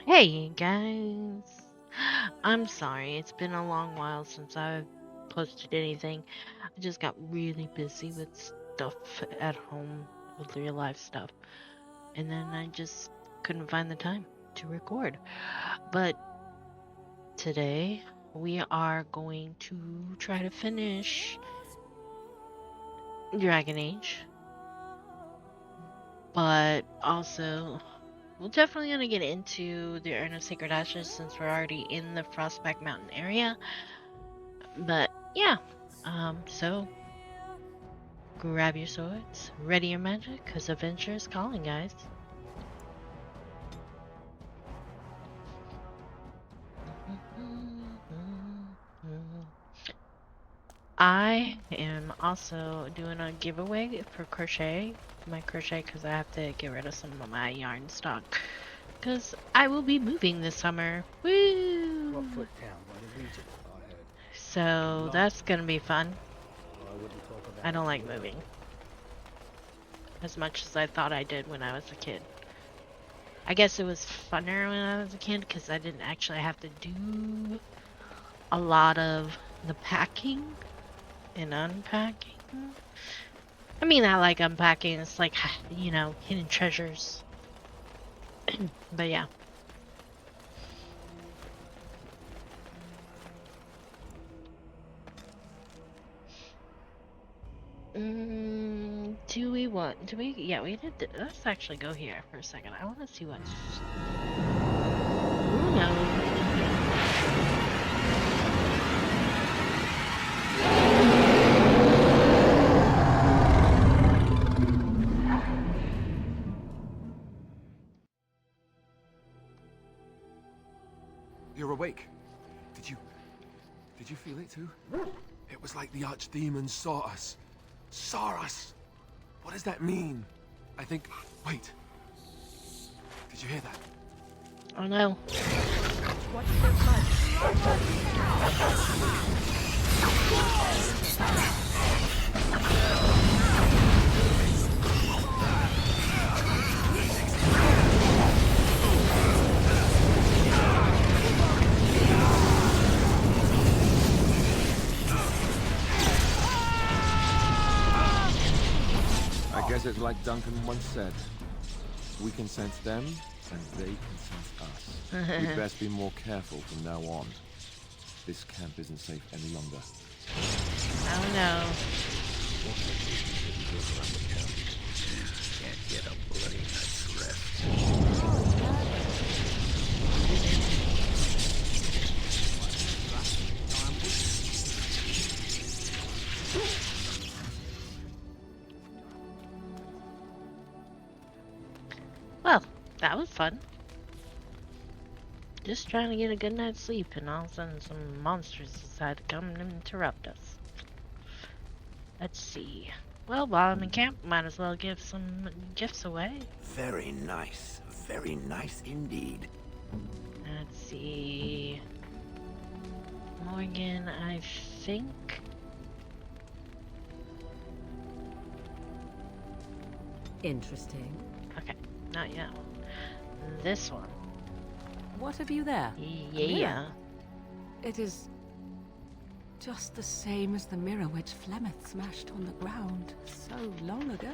Hey guys, I'm sorry, it's been a long while since I've posted anything. I just got really busy with stuff at home, with real life stuff, and then I just couldn't find the time to record. But today we are going to try to finish Dragon Age, but also we're definitely going to get into the Urn of Sacred Ashes since we're already in the Frostback Mountain area. But yeah, so grab your swords, ready your magic, because adventure is calling, guys. I am also doing a giveaway for crochet, my crochet, because I have to get rid of some of my yarn stock, because I will be moving this summer. Woo! So that's gonna be fun. I don't like moving as much as I thought I did when I was a kid. I guess it was funner when I was a kid because I didn't actually have to do a lot of the packing and unpacking. I mean, I like unpacking. It's like, you know, hidden treasures. But yeah. Yeah, we did. Let's actually go here for a second. I want to see what's. Who knows? You're awake. Did you feel it too? It was like the archdemon saw us. Saw us! What does that mean? I think... Wait. Did you hear that? Oh no. What's this like? I guess it's like Duncan once said. We can sense them, and they can sense us. We'd best be more careful from now on. This camp isn't safe any longer. Oh no. Can't get a bloody night's rest. Well, that was fun. Just trying to get a good night's sleep, and all of a sudden some monsters decide to come and interrupt us. Let's see. Well, while I'm in camp, might as well give some gifts away. Very nice indeed. Let's see. Morgan, I think. Interesting. Okay, not yet. This one. What have you there? Yeah. It is just the same as the mirror which Flemeth smashed on the ground so long ago.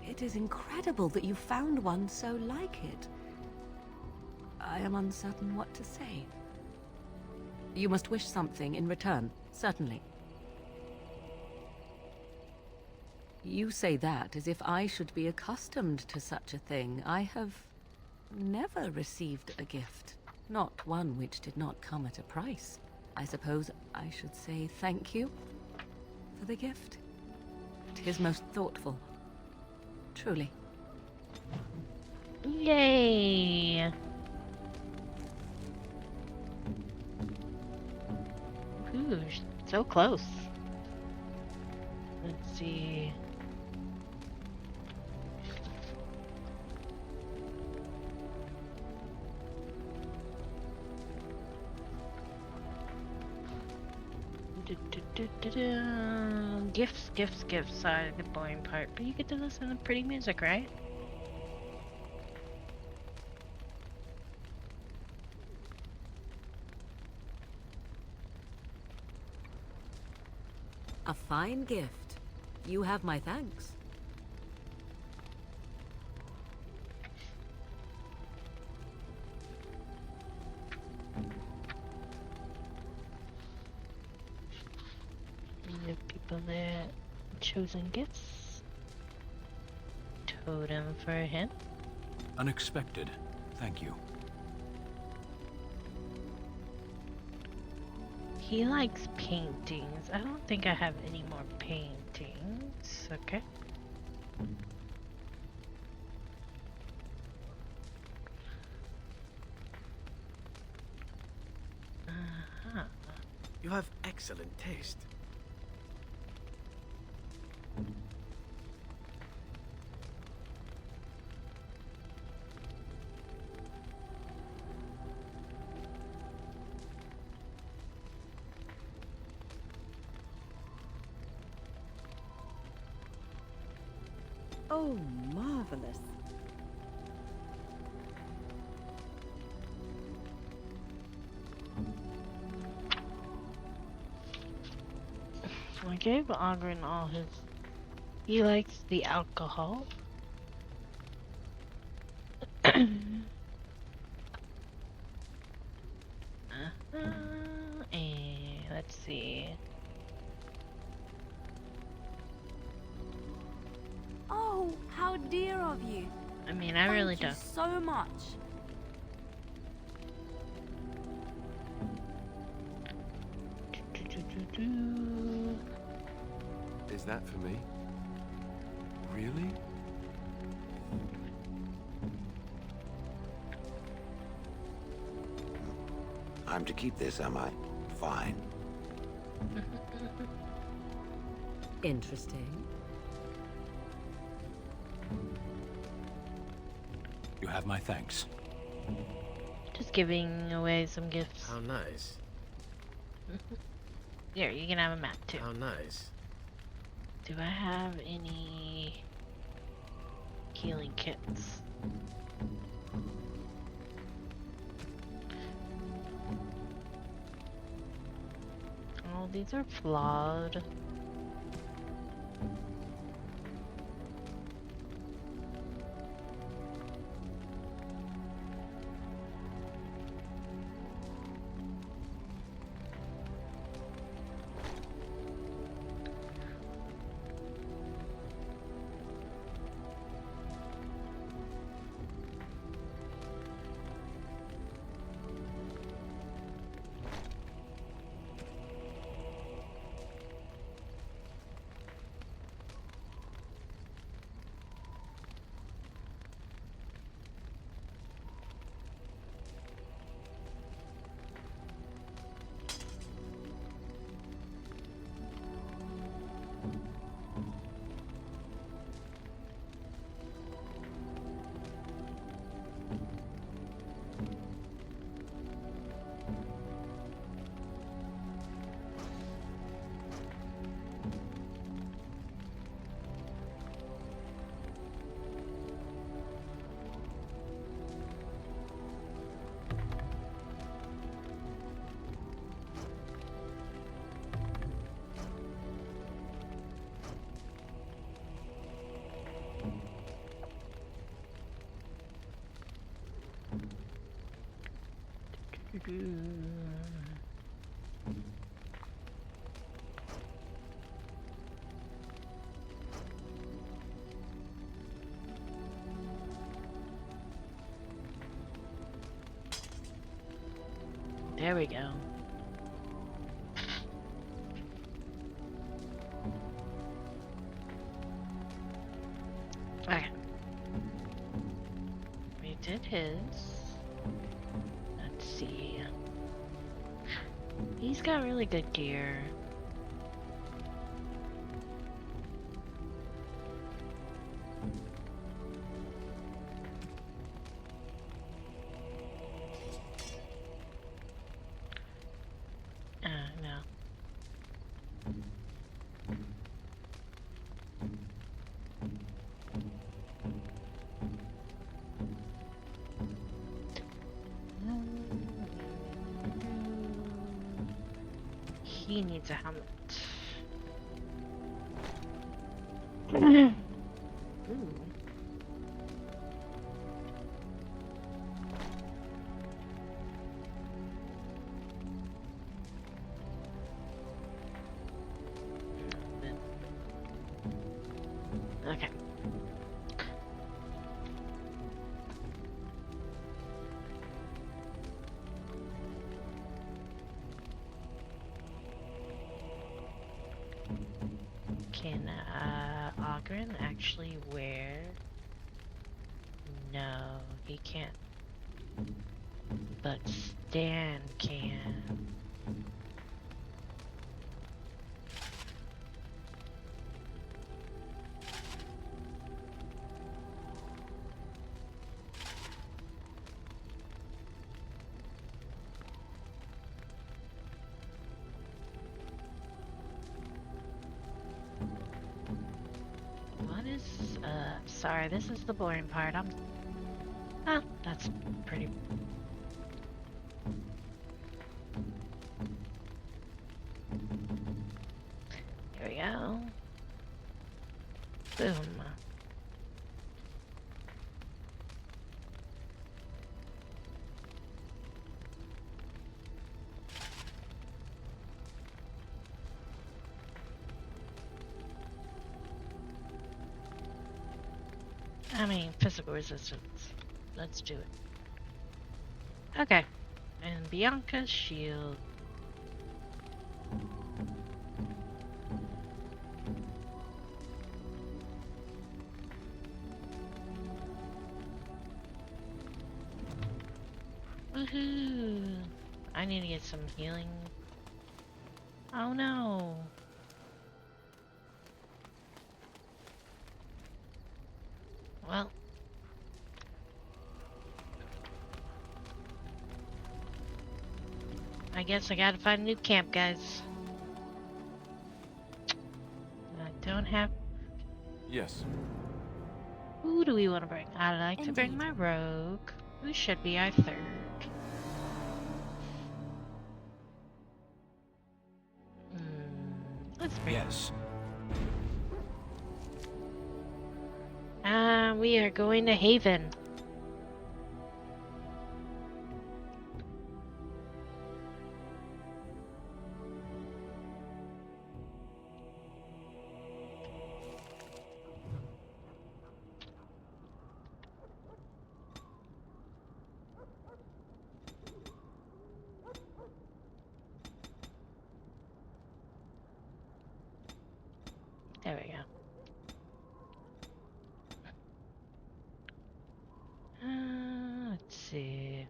It is incredible that you found one so like it. I am uncertain what to say. You must wish something in return, certainly. You say that as if I should be accustomed to such a thing. I have never received a gift, not one which did not come at a price. I suppose I should say thank you for the gift. 'Tis most thoughtful, truly. Yay! Ooh, so close. Let's see. Gifts, gifts, gifts are the boring part, but you get to listen to pretty music, right? A fine gift. You have my thanks. The people that chosen gifts. Totem for him. Unexpected. Thank you. He likes paintings. I don't think I have any more paintings. Okay. You have excellent taste. Oh, marvelous. I gave Ogren all his... He likes the alcohol. And let's see. Oh, how dear of you. I mean, I really Thank you don't. so much. Is that for me? Really? I'm to keep this, am I? Fine. Interesting. You have my thanks. Just giving away some gifts. How nice. Here, you can have a map too. How nice. Do I have any healing kits? Oh, these are flawed. There we go. Okay. We did his. Let's see. He's got really good gear. No. He needs a helmet. Can Ogren actually wear? No, he can't. But Stan can. What is, sorry, this is the boring part. That's pretty. There we go. Boom. I mean, physical resistance. Let's do it. Okay. And Bianca's shield. Woohoo! I need to get some healing. Oh no! Well. I guess I gotta find a new camp, guys. I don't have... Yes. Who do we want to bring? I'd like to bring Indeed. my rogue, who should be our third. Let's bring... Yes. We are going to Haven. There we go. Let's see.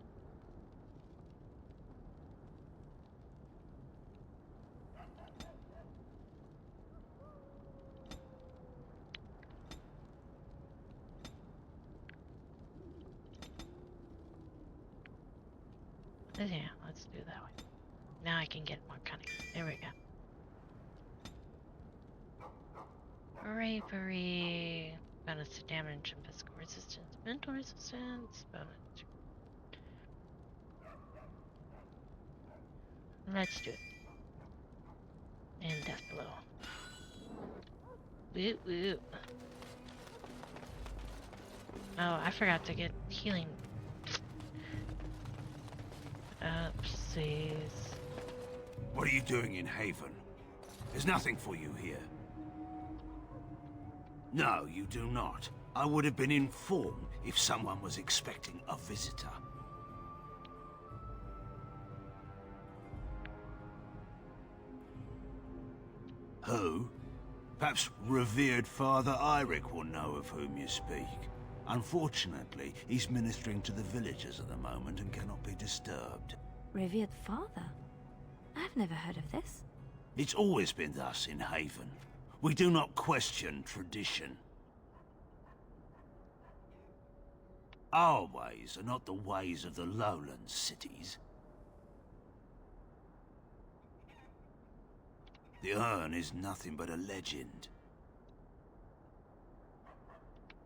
Yeah, let's do that way. Now I can get more cunning. There we go. Bravery. Bonus to damage and physical resistance. Mental resistance. Bonus. Let's do it. And death blow. Woo woo. Oh, I forgot to get healing. Oopsies. What are you doing in Haven? There's nothing for you here. No, you do not. I would have been informed if someone was expecting a visitor. Who? Perhaps revered Father Eirik will know of whom you speak. Unfortunately, he's ministering to the villagers at the moment and cannot be disturbed. Revered father? I've never heard of this. It's always been thus in Haven. We do not question tradition. Our ways are not the ways of the lowland cities. The urn is nothing but a legend.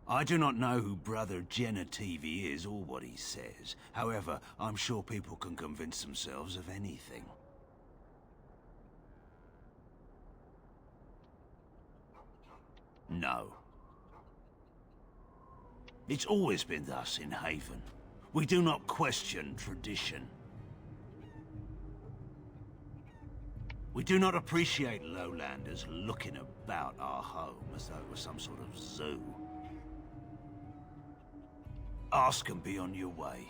I do not know who Brother Genevieve is or what he says. However, I'm sure people can convince themselves of anything. No. It's always been thus in Haven. We do not question tradition. We do not appreciate lowlanders looking about our home as though it was some sort of zoo. Ask and be on your way.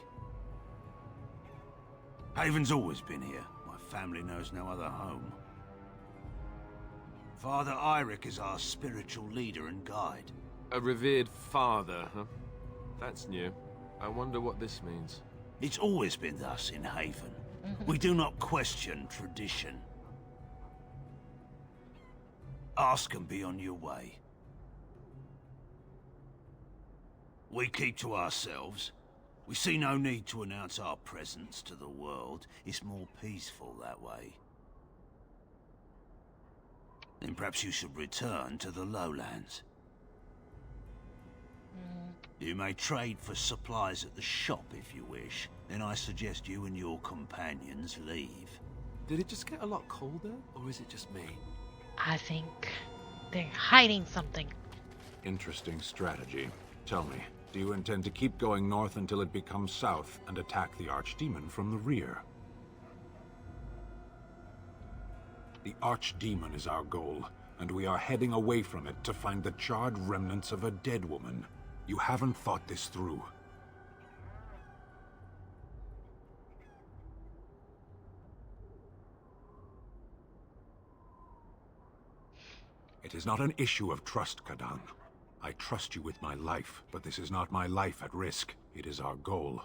Haven's always been here. My family knows no other home. Father Eirik is our spiritual leader and guide. A revered father, huh? That's new. I wonder what this means. It's always been thus in Haven. We do not question tradition. Ask and be on your way. We keep to ourselves. We see no need to announce our presence to the world. It's more peaceful that way. Then perhaps you should return to the lowlands. You may trade for supplies at the shop if you wish. Then I suggest you and your companions leave. Did it just get a lot colder, or is it just me? I think they're hiding something. Interesting strategy. Tell me, do you intend to keep going north until it becomes south and attack the Archdemon from the rear? The Archdemon is our goal, and we are heading away from it to find the charred remnants of a dead woman. You haven't thought this through. It is not an issue of trust, Kadan. I trust you with my life, but this is not my life at risk. It is our goal.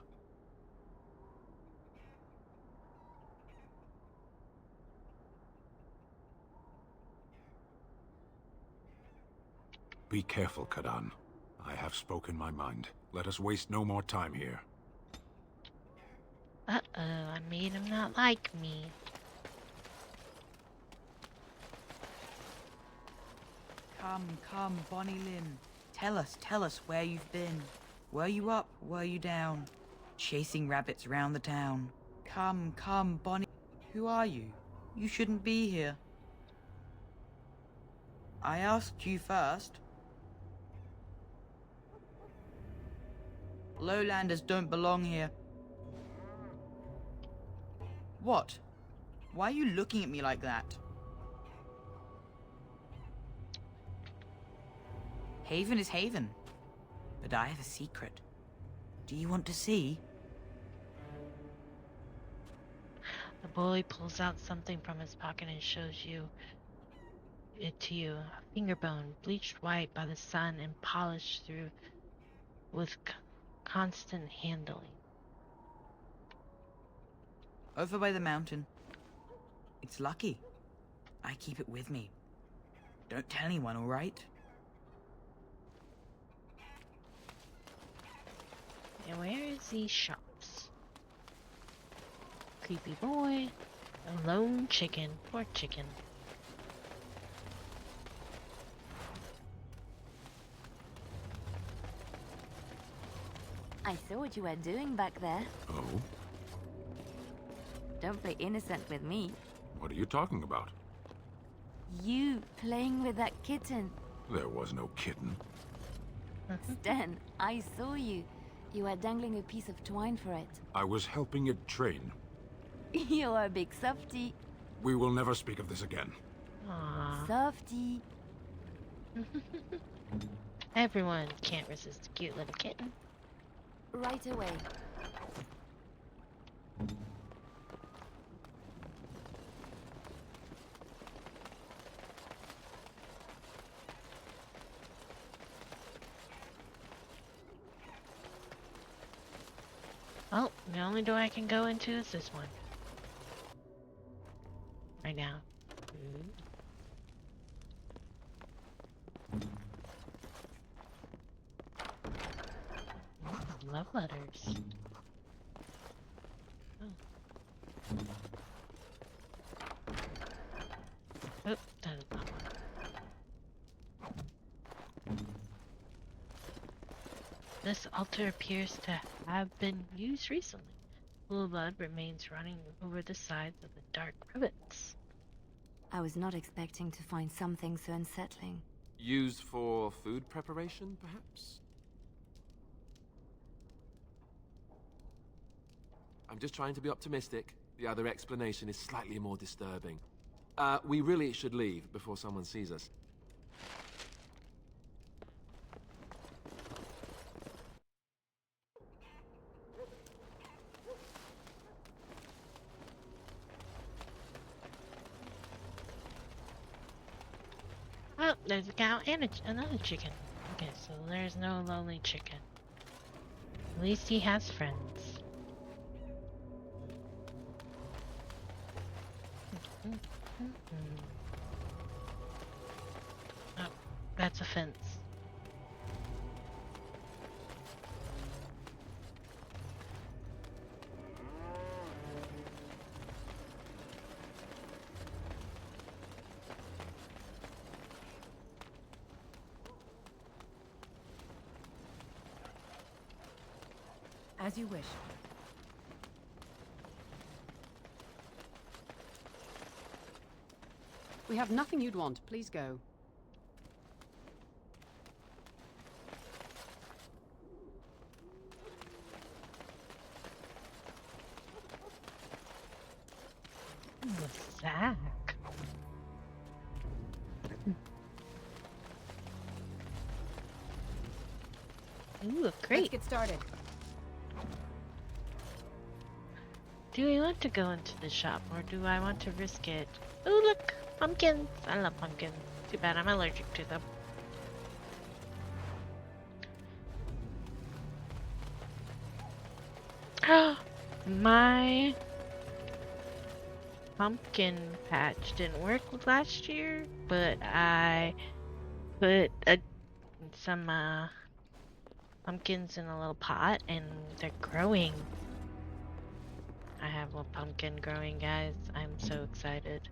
Be careful, Kadan. I have spoken my mind. Let us waste no more time here. Uh-oh, I made him not like me. Come, Bonnie Lynn. Tell us where you've been. Were you up? Were you down? Chasing rabbits round the town. Come, Bonnie. Who are you? You shouldn't be here. I asked you first. Lowlanders don't belong here. What? Why are you looking at me like that? Haven is Haven, but I have a secret. Do you want to see? The boy pulls out something from his pocket and shows it to you. A finger bone, bleached white by the sun and polished through with constant handling. Over by the mountain. It's lucky. I keep it with me. Don't tell anyone, all right? And where is these shops? Creepy boy. A lone chicken. Poor chicken. I saw what you were doing back there. Oh? Don't play innocent with me. What are you talking about? You playing with that kitten. There was no kitten. Stan, I saw you. You were dangling a piece of twine for it. I was helping it train. You're a big softie. We will never speak of this again. Aww. Softie. Everyone can't resist a cute little kitten. Right away. Oh, the only door I can go into is this one. Right now. Love letters. Oh. Oop, that is not one. This altar appears to have been used recently. Blue blood remains running over the sides of the dark rivets. I was not expecting to find something so unsettling. Used for food preparation, perhaps? I'm just trying to be optimistic. The other explanation is slightly more disturbing. We really should leave before someone sees us. There's a cow and another chicken. Okay, so there's no lonely chicken. At least he has friends. Oh, that's a fence. As you wish. We have nothing you'd want. Please go. The sack. Ooh, great. Let's get started. Do we want to go into the shop or do I want to risk it? Oh, look! Pumpkins! I love pumpkins. Too bad I'm allergic to them. My pumpkin patch didn't work last year, but I put some pumpkins in a little pot and they're growing. I have a pumpkin growing, guys. I'm so excited.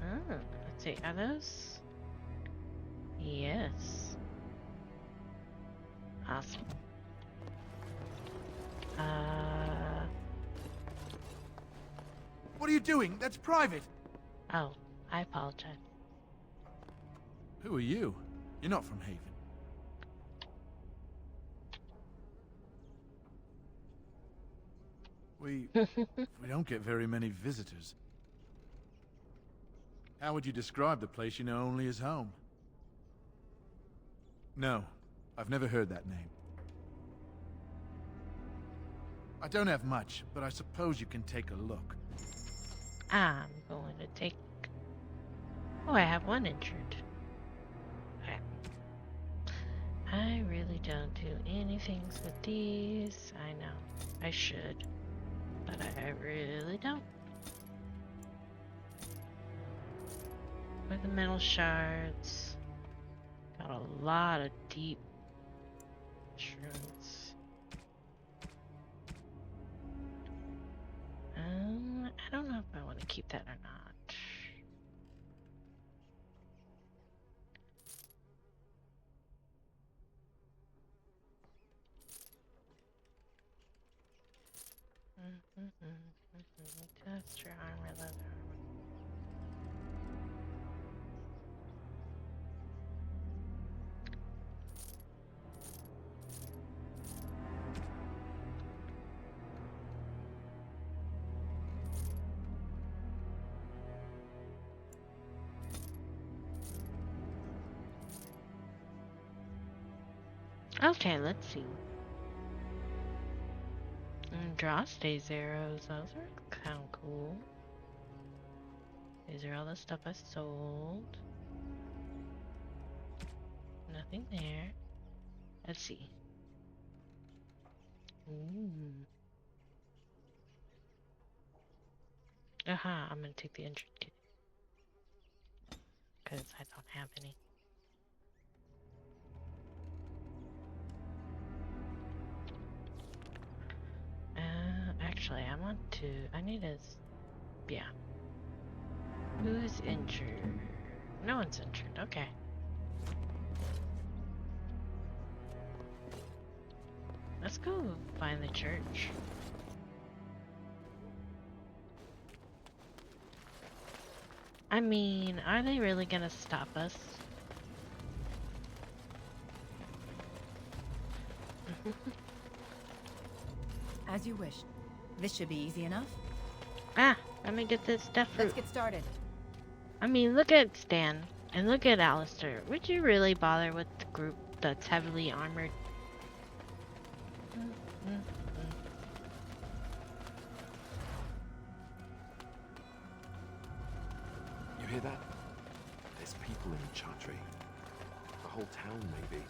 Oh, let's see. Are those? Yes. Awesome. What are you doing? That's private. Oh, I apologize. Who are you? You're not from Haven. We don't get very many visitors. How would you describe the place you know only as home? No, I've never heard that name. I don't have much, but I suppose you can take a look. I'm going to take... Oh, I have one injured. Okay. I really don't do anything with these. I know. I should. But I really don't. With the metal shards. Got a lot of deep shrooms. I don't know if I want to keep that or not. Test your armor, leather armor. Okay, let's see. Draw stays arrows, those are kind of cool. These are all the stuff I sold. Nothing there. Let's see. Ooh. Aha, I'm gonna take the injured kid. Because I don't have any. Actually, I need a... Yeah. Who's injured? No one's injured, okay. Let's go find the church. I mean, are they really gonna stop us? As you wish. This should be easy enough. Ah, let me get this stuff fruit. Let's get started. I mean, look at Stan and look at Alistair. Would you really bother with the group that's heavily armored? hear that? There's people in Chartry. The whole town, maybe.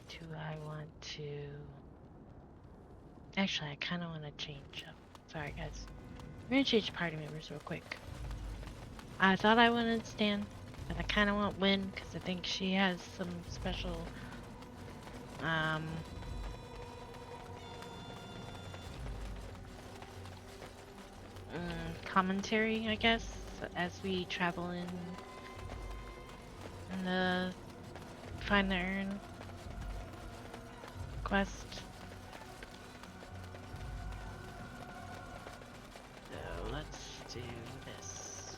Do I want to... Actually, I kind of want to change up. Sorry, guys. I'm going to change party members real quick. I thought I wanted Stan, but I kind of want Win, because I think she has some special... commentary, I guess, as we travel in the Find the Urn quest. So let's do this.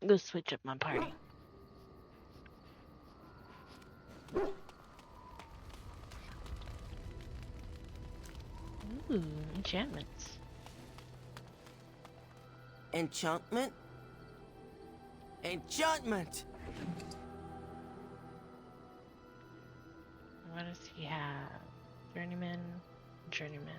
Go switch up my party. Ooh, enchantments. Enchantment? Enchantment! What does he have? Journeyman, journeyman.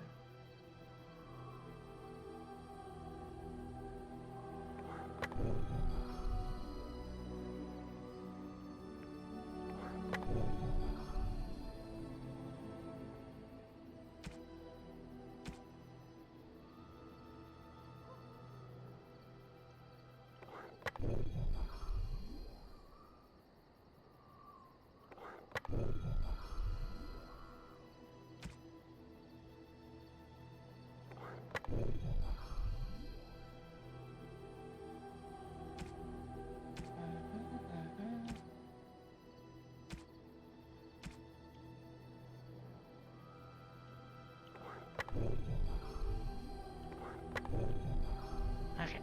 Okay.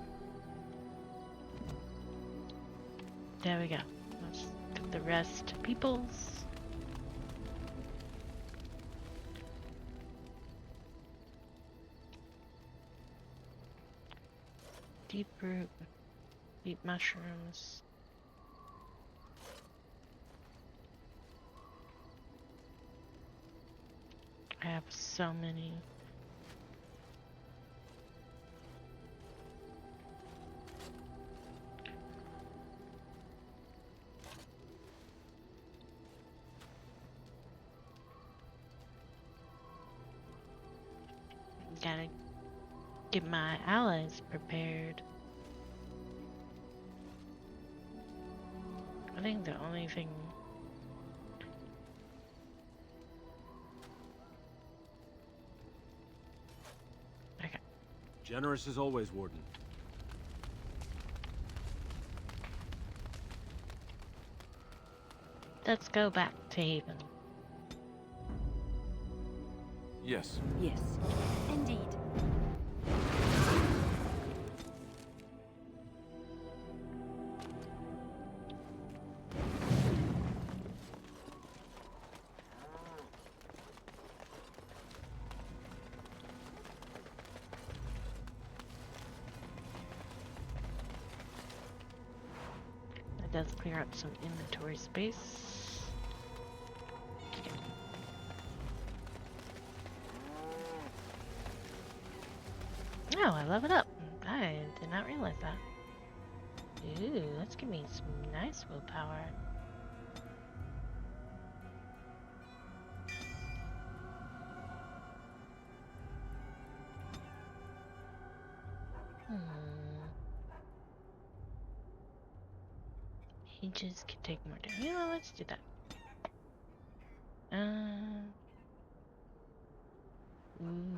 There we go. Let's get the rest peoples. Deep root, deep mushrooms. I have so many. Gotta get my allies prepared. I think the only thing... Okay. Generous as always, Warden. Let's go back to Haven. Yes. Yes. Indeed. That does clear up some inventory space. Okay. Oh, I love it up. I did not realize that. Ooh, let's give me some nice willpower. Mages can take more damage. You know, let's do that. Ooh.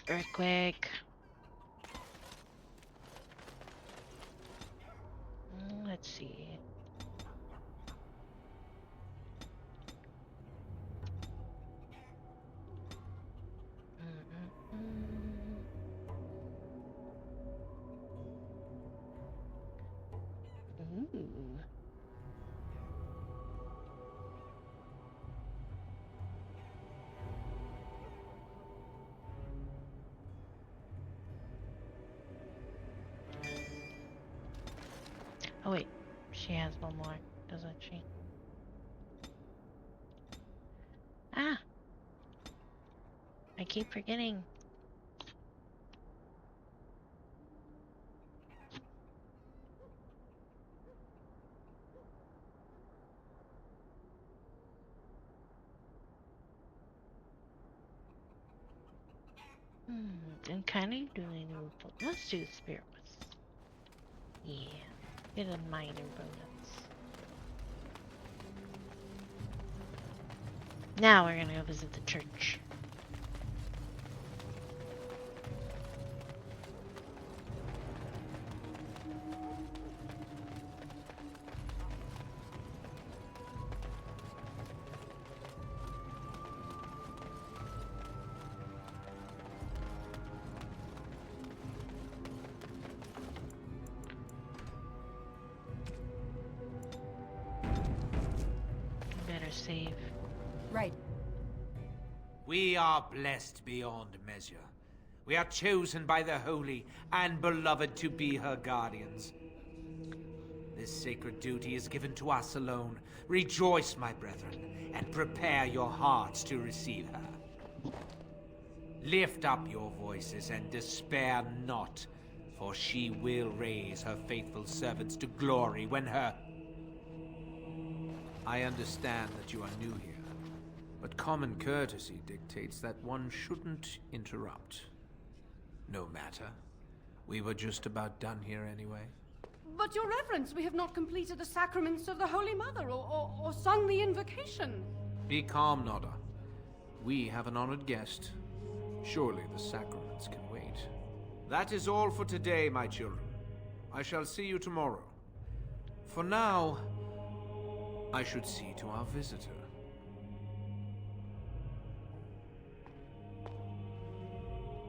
Earthquake. Let's see. Ooh. She has one more, doesn't she? Ah! I keep forgetting. I'm kind of doing a... Let's do the spirit woods. Yeah. Get a minor bonus. Now we're gonna go visit the church. Better save. Right. We are blessed beyond measure. We are chosen by the holy and beloved to be her guardians. This sacred duty is given to us alone. Rejoice, my brethren, and prepare your hearts to receive her. Lift up your voices and despair not, for she will raise her faithful servants to glory when her... I understand that you are new here, but common courtesy dictates that one shouldn't interrupt. No matter. We were just about done here anyway. But your reverence, we have not completed the sacraments of the Holy Mother or sung the invocation. Be calm, Nodda. We have an honored guest. Surely the sacraments can wait. That is all for today, my children. I shall see you tomorrow. For now, I should see to our visitor.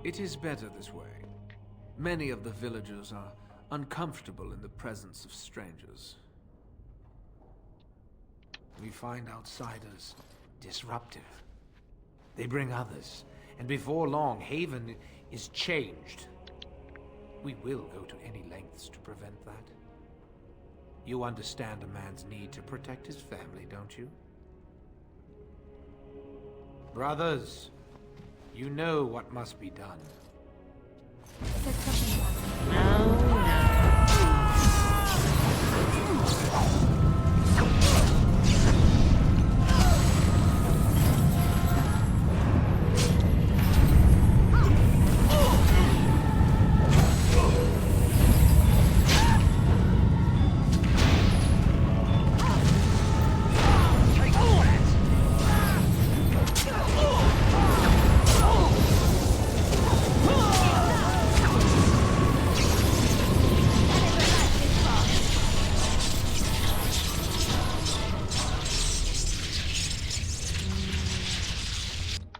It is better this way. Many of the villagers are uncomfortable in the presence of strangers. We find outsiders disruptive. They bring others, and before long, Haven is changed. We will go to any lengths to prevent that. You understand a man's need to protect his family, don't you? Brothers, you know what must be done.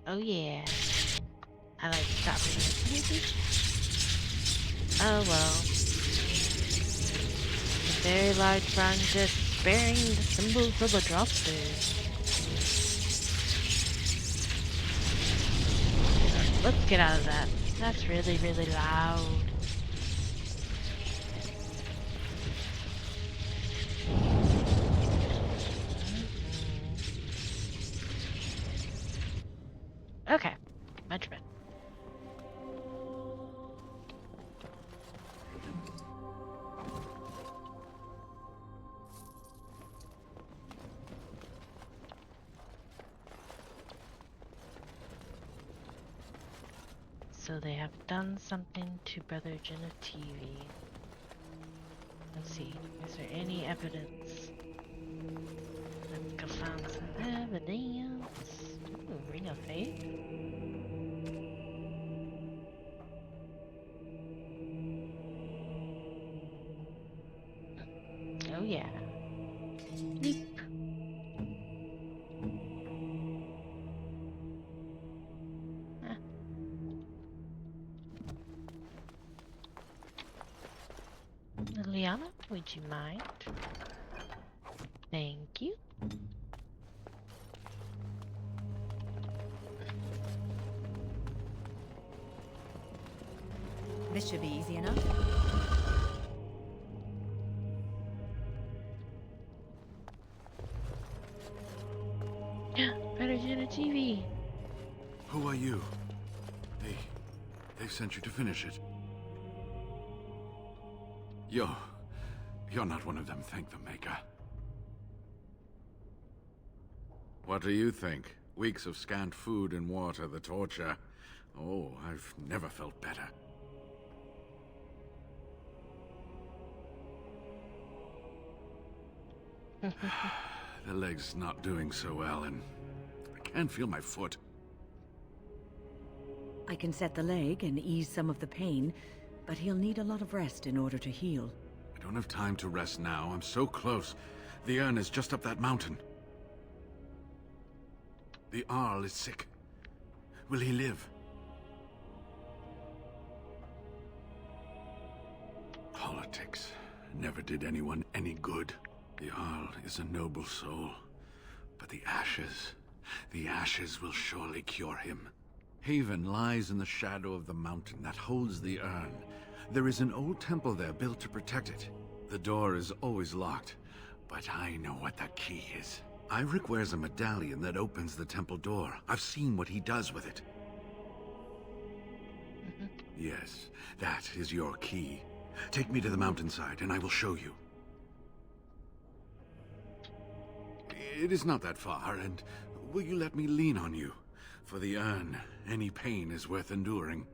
Oh yeah. I like stopping it. Oh well. A very large front just bearing the symbols of a dropper. Let's get out of that. That's really, really loud. Okay, much better. So they have done something to Brother Genetivi. Let's see, is there any evidence? Let's go find some evidence. Ooh, Ring of Faith. Oh yeah. Leap. Liana, would you mind? Thank you. This should be easy enough. movie. Who are you? They've sent you to finish it. You're not one of them, thank the Maker. What do you think? Weeks of scant food and water, the torture. Oh, I've never felt better. The leg's not doing so well, and I can't feel my foot. I can set the leg and ease some of the pain, but he'll need a lot of rest in order to heal. I don't have time to rest now. I'm so close. The urn is just up that mountain. The Arl is sick. Will he live? Politics never did anyone any good. The Arl is a noble soul, but the ashes will surely cure him. Haven lies in the shadow of the mountain that holds the urn. There is an old temple there built to protect it. The door is always locked, but I know what that key is. Eirik wears a medallion that opens the temple door. I've seen what he does with it. Yes, that is your key. Take me to the mountainside and I will show you. It is not that far, and will you let me lean on you? For the urn, any pain is worth enduring.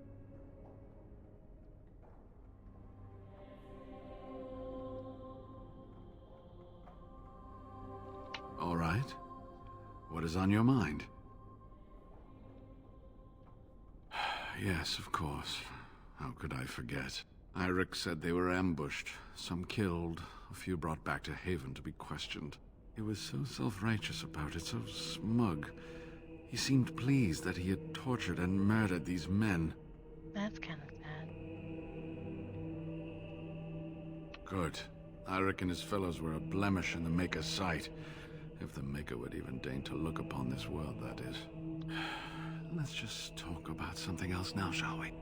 All right. What is on your mind? Yes, of course. How could I forget? Eirik said they were ambushed, some killed, a few brought back to Haven to be questioned. He was so self-righteous about it, so smug. He seemed pleased that he had tortured and murdered these men. That's kind of sad. Good. Eirik and his fellows were a blemish in the Maker's sight. If the Maker would even deign to look upon this world, that is. Let's just talk about something else now, shall we?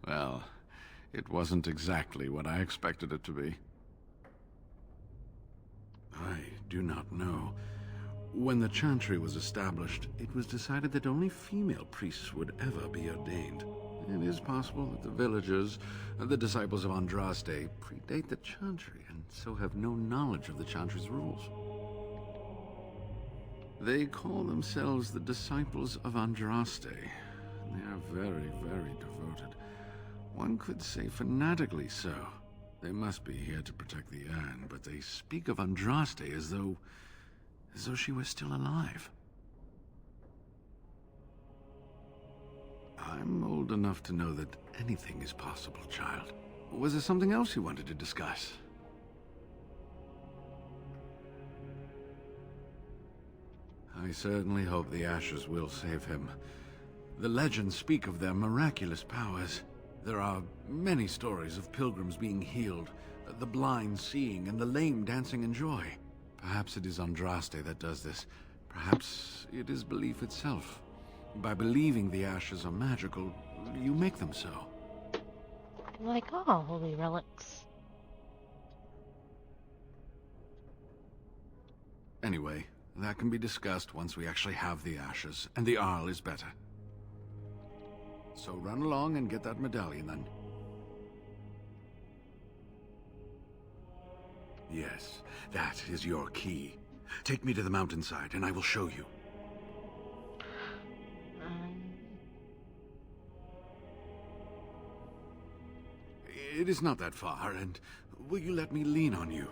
Well, it wasn't exactly what I expected it to be. I do not know. When the Chantry was established, it was decided that only female priests would ever be ordained. It is possible that the villagers, the disciples of Andraste, predate the Chantry and so have no knowledge of the Chantry's rules. They call themselves the disciples of Andraste. They are very, very devoted. One could say fanatically so. They must be here to protect the urn, but they speak of Andraste as though she were still alive. I'm old enough to know that anything is possible, child. Was there something else you wanted to discuss? I certainly hope the ashes will save him. The legends speak of their miraculous powers. There are many stories of pilgrims being healed, the blind seeing, and the lame dancing in joy. Perhaps it is Andraste that does this. Perhaps it is belief itself. By believing the ashes are magical, you make them so. Like all holy relics. Anyway, that can be discussed once we actually have the ashes, and the Arl is better. So run along and get that medallion, then. Yes, that is your key. Take me to the mountainside, and I will show you. It is not that far, and will you let me lean on you?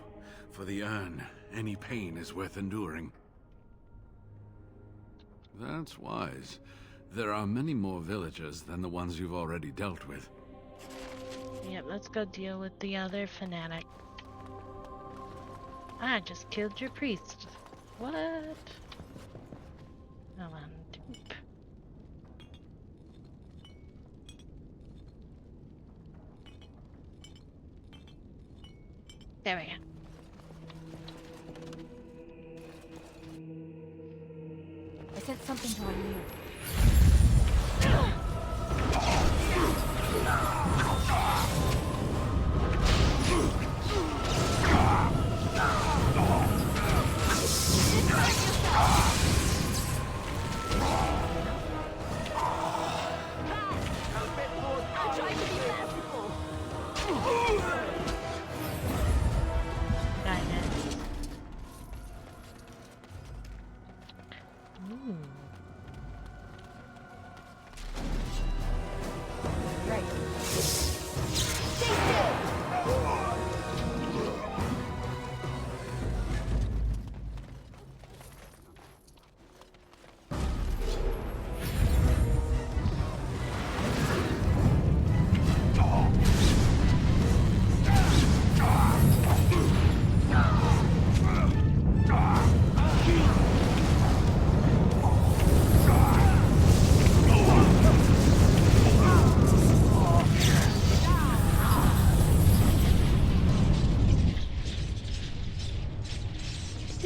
For the urn, any pain is worth enduring. That's wise. There are many more villagers than the ones you've already dealt with. Yep, let's go deal with the other fanatic. I just killed your priest. What? Oh, dupe. There we go. I sent something to our ear.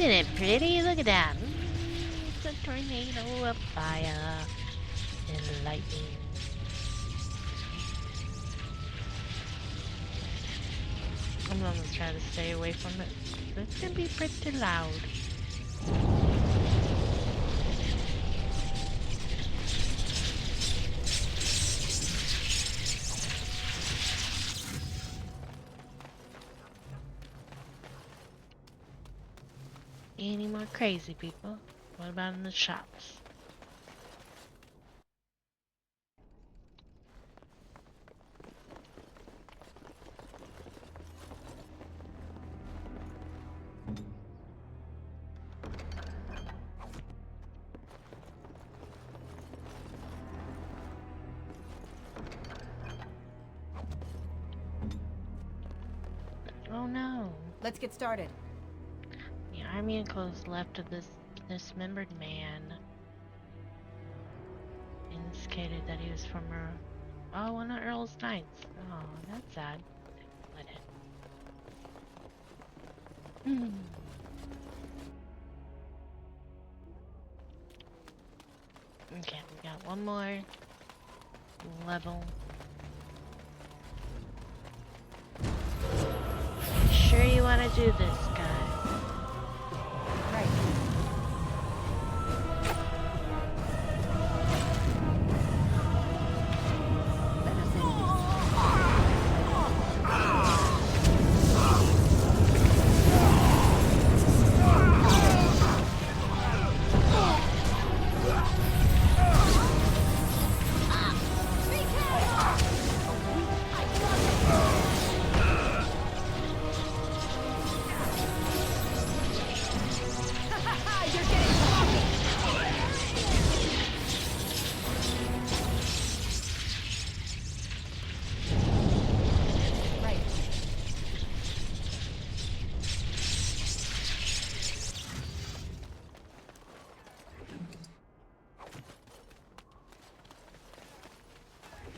Isn't it pretty? Look at that. It's a tornado of fire and lightning. I'm gonna try to stay away from it. It's gonna be pretty loud. Any more crazy people? What about in the shops? Oh no. Let's get started. The army enclosed left of this dismembered man indicated that he was from one of Earl's knights. Oh, that's sad. Let it. Okay, we got one more level. Sure you want to do this, guys? Right. Let us end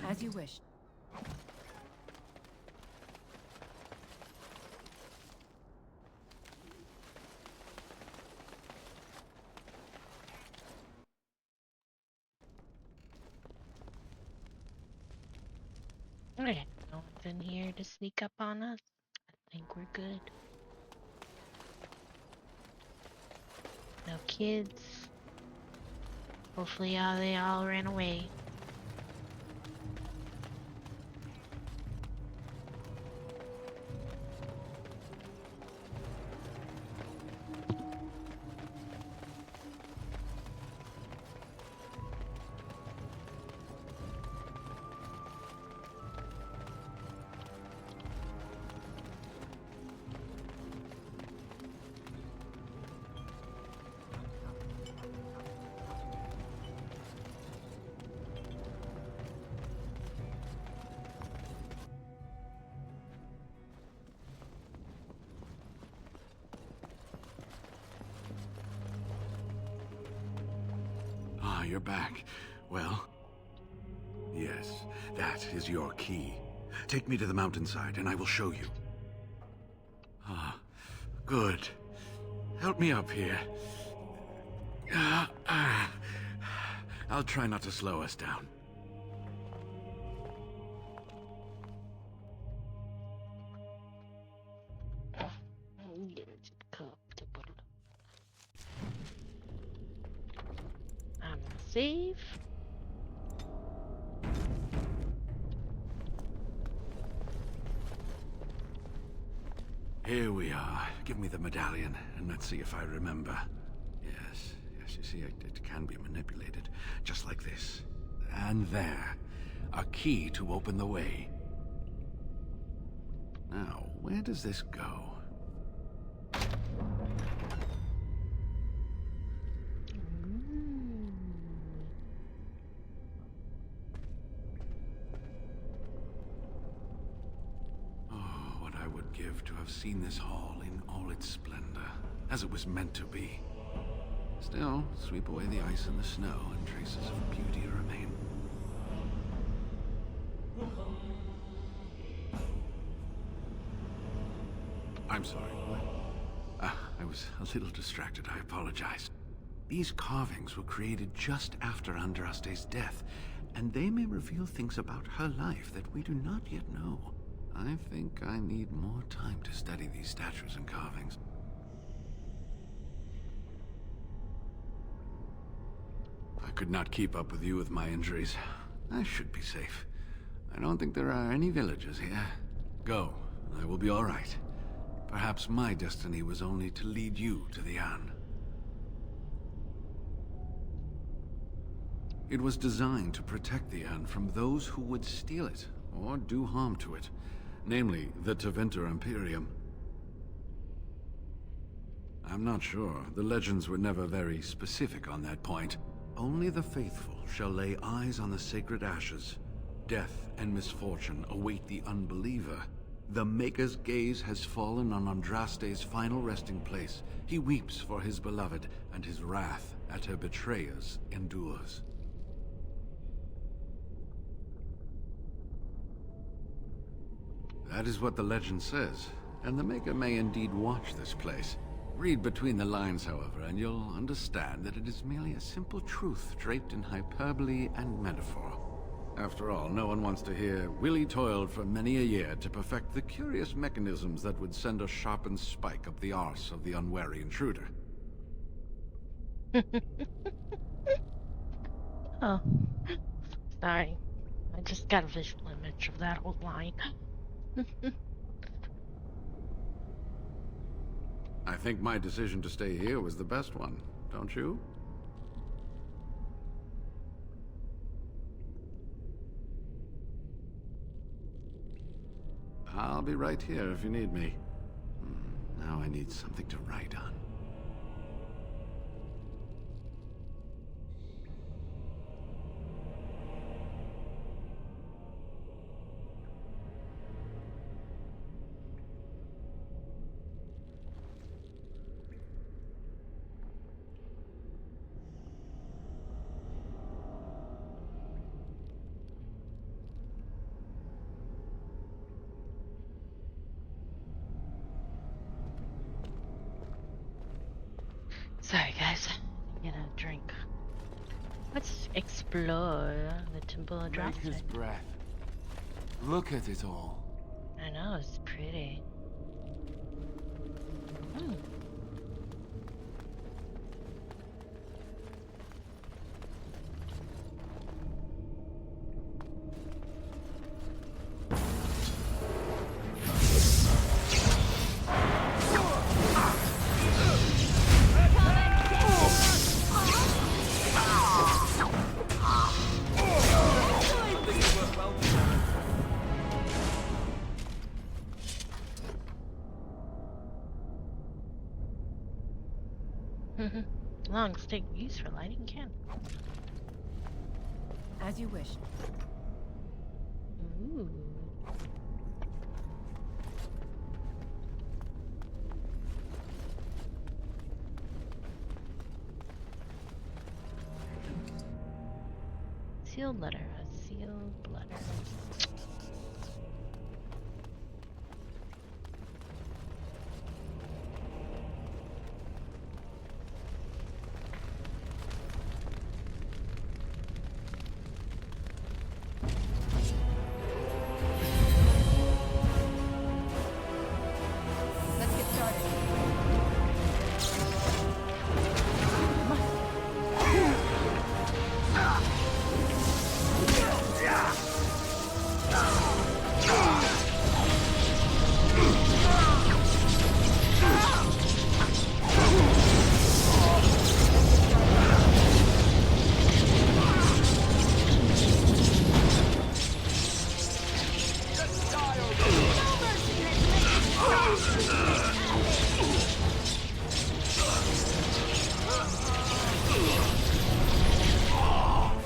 as you wish. Okay, no one's in here to sneak up on us. I think we're good. No kids. Hopefully they all ran away. Ah, you're back. Well? Yes, that is your key. Take me to the mountainside and I will show you. Ah, good. Help me up here. I'll try not to slow us down. I'm safe. Here we are. Give me the medallion, and let's see if I remember. Yes, you see, it can be manipulated, just like this. And there. A key to open the way. Now, where does this go? Give to have seen this hall in all its splendor, as it was meant to be. Still, sweep away the ice and the snow, and traces of beauty remain. I'm sorry. I I was a little distracted, I apologize. These carvings were created just after Andraste's death, and they may reveal things about her life that we do not yet know. I think I need more time to study these statues and carvings. I could not keep up with you with my injuries. I should be safe. I don't think there are any villagers here. Go. I will be all right. Perhaps my destiny was only to lead you to the Urn. It was designed to protect the Urn from those who would steal it or do harm to it, namely the Tevinter Imperium. I'm not sure. The legends were never very specific on that point. Only the faithful shall lay eyes on the sacred ashes. Death and misfortune await the unbeliever. The Maker's gaze has fallen on Andraste's final resting place. He weeps for his beloved, and his wrath at her betrayers endures. That is what the legend says, and the Maker may indeed watch this place. Read between the lines, however, and you'll understand that it is merely a simple truth draped in hyperbole and metaphor. After all, no one wants to hear, Willie toiled for many a year to perfect the curious mechanisms that would send a sharpened spike up the arse of the unwary intruder. Oh, sorry. I just got a visual image of that whole line. I think my decision to stay here was the best one, don't you? I'll be right here if you need me. Now I need something to write on. Sorry guys, get a drink. Let's explore the Temple of Make his Andraste. breath. Look at it all. I know, it's pretty. Hmm. Long stick used for lighting candles. As you wish. Ooh. Sealed letter. A sealed letter. Let's get started.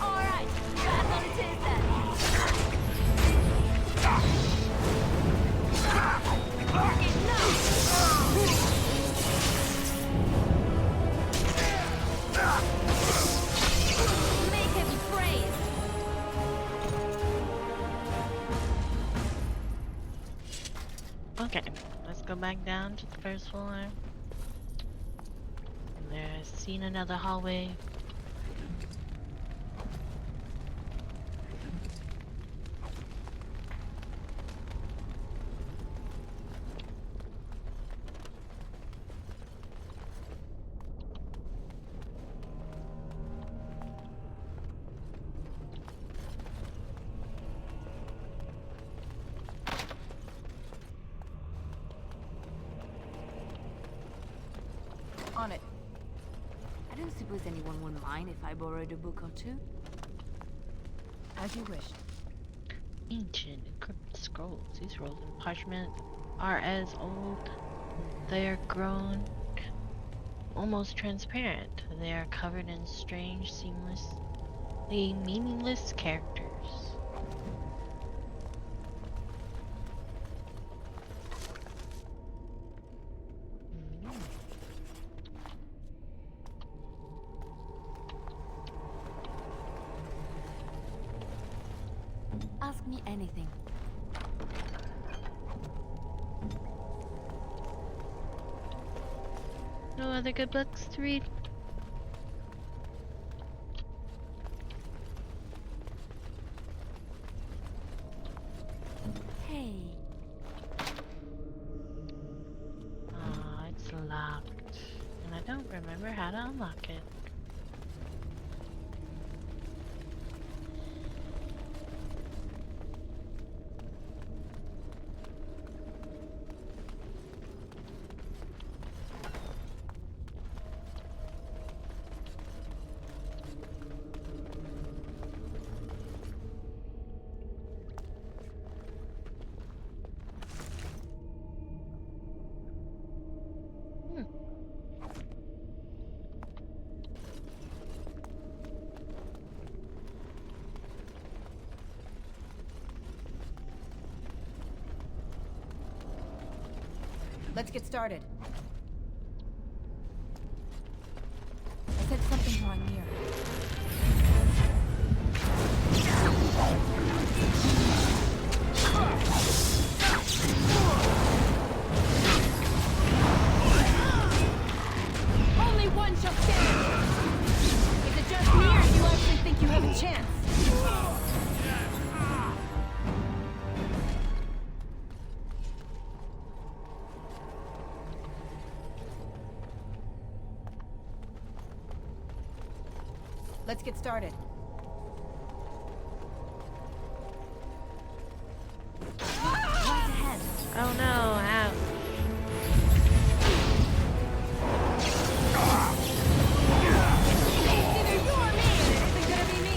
Alright, back on it is then. Make him praise. Okay, let's go back down to the first floor. There's seen another hallway. On it. I don't suppose anyone would mind if I borrowed a book or two. As you wish. Ancient encrypted scrolls. These rolls of parchment are as old. They are grown almost transparent. They are covered in strange, seamlessly meaningless characters. Ask me anything. No other good books to read? Hey. Ah, it's locked. And I don't remember how to unlock it. Let's get started. I said something drawing near. Only one shall stand! Is it just me, or do you actually think you have a chance? Let's get started. Right ahead. Oh no, ouch. Either you or me, and it isn't gonna be me!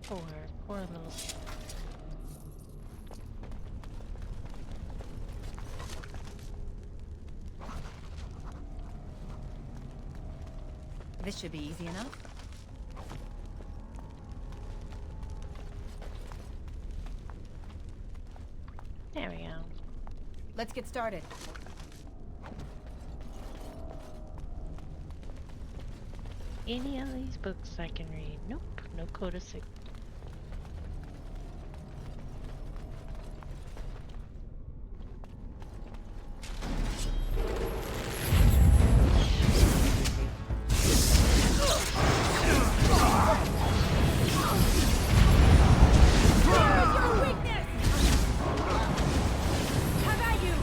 On it. Poor little. This should be easy enough. There we go. Let's get started. Any of these books I can read? Nope, no Coda 6. Have I you?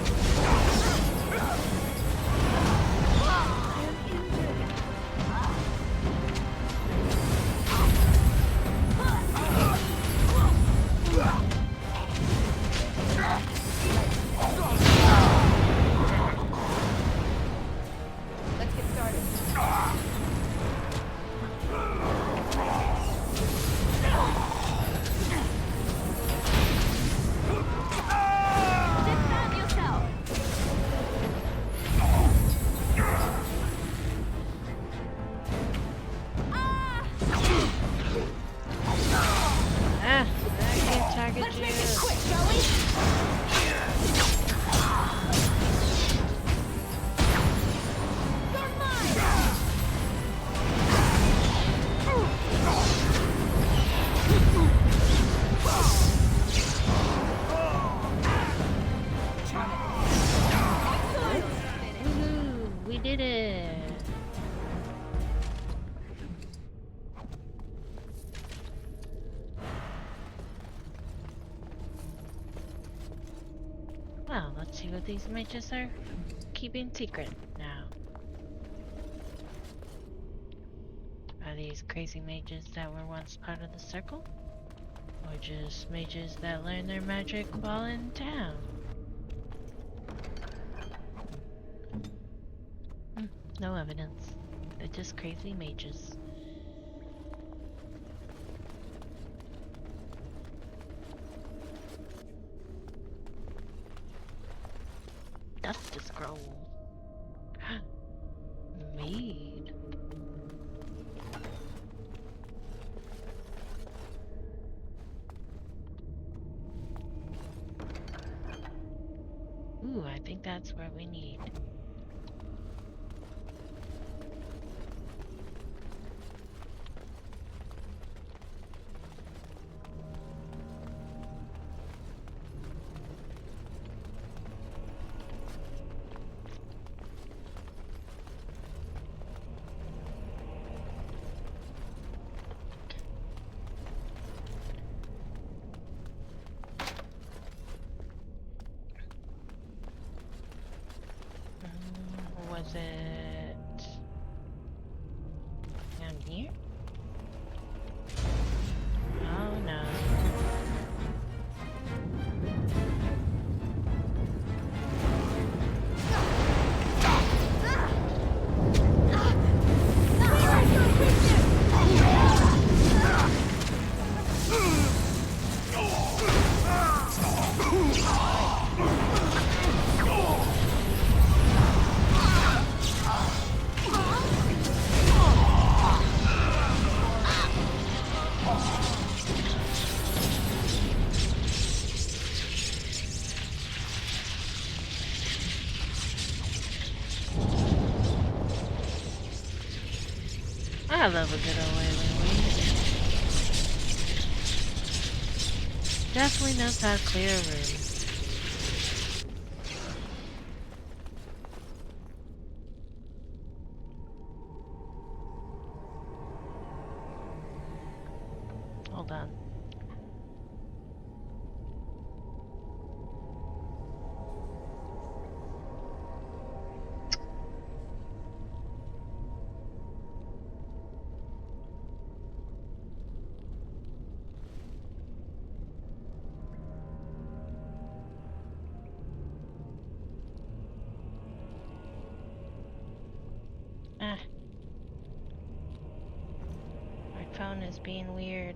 Let's see what these mages are keeping secret now. Are these crazy mages that were once part of the circle? Or just mages that learned their magic while in town? No evidence. They're just crazy mages. Dust to scroll. Mead. Ooh, I think that's what we need. Was it down here? Oh no. I love a good old wailing weed. Definitely knows how to clear a room. Hold on. Ah. My phone is being weird.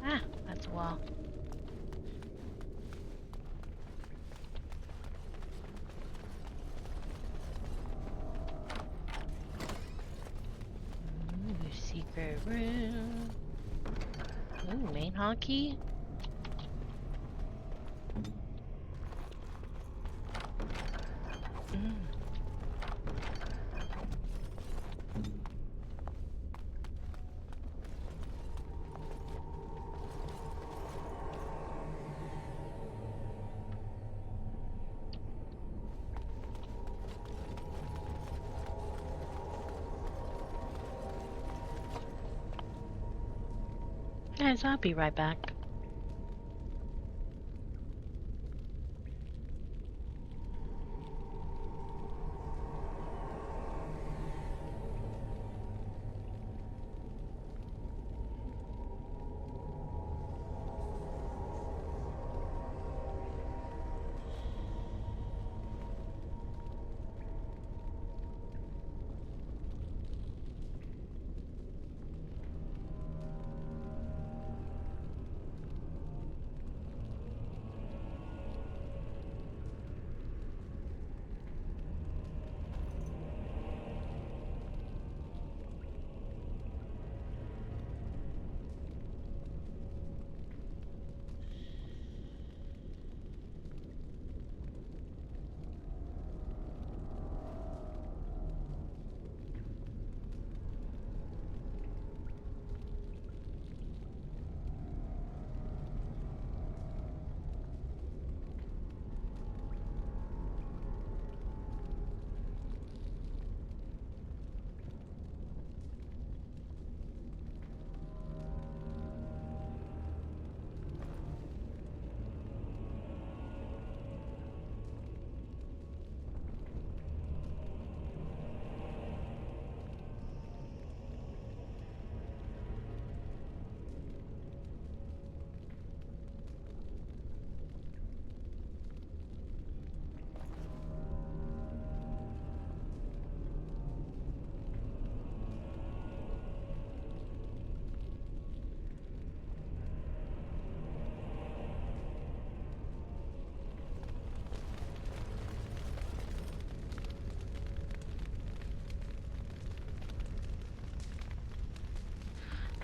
Ah, that's a wall. Ooh, secret room. Ooh, main hall key. Guys, I'll be right back.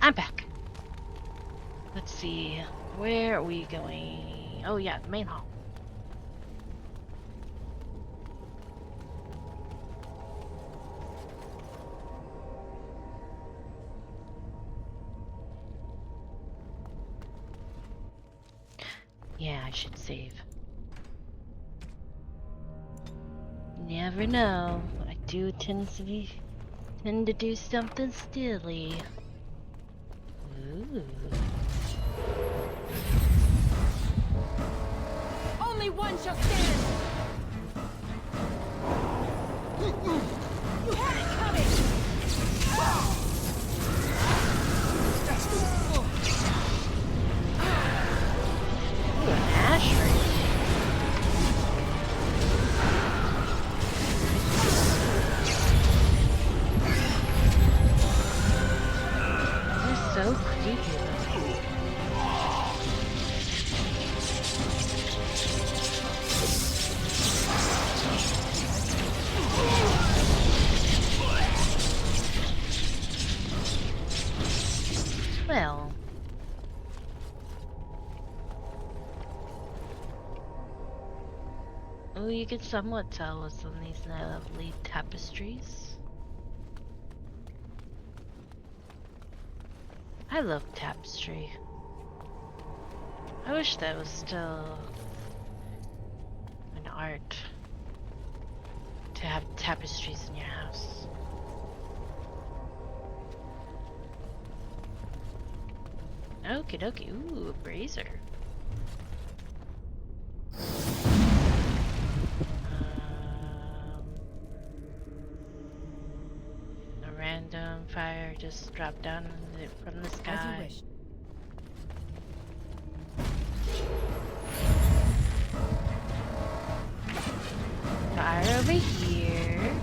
I'm back. Let's see. Where are we going? Oh yeah, the main hall. Yeah, I should save. Never know. I do tend to do something silly. Ooh. Only one shall stand! Had it coming! Ooh, an ash ring. They're so creepy looking. Well. Oh, you can somewhat tell with some of these lovely tapestries. I love tapestry. I wish that was still an art to have tapestries in your house. Okie dokie. Ooh, a brazier. A random fire just dropped down from the sky. As you wish. Fire over here.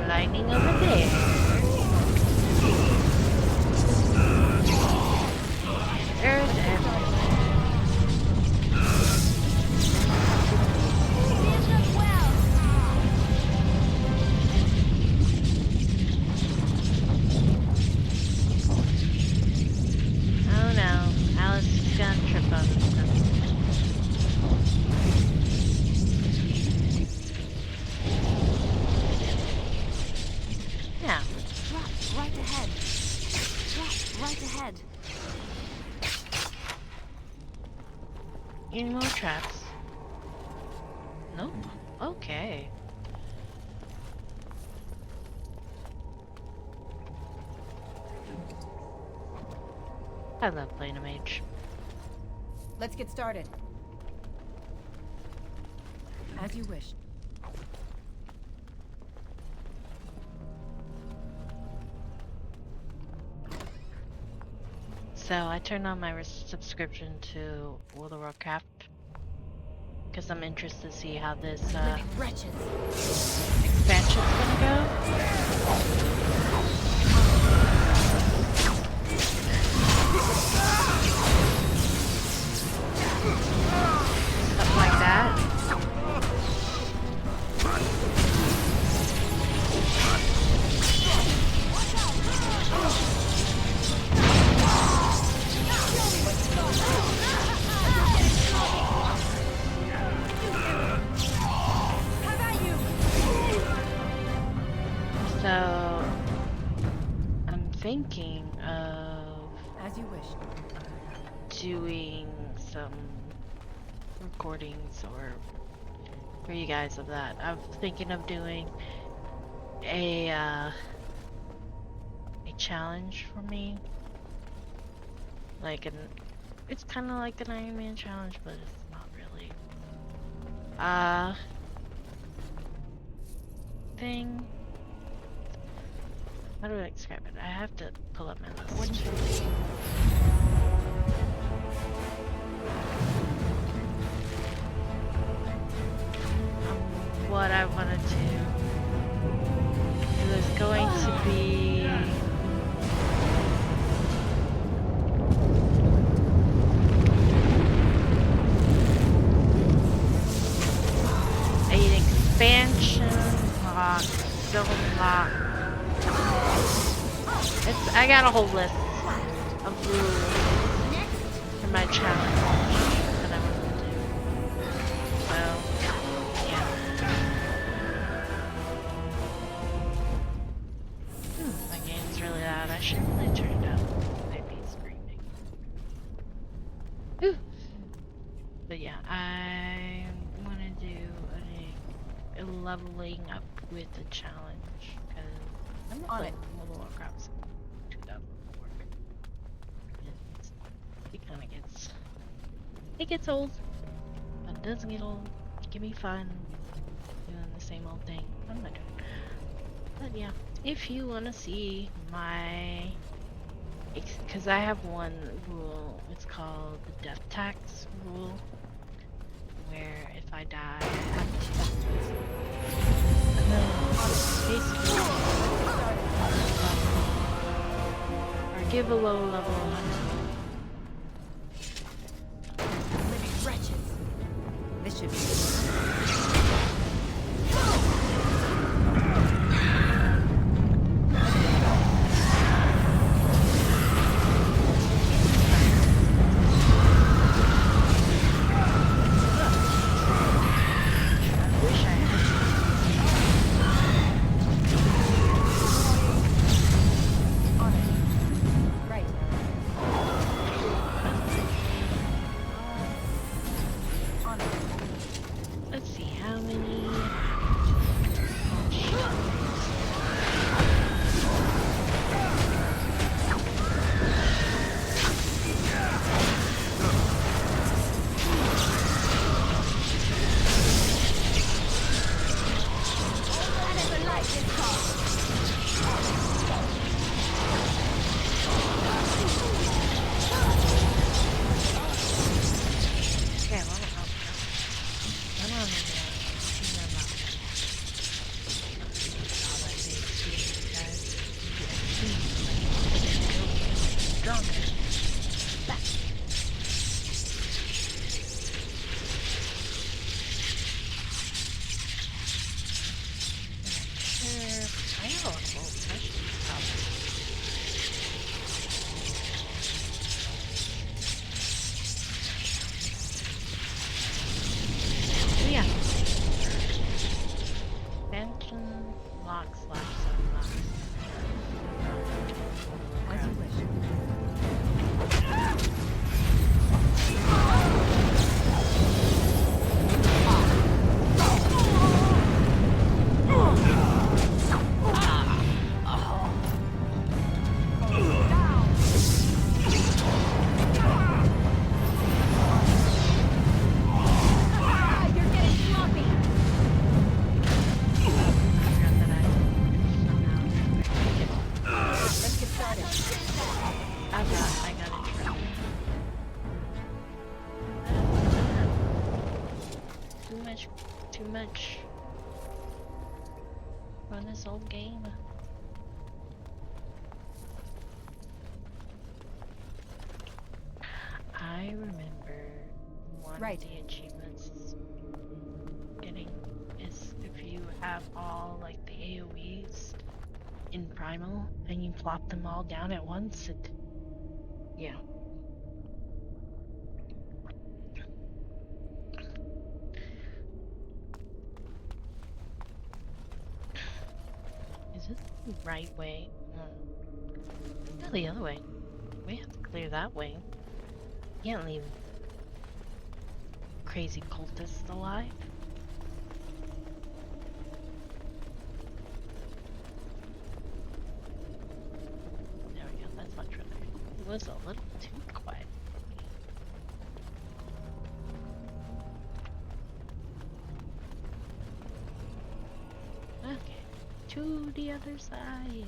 Lightning over there. Earth everywhere. Oh no, Alice is gonna trip on this stuff. Yeah. Trap right ahead. Trap right ahead. Any more traps? Nope. Okay. I love playing a mage. Let's get started. As you wish. So I turned on my subscription to World of Warcraft because I'm interested to see how this expansion's gonna go. Stuff like that. So I'm thinking of As you wish. doing some recordings or for you guys of that. I'm thinking of doing a challenge for me, like it's kind of like an Iron Man challenge, but it's not really thing. How do I describe it? I have to pull up my list. What I want to do. It was going to be an expansion lock, zone lock I got a whole list of rules for my challenge that I want to do. So, yeah. My game's really loud. I should really turn it down. I'd be screaming. Whew. But yeah, I want to do a leveling up with the challenge because I'm not playing World of Warcraft since 2004. It kind of gets old, but it doesn't get old. It can be fun doing the same old thing. I'm not doing it. But yeah, if you want to see my, because I have one rule, it's called the death tax rule, where if I die, I have to basically or give a low level 100. Living wretches. This should be. Let's see how many. Too much on this old game. I remember one of the achievements getting is if you have all like the AoEs in Primal and you plop them all down at once, yeah. Is this the right way? No, the other way. We have to clear that way. Can't leave crazy cultists alive. There we go, that's much better. It was a little too quiet. Okay, to the other side.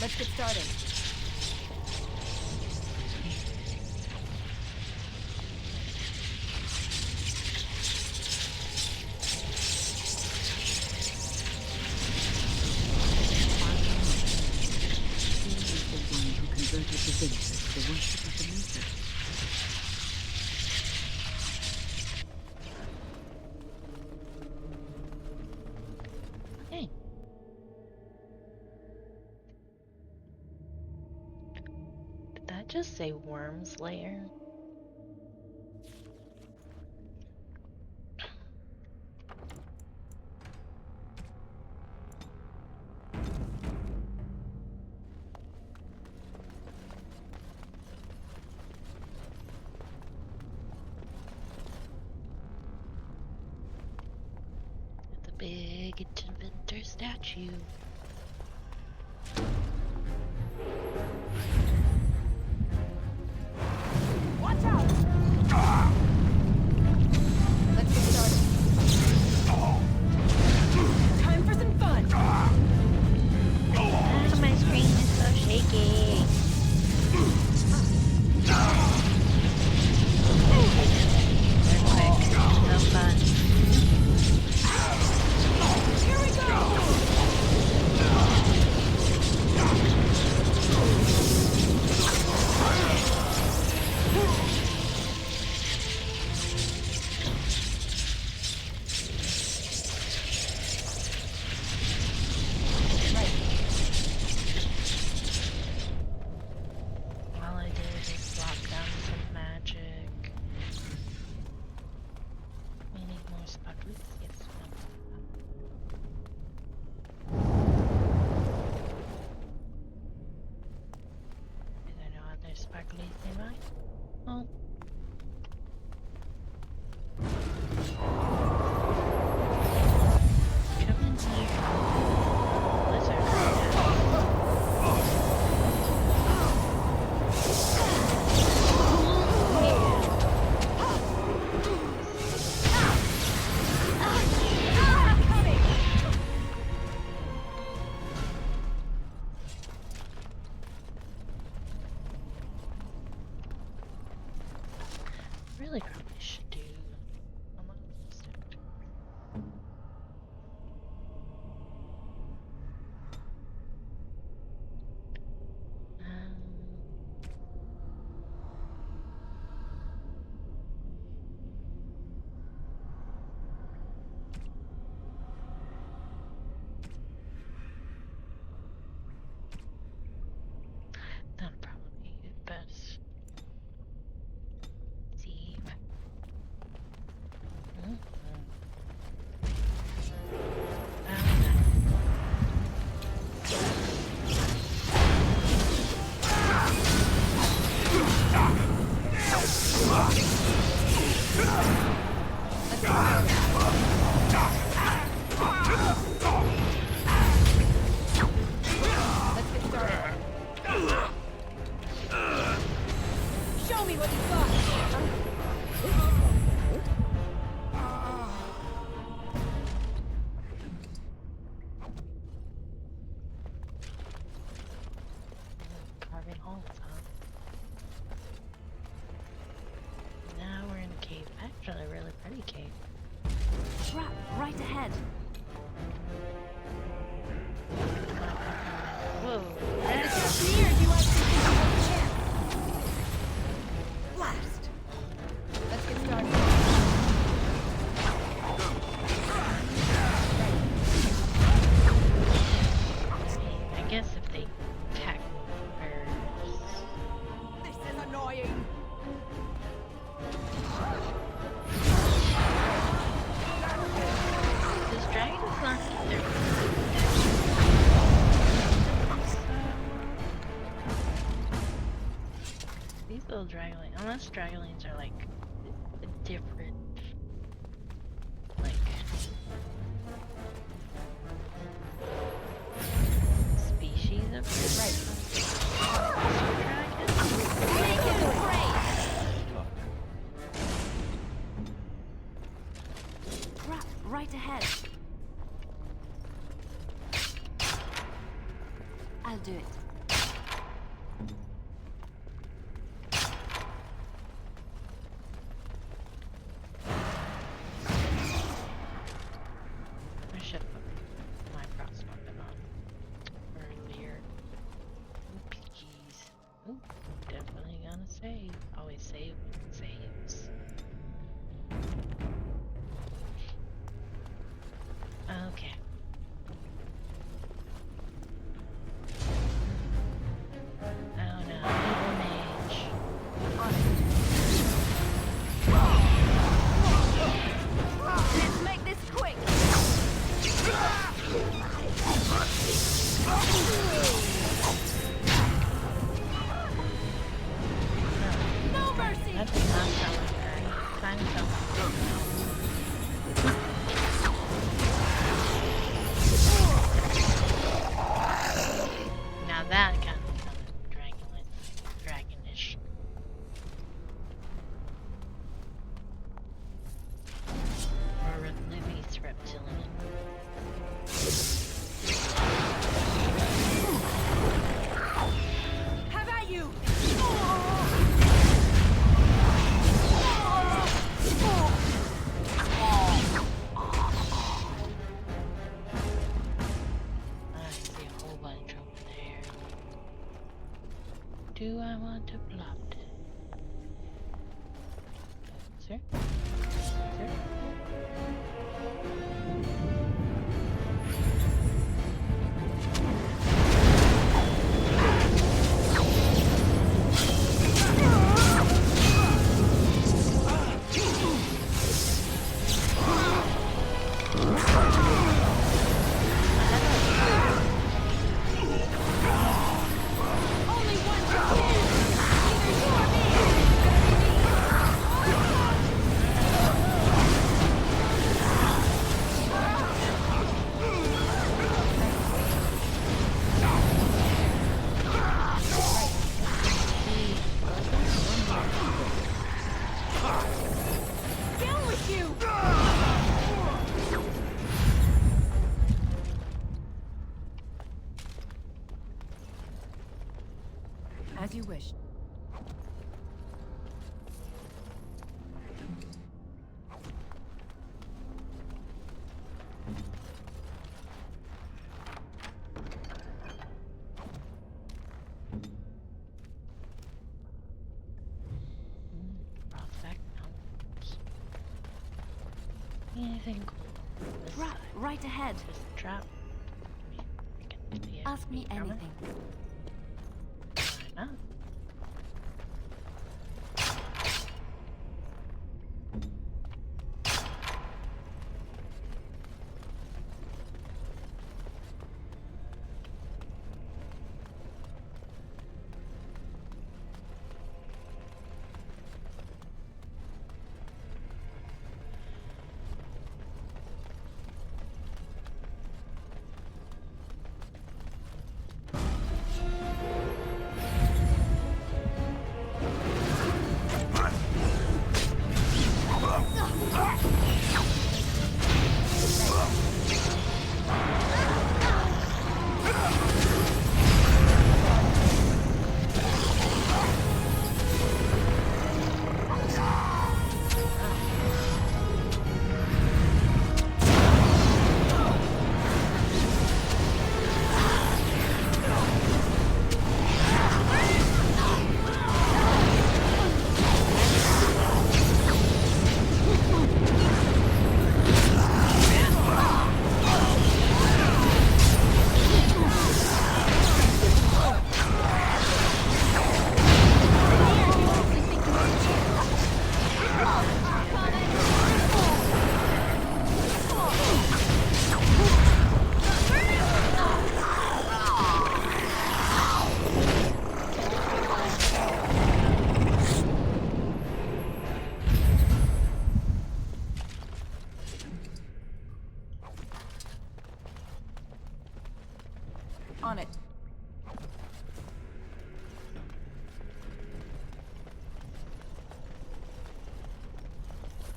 Let's get started. Converted the villagers to the worship of the Maker. Hey. Did that just say Worm's Lair? The big inventor statue. Watch out! Let's get started. Time for some fun! My screen is so shaky. Perfect. So fun. Here we go! All I did is drop down some magic. We need more sparkles. Yes. Is there no other sparklies nearby? Oh. Come in here. Blizzard right now. Really probably should do. I'm almost out. That'll probably be best. Steve. Let's get started. Show me what you got! Carving holes, huh? Now we're in a cave. Actually, a really pretty cave. Trap right ahead. kill dragonlings. Unless dragonlings are like a different, like, species of Crap, right ahead. I'll do it. I should put my crossbow on earlier. Oopsies. Ooh, definitely gonna save. Always save when it saves. Okay. Oh no, evil mage. Let's make this quick. No mercy. That does not sound like her. Kind of sounds like now that kind of sounded dragonish. Or Libby's reptilian. Have at you! I see a whole bunch over there. Do I want to plot? Sir? Sir? Only one can win! Either you or me! Down with you! As you wish. Prospect mountains. Anything cool? This Crap, side. right ahead. Just a trap. I mean, yeah, Ask me from it. anything. Why not?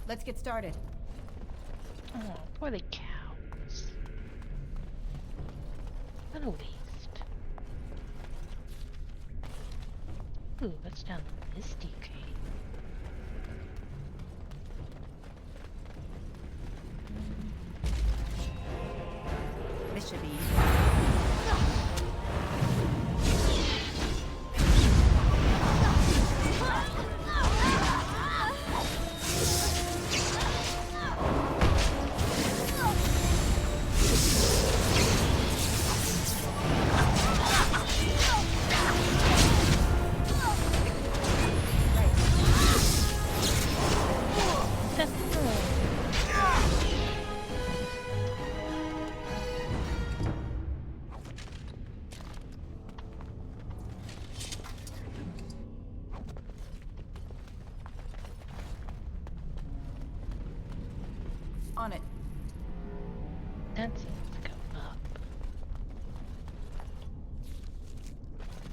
Let's get started. Oh, poor the cows. What a waste. Ooh, that's down the misty cave. This should be easy. On it. That seems to go up.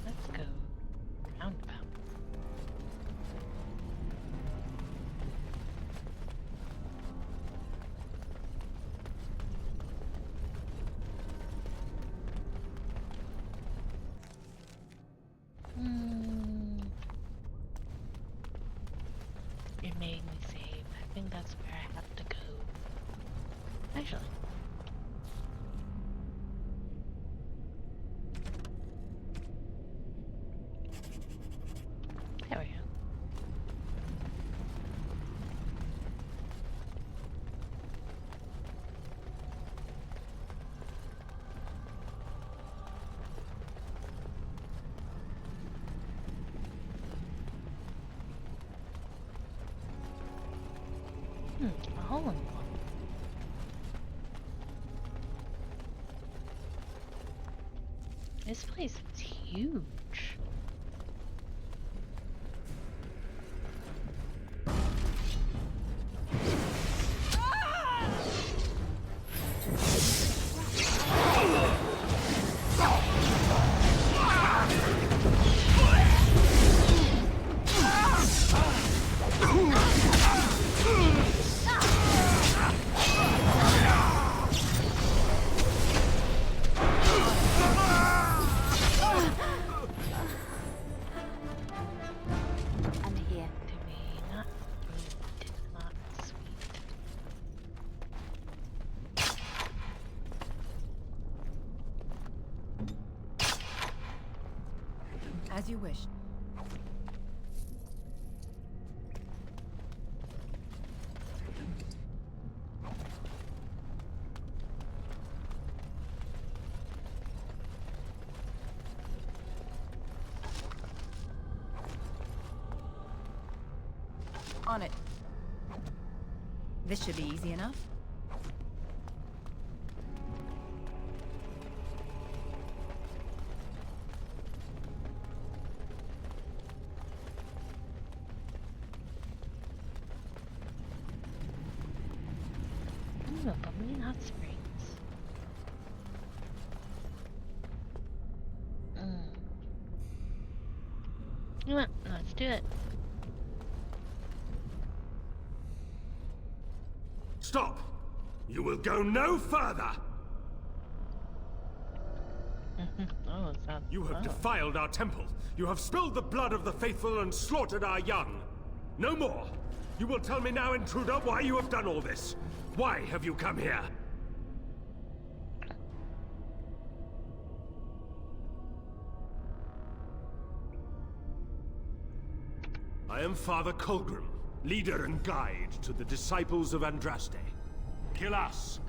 Let's go roundabout. It made me save. I think that's where I have to go. Actually. There we go. A hole in the wall. This place is huge. I'm here. To be not rude, not sweet. As you wish. On it. This should be easy enough. Ooh, a bubbling hot springs. You know what? Let's do it. Stop! You will go no further! Oh, it's not. You have defiled our temple. You have spilled the blood of the faithful and slaughtered our young. No more! You will tell me now, intruder, why you have done all this. Why have you come here? I am Father Colgrim, leader and guide to the disciples of Andraste. Kill us,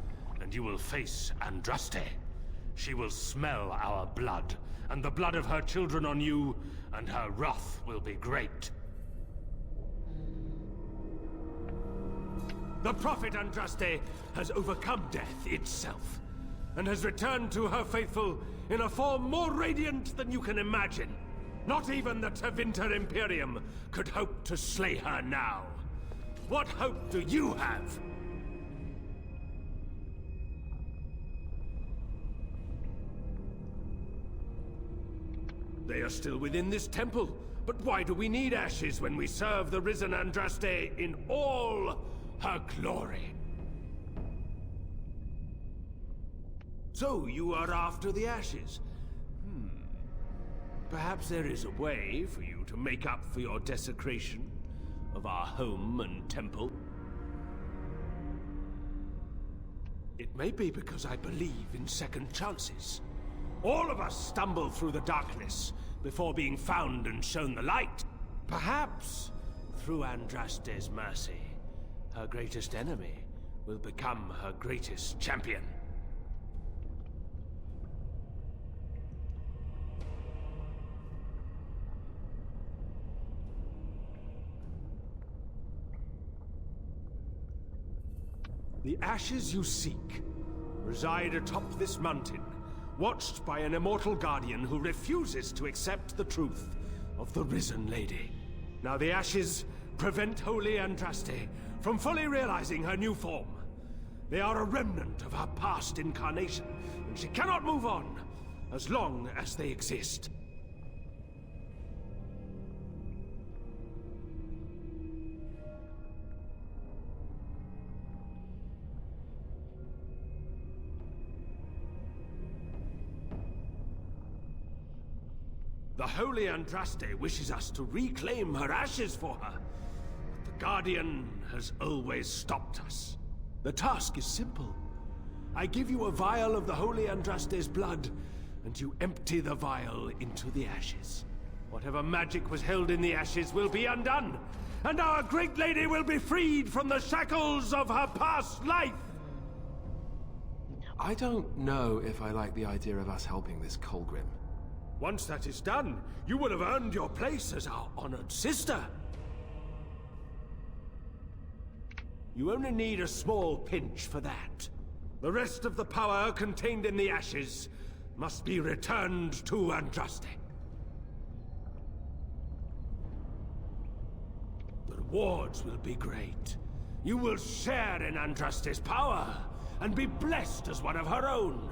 and you will face Andraste. She will smell our blood, and the blood of her children on you, and her wrath will be great. The prophet Andraste has overcome death itself, and has returned to her faithful in a form more radiant than you can imagine. Not even the Tevinter Imperium could hope to slay her now. What hope do you have? They are still within this temple, but why do we need ashes when we serve the risen Andraste in all her glory. So you are after the ashes? Perhaps there is a way for you to make up for your desecration of our home and temple. It may be because I believe in second chances. All of us stumble through the darkness before being found and shown the light. Perhaps, through Andraste's mercy, her greatest enemy will become her greatest champion. The ashes you seek reside atop this mountain, watched by an immortal guardian who refuses to accept the truth of the risen lady. Now the ashes prevent Holy Andraste from fully realizing her new form. They are a remnant of her past incarnation, and she cannot move on as long as they exist. The Holy Andraste wishes us to reclaim her ashes for her, but the Guardian has always stopped us. The task is simple. I give you a vial of the Holy Andraste's blood, and you empty the vial into the ashes. Whatever magic was held in the ashes will be undone, and our great lady will be freed from the shackles of her past life! I don't know if I like the idea of us helping this Colgrim. Once that is done, you will have earned your place as our honored sister. You only need a small pinch for that. The rest of the power contained in the ashes must be returned to Andraste. The rewards will be great. You will share in Andraste's power and be blessed as one of her own.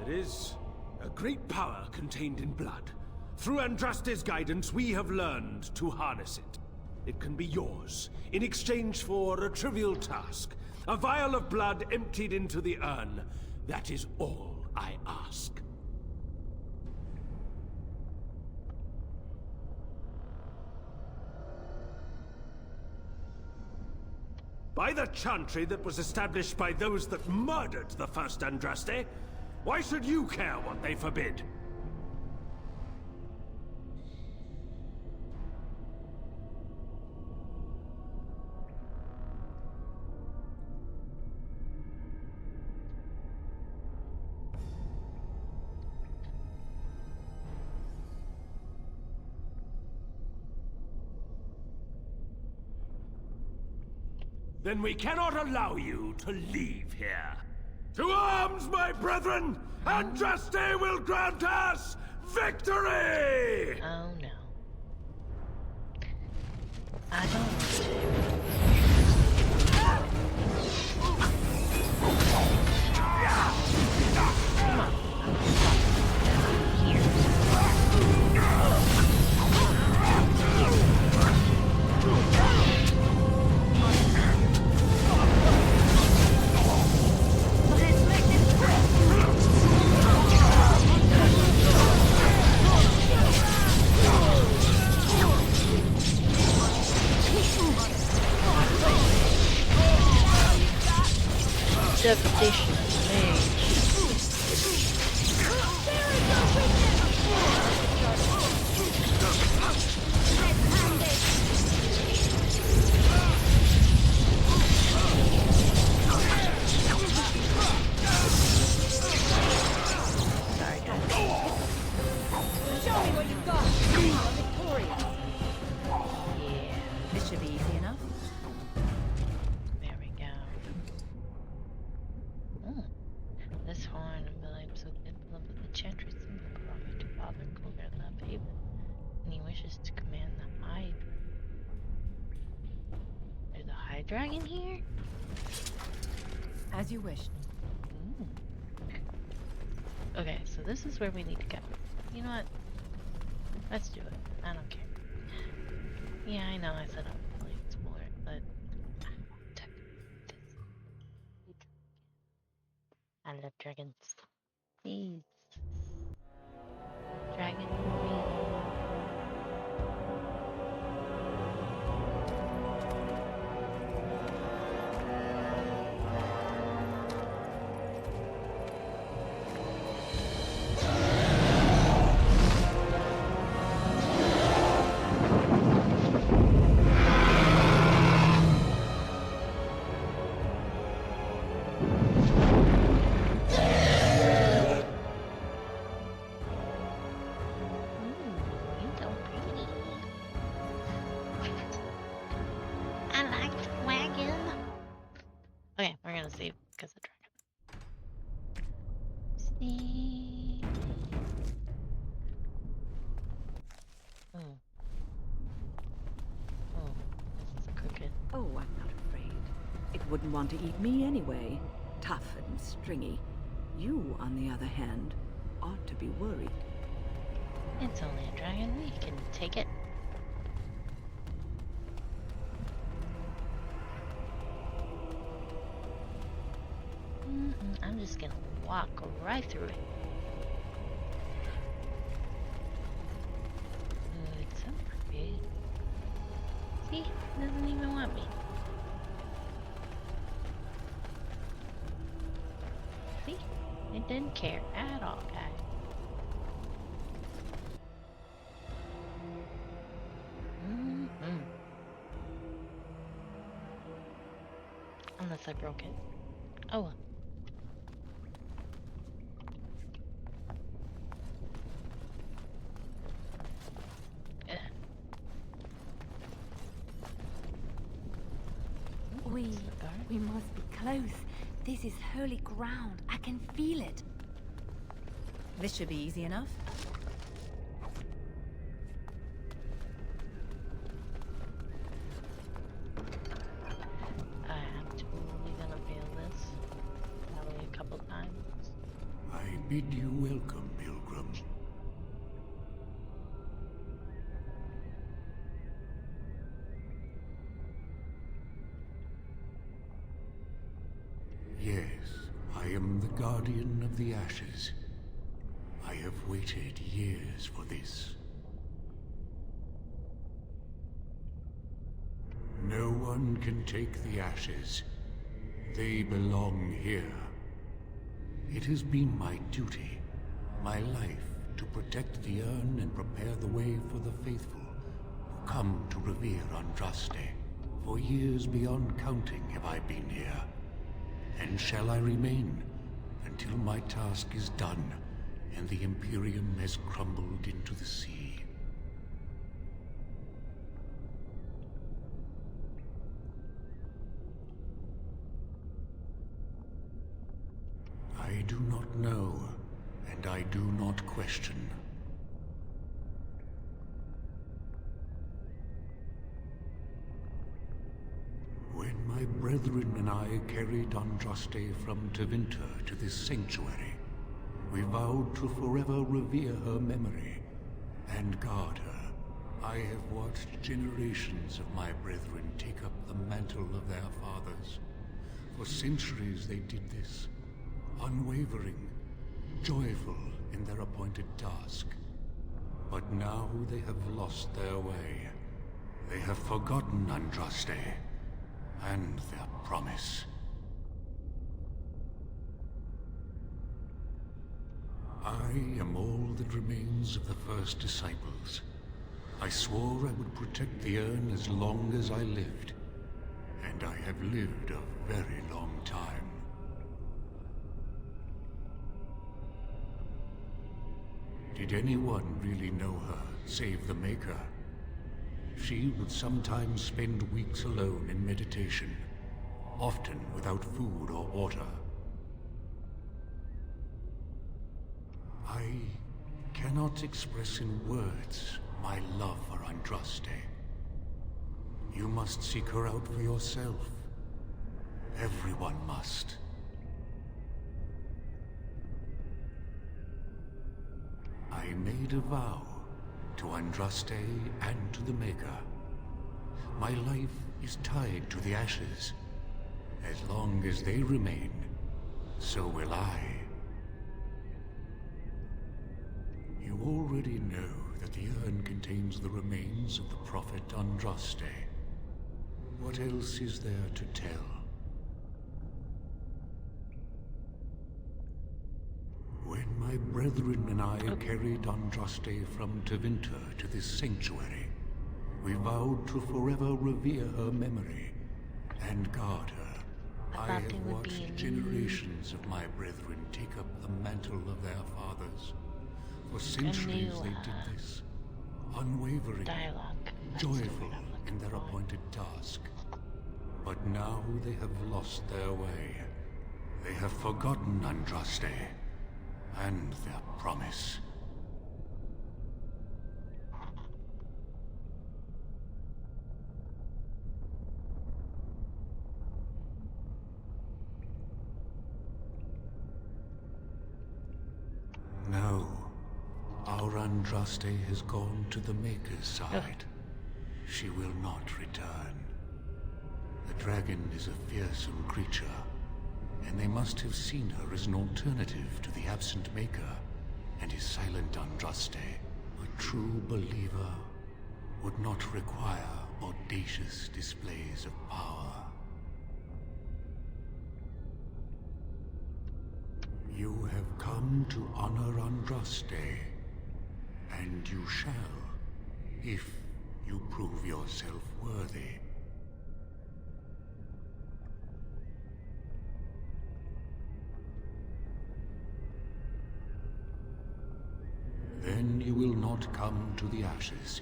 There is a great power contained in blood. Through Andraste's guidance, we have learned to harness it. It can be yours, in exchange for a trivial task. A vial of blood emptied into the urn. That is all I ask. By the chantry that was established by those that murdered the first Andraste, why should you care what they forbid? Then we cannot allow you to leave here. To arms, my brethren! Andraste will grant us victory! Oh no. I don't want to. Come on. Here. Devitation mage. Sorry, guys. Show me what you've got. You are victorious. Yeah. This should be easy enough. There we go. This horn of William so good love of the Chantry symbol belonging to Father Cougar in Love Haven, and he wishes to command the High. There's a High Dragon here? As you wish. Okay, so this is where we need to go. You know what? Let's do it. I don't care. Yeah, I know I said I would play explore it, but I love dragons. Please. Dragon movie. Okay, we're gonna save because of dragon. See. Oh. Oh, this is a crooked. Oh, I'm not afraid. It wouldn't want to eat me anyway. Tough and stringy. You, on the other hand, ought to be worried. It's only a dragon. We can take it. I'm just gonna walk right through it. It's so pretty. See? It doesn't even want me. See? It didn't care at all, guys. Unless I broke it. Oh well. We must be close. This is holy ground. I can feel it. This should be easy enough. I'm totally gonna fail this. Probably a couple times. I bid you welcome, pilgrim. Yes, I am the guardian of the ashes. I have waited years for this. No one can take the ashes. They belong here. It has been my duty, my life, to protect the urn and prepare the way for the faithful who come to revere Andraste. For years beyond counting have I been here, and shall I remain until my task is done and the Imperium has crumbled into the sea. I do not know, and I do not question. When my brethren and I carried Andraste from Tevinter to this sanctuary, we vowed to forever revere her memory and guard her. I have watched generations of my brethren take up the mantle of their fathers. For centuries they did this, unwavering, joyful in their appointed task. But now they have lost their way. They have forgotten Andraste and their promise. I am all that remains of the first disciples. I swore I would protect the urn as long as I lived, and I have lived a very long time. Did anyone really know her, save the Maker? She would sometimes spend weeks alone in meditation, often without food or water. I cannot express in words my love for Andraste. You must seek her out for yourself. Everyone must. I made a vow to Andraste and to the Maker. My life is tied to the ashes. As long as they remain, so will I. You already know that the urn contains the remains of the prophet Andraste. What else is there to tell? When my brethren and I carried Andraste from Tevinter to this sanctuary, we vowed to forever revere her memory and guard her. I have watched generations of my brethren take up the mantle of their fathers. For centuries they did this, unwavering, joyful in their appointed task. But now they have lost their way. They have forgotten Andraste and their promise. No, our Andraste has gone to the Maker's side. She will not return. The dragon is a fearsome creature, and they must have seen her as an alternative to the absent Maker and his silent Andraste. A true believer would not require audacious displays of power. You have come to honor Andraste, and you shall, if you prove yourself worthy. Then you will not come to the ashes.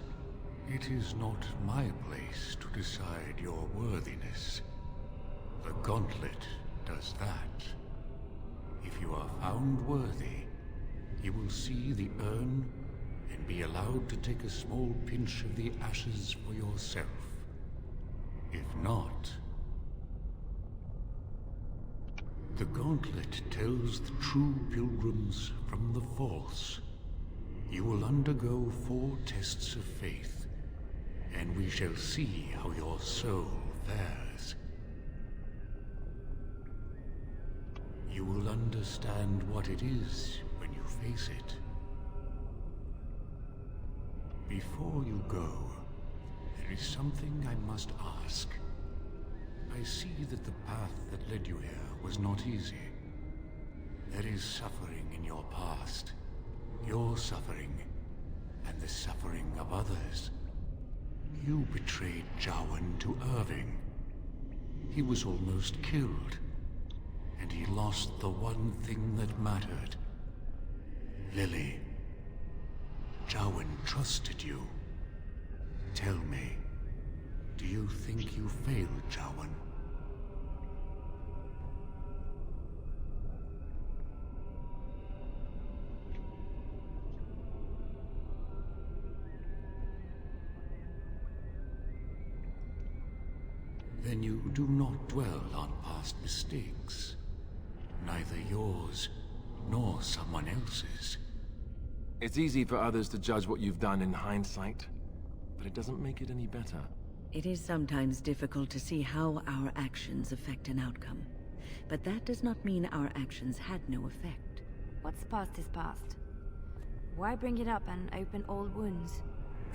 It is not my place to decide your worthiness. The gauntlet does that. If you are found worthy, you will see the urn and be allowed to take a small pinch of the ashes for yourself. If not, the gauntlet tells the true pilgrims from the false. You will undergo 4 tests of faith, and we shall see how your soul fares. You will understand what it is when you face it. Before you go, there is something I must ask. I see that the path that led you here was not easy. There is suffering in your past. Your suffering, and the suffering of others. You betrayed Jowan to Irving. He was almost killed, and he lost the one thing that mattered. Lily, Jowan trusted you. Tell me, do you think you failed Jowan? Then you do not dwell on past mistakes. Neither yours, nor someone else's. It's easy for others to judge what you've done in hindsight, but it doesn't make it any better. It is sometimes difficult to see how our actions affect an outcome. But that does not mean our actions had no effect. What's past is past. Why bring it up and open old wounds?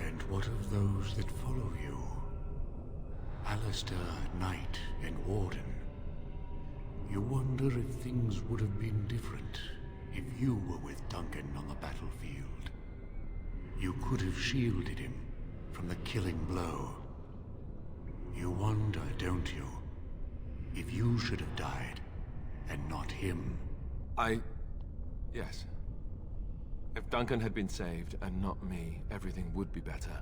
And what of those that follow you? Alistair, Knight, and Warden. You wonder if things would have been different if you were with Duncan on the battlefield. You could have shielded him from the killing blow. You wonder, don't you, if you should have died and not him? Yes. If Duncan had been saved and not me, everything would be better.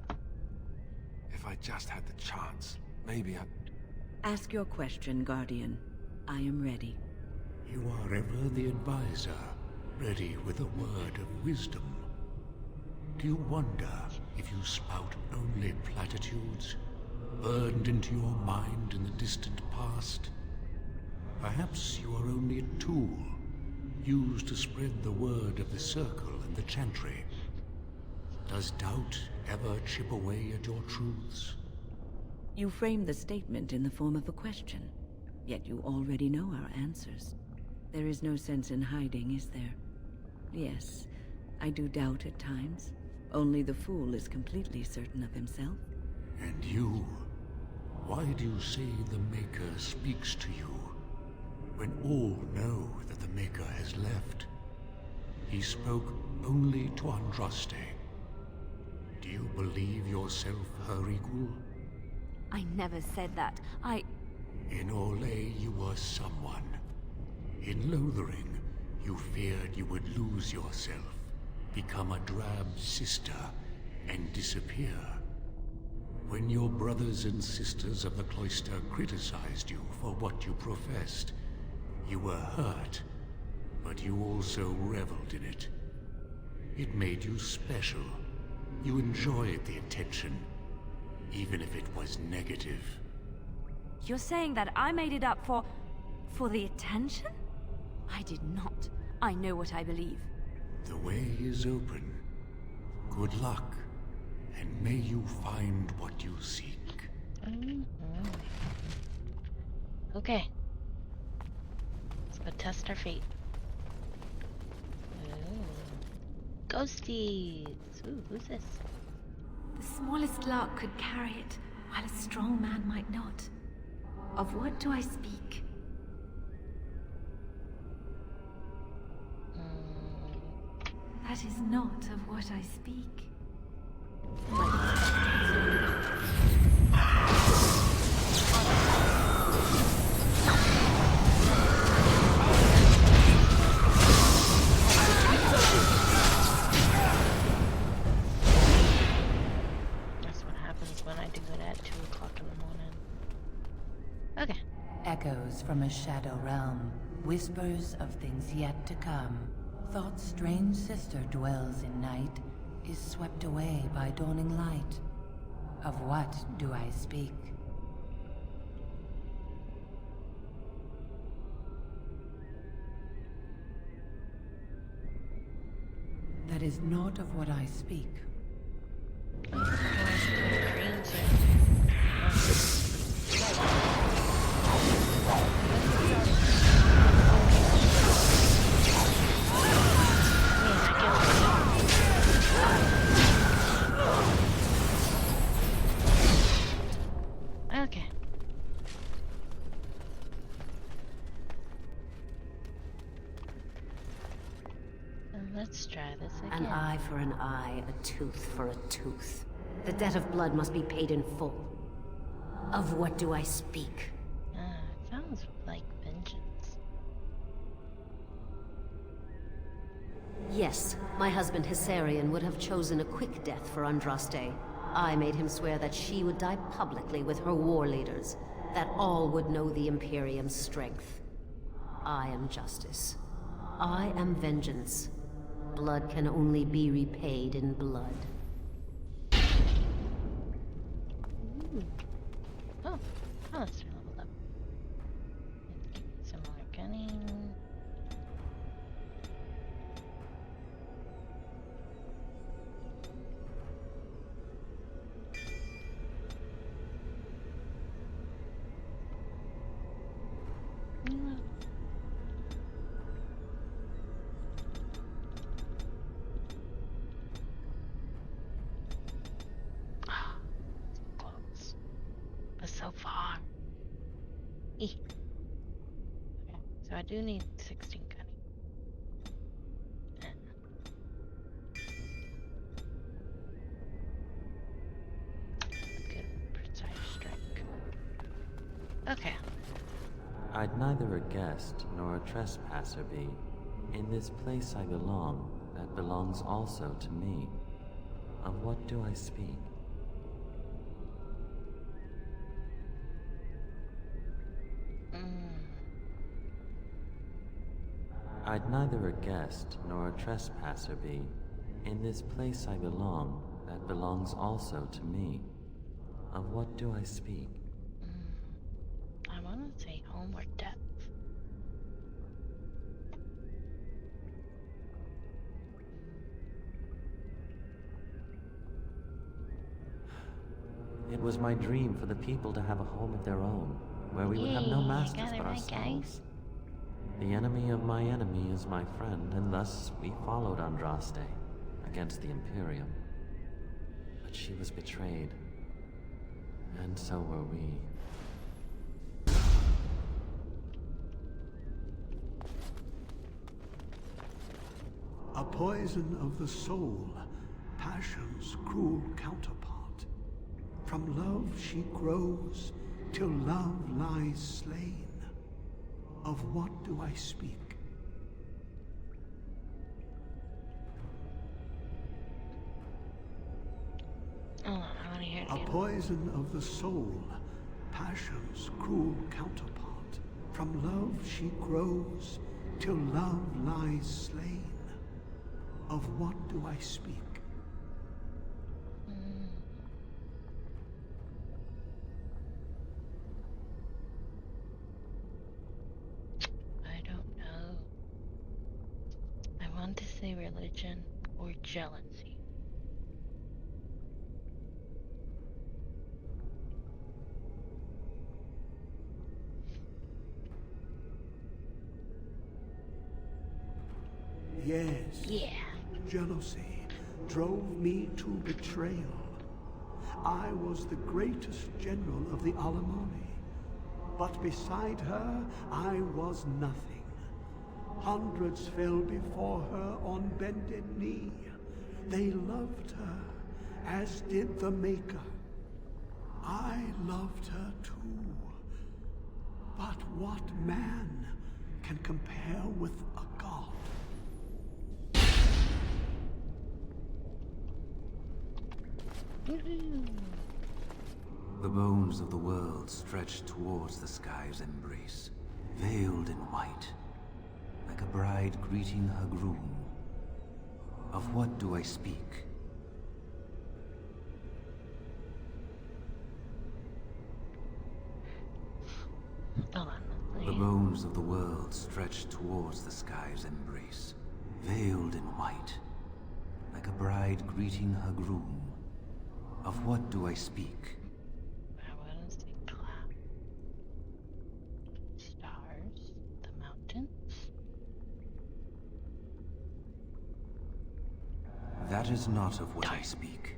If I just had the chance. Maybe I... Ask your question, Guardian. I am ready. You are ever the advisor, ready with a word of wisdom. Do you wonder if you spout only platitudes, burned into your mind in the distant past? Perhaps you are only a tool, used to spread the word of the Circle and the Chantry. Does doubt ever chip away at your truths? You frame the statement in the form of a question, yet you already know our answers. There is no sense in hiding, is there? Yes, I do doubt at times. Only the fool is completely certain of himself. And you? Why do you say the Maker speaks to you, when all know that the Maker has left? He spoke only to Andraste. Do you believe yourself her equal? I never said that. In Orlais, you were someone. In Lothering, you feared you would lose yourself, become a drab sister, and disappear. When your brothers and sisters of the cloister criticized you for what you professed, you were hurt, but you also reveled in it. It made you special. You enjoyed the attention, even if it was negative. You're saying that I made it up for the attention? I did not. I know what I believe. The way is open. Good luck, and may you find what you seek. Okay. Let's go test our fate. Ooh. Ghosties! Ooh, who's this? The smallest lark could carry it, while a strong man might not. Of what do I speak? That is not of what I speak. That's what happens when I do it at 2 o'clock in the morning. Okay. Echoes from a shadow realm, whispers of things yet to come. Thought's strange sister dwells in night, is swept away by dawning light. Of what do I speak? That is not of what I speak. Okay. Let's try this again. An eye for an eye, a tooth for a tooth. The debt of blood must be paid in full. Of what do I speak? It sounds like vengeance. Yes, my husband Hissarion would have chosen a quick death for Andraste. I made him swear that she would die publicly with her war leaders, that all would know the Imperium's strength. I am justice. I am vengeance. Blood can only be repaid in blood. Oh, let's level up. Let's give me some more gunning. So far. Okay, so I do need 16 gunning. Good precise strike. Okay. I'd neither a guest nor a trespasser be. In this place I belong, that belongs also to me. Of what do I speak? I'd neither a guest nor a trespasser be. In this place I belong, that belongs also to me. Of what do I speak? I want to say homeward depth. was my dream for the people to have a home of their own, where we would have no masters but ourselves. The enemy of my enemy is my friend, and thus we followed Andraste against the Imperium. But she was betrayed, and so were we. A poison of the soul, passion's cruel counterpart. From love she grows, till love lies slain. Of what do I speak? Oh, I want to hear it A again. poison of the soul, passion's cruel counterpart. From love she grows, till love lies slain. Of what do I speak? I don't know. I want to say religion or jealousy. Yes. Yeah. Jealousy drove me to betrayal. I was the greatest general of the Alemanni, but beside her, I was nothing. Hundreds fell before her on bended knee. They loved her, as did the Maker. I loved her too. But what man can compare with a god? The bones of the world stretched towards the sky's embrace, veiled in white, like a bride greeting her groom. Of what do I speak? Hold on. The bones of the world stretched towards the sky's embrace, veiled in white, like a bride greeting her groom. Of what do I speak? I want to see clouds, stars, the mountains. That is not of what I speak.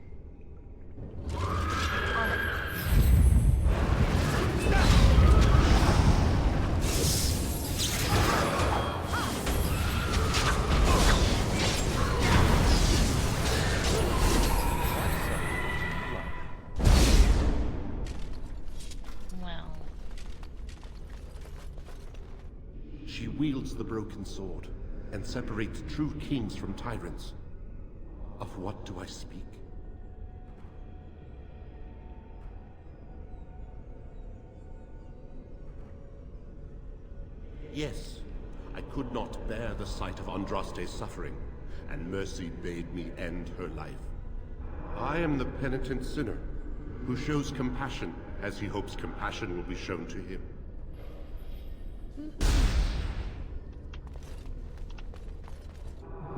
Well, She wields the broken sword and separates true kings from tyrants. Of what do I speak? Yes, I could not bear the sight of Andraste's suffering, and mercy bade me end her life. I am the penitent sinner, who shows compassion as he hopes compassion will be shown to him.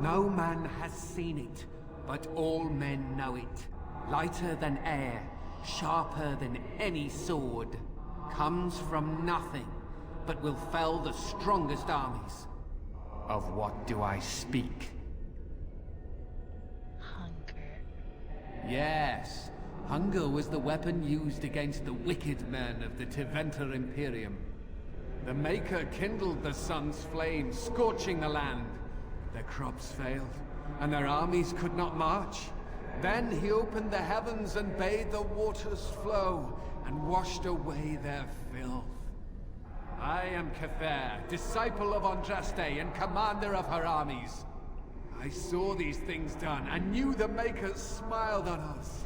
No man has seen it, but all men know it. Lighter than air, sharper than any sword. Comes from nothing, but will fell the strongest armies. Of what do I speak? hunger. Yes, hunger was the weapon used against the wicked men of the Tevinter Imperium. The Maker kindled the sun's flame, scorching the land. Their crops failed, and their armies could not march. Then he opened the heavens and bade the waters flow, and washed away their filth. I am Cather, disciple of Andraste and commander of her armies. I saw these things done, and knew the Makers smiled on us.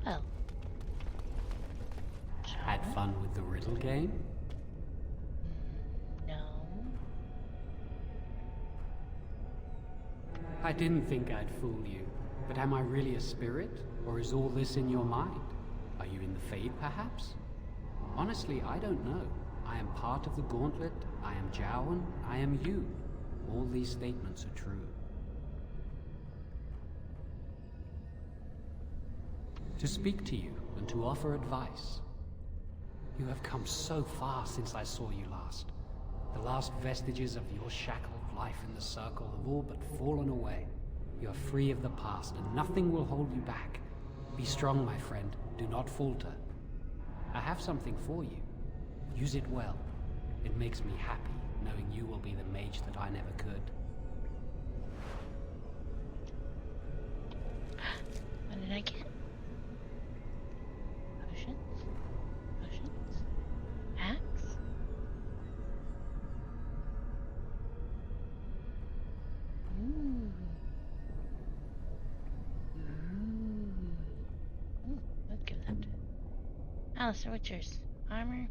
Oh. Had fun with the riddle game? No. I didn't think I'd fool you, but am I really a spirit, or is all this in your mind? Are you in the Fade, perhaps? Honestly, I don't know. I am part of the Gauntlet, I am Jowan, I am you. All these statements are true. to speak to you and to offer advice. You have come so far since I saw you last. The last vestiges of your shackled life in the Circle have all but fallen away. You are free of the past, and nothing will hold you back. Be strong, my friend. Do not falter. I have something for you. Use it well. It makes me happy, knowing you will be the mage that I never could. What did I get? Potions? Potions? Axe? Ooh. Ooh, let's give that to Alistair, what's yours? Armor?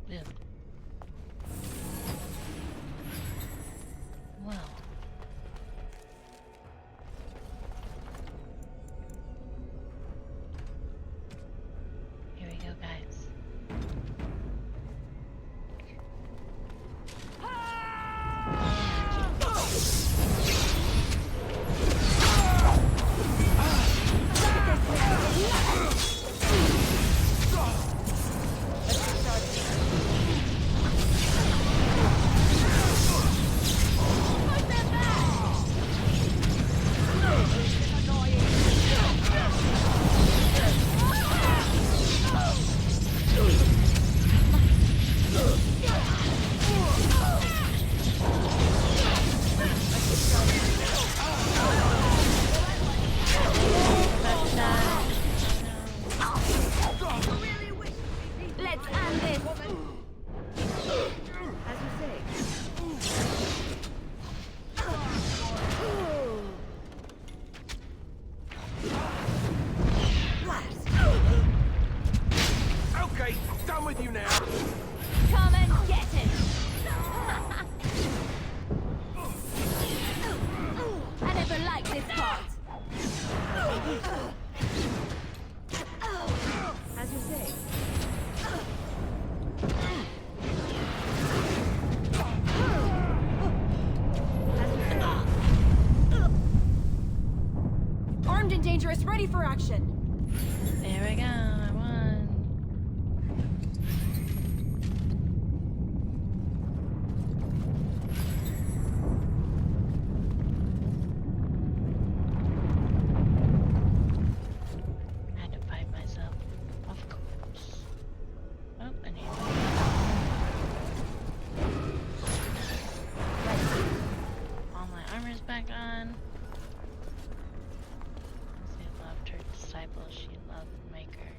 Yeah. Wow. Here we go, guys. Let's end this! As you say. Okay, done with you now. Come and get it! I never liked this part. As you say. Armed and dangerous, ready for action. There we go, I won. I had to fight myself, of course. Oh, I need all my armor's back on. She loved her disciple, she loved the maker.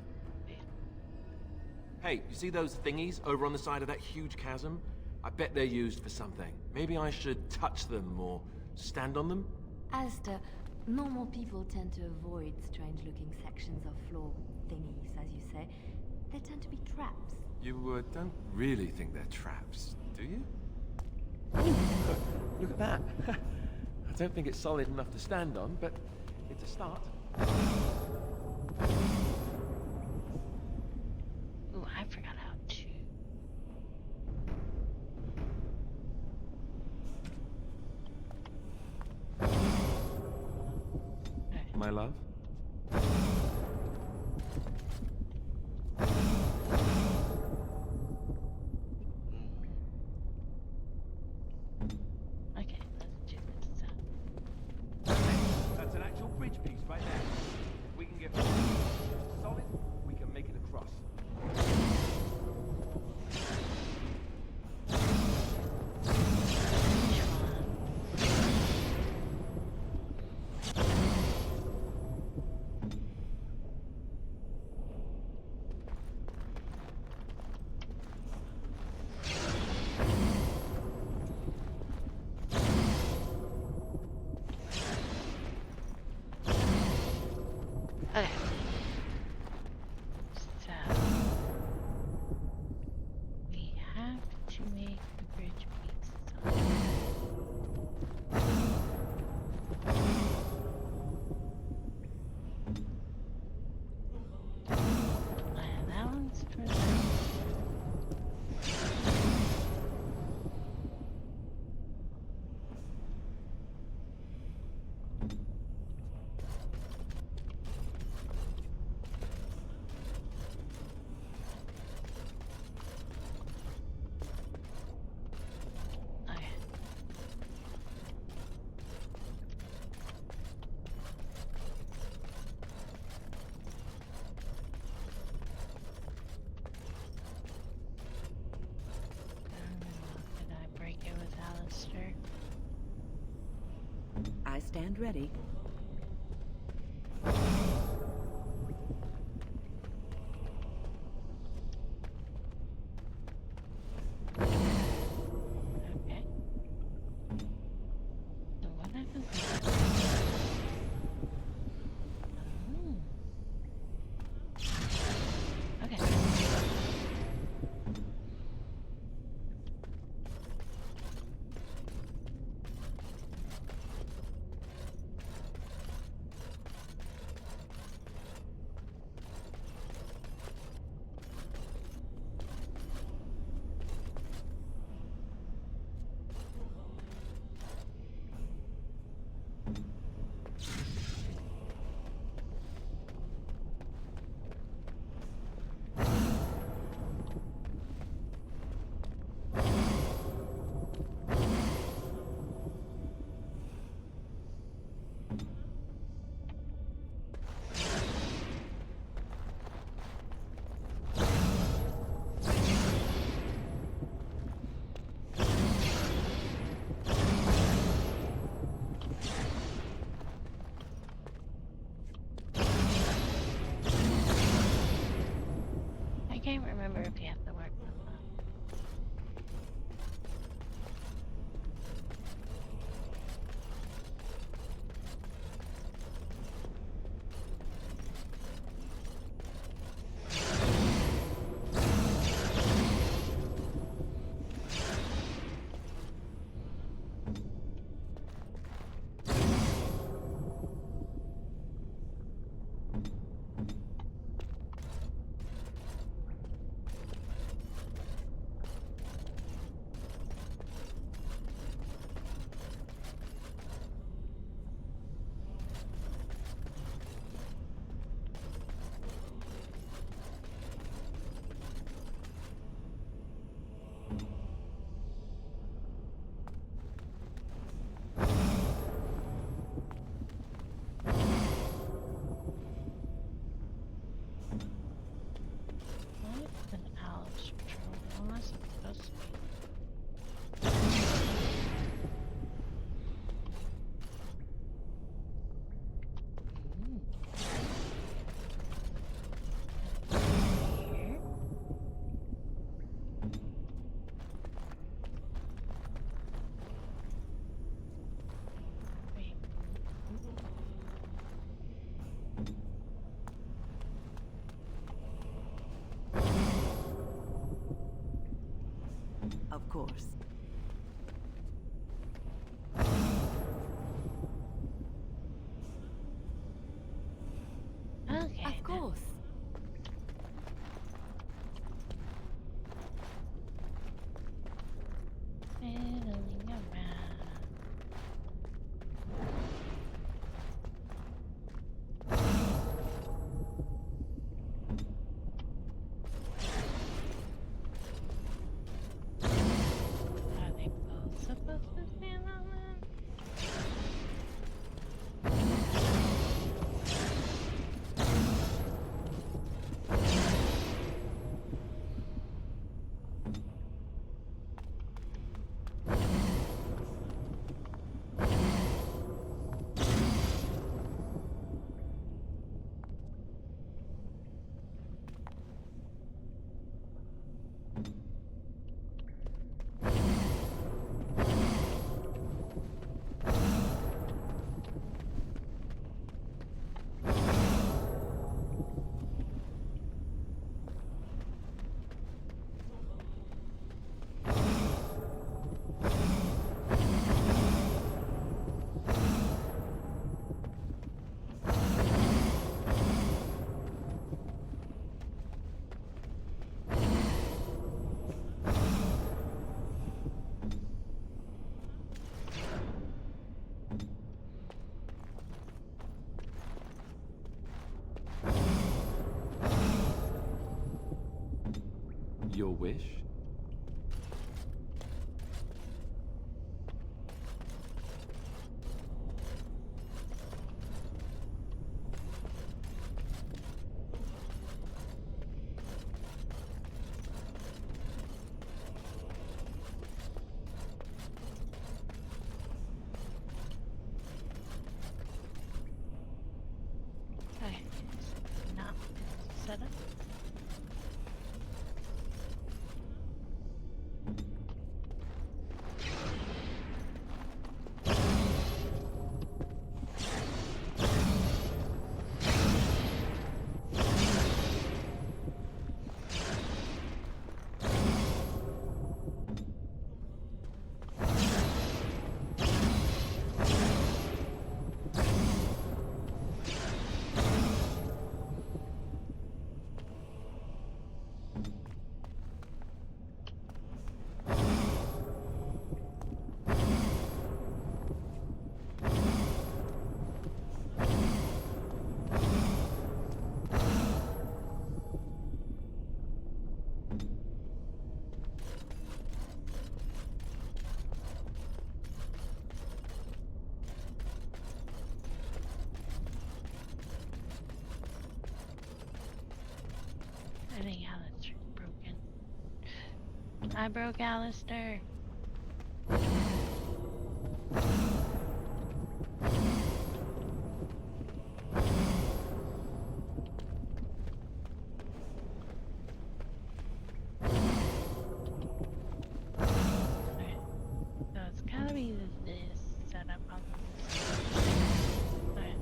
Hey, you see those thingies over on the side of that huge chasm? I bet they're used for something. Maybe I should touch them or stand on them? Alistair, normal people tend to avoid strange-looking sections of floor thingies, as you say. They tend to be traps. You don't really think they're traps, do you? Look at that. I don't think it's solid enough to stand on, but it's a start. Ooh, I forgot how to. My love? Okay, let's do this. That's an actual bridge piece right there. If we can get solid, we can make it across. Okay. So we have to make the bridge piece. And that one's for I stand ready. Okay. So what happens next? Okay. I can't remember if you have to work with that. What an Alex patrol? What am I supposed to be? Here. Wait. Of course. Okay. Of course. Fiddling around. Are they both supposed to stand on that? Your wish? I broke Alistair. So it's gotta be this setup on this. Okay.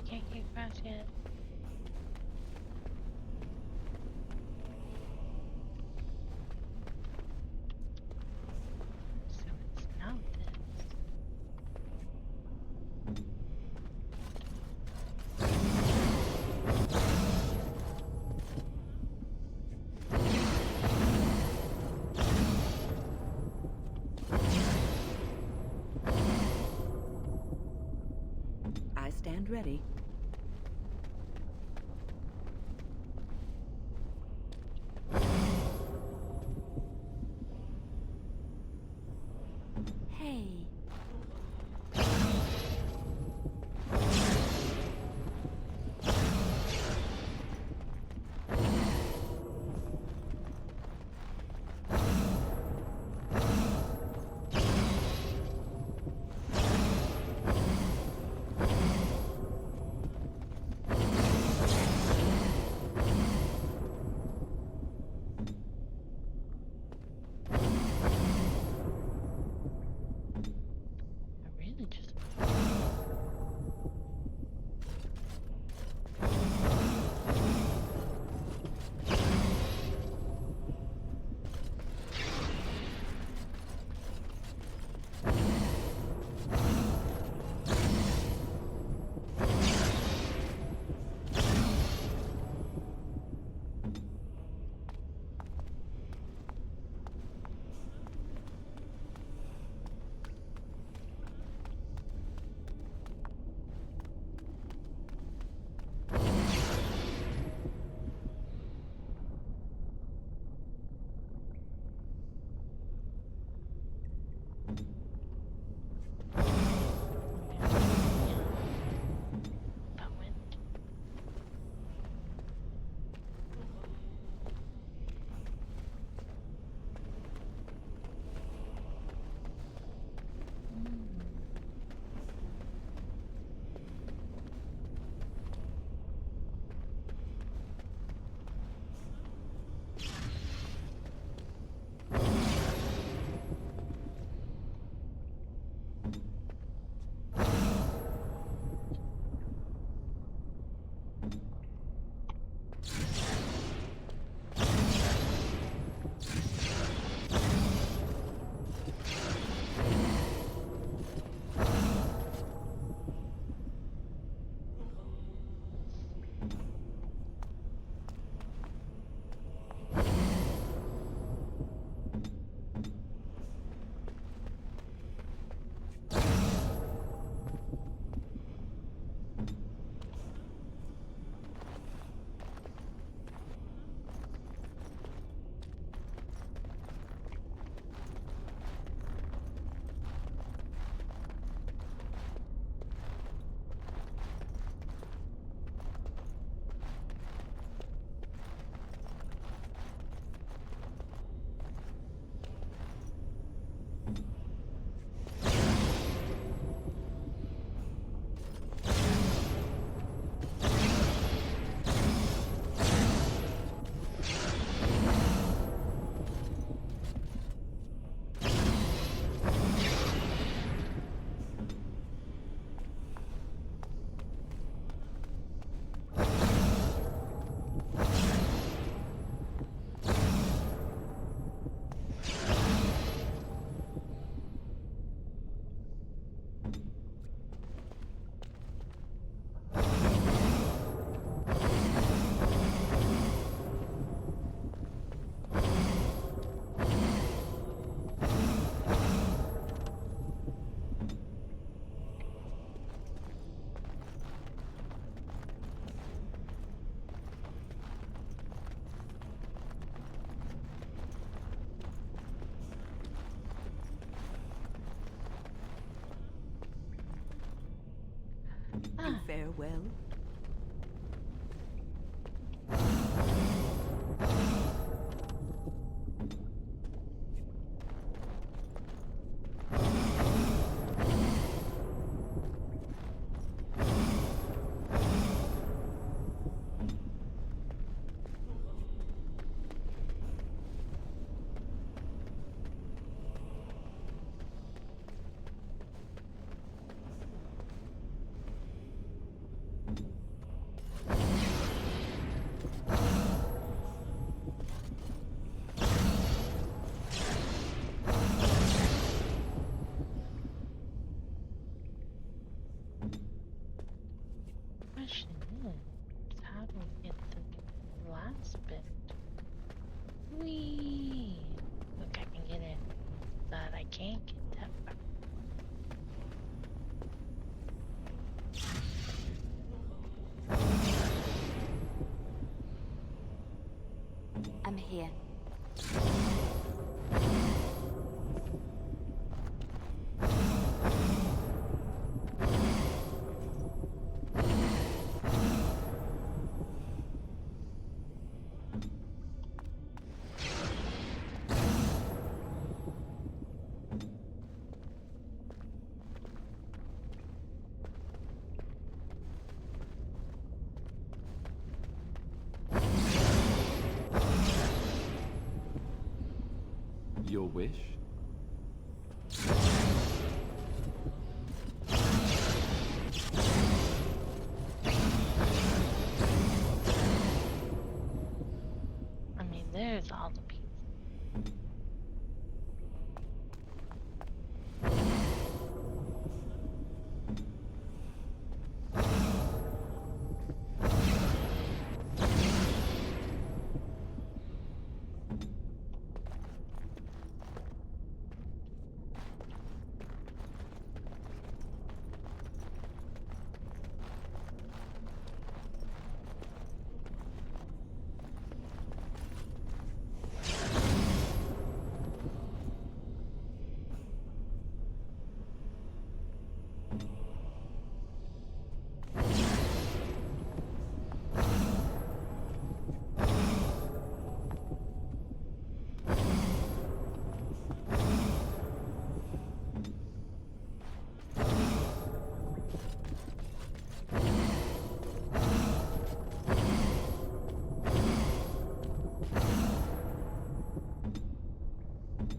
Can't get across yet. So it's not this. I stand ready. Hey. You fare well? Question is, how do we get the last bit? Whee! Look, I can get it, but I can't get that far. I'm here. Your wish? I mean, there's all the pieces.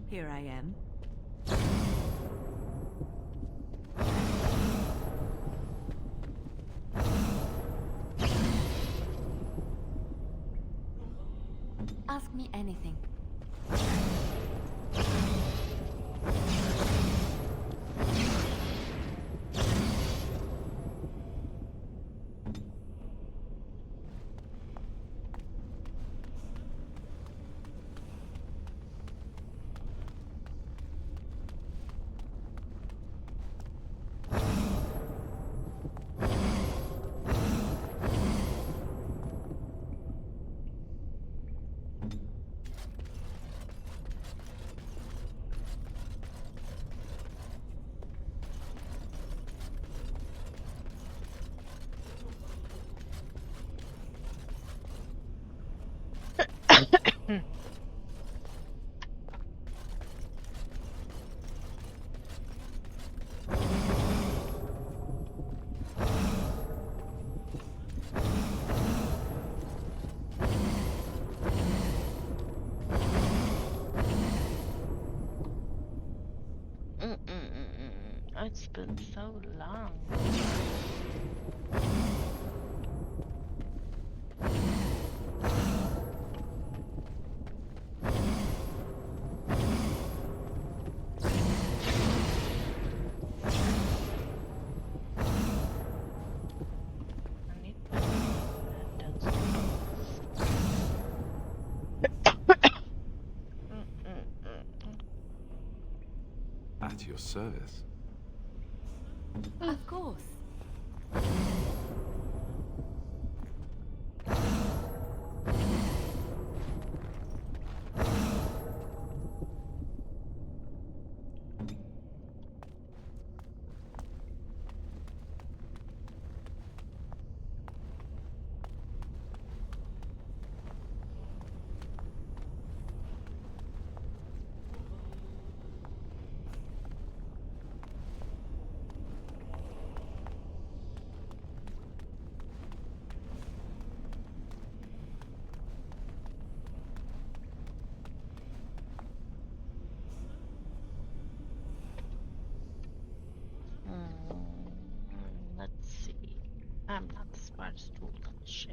Here I am. Ask me anything. It's been so long. At your service. Of course. squad stool shit.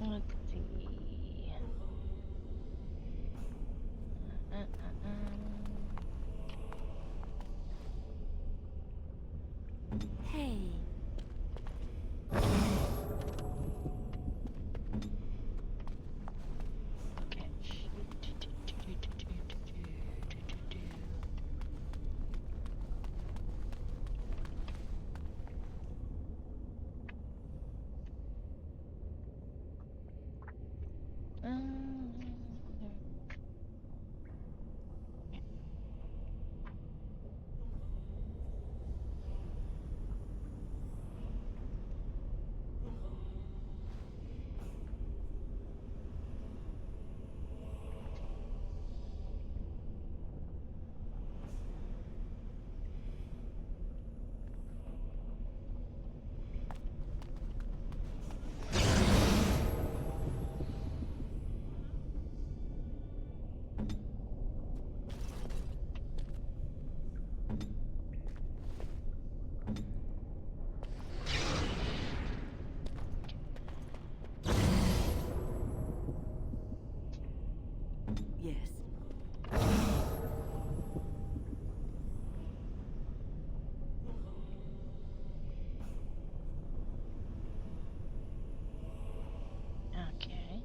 Let's see. Hey. Okay. Yes. Okay.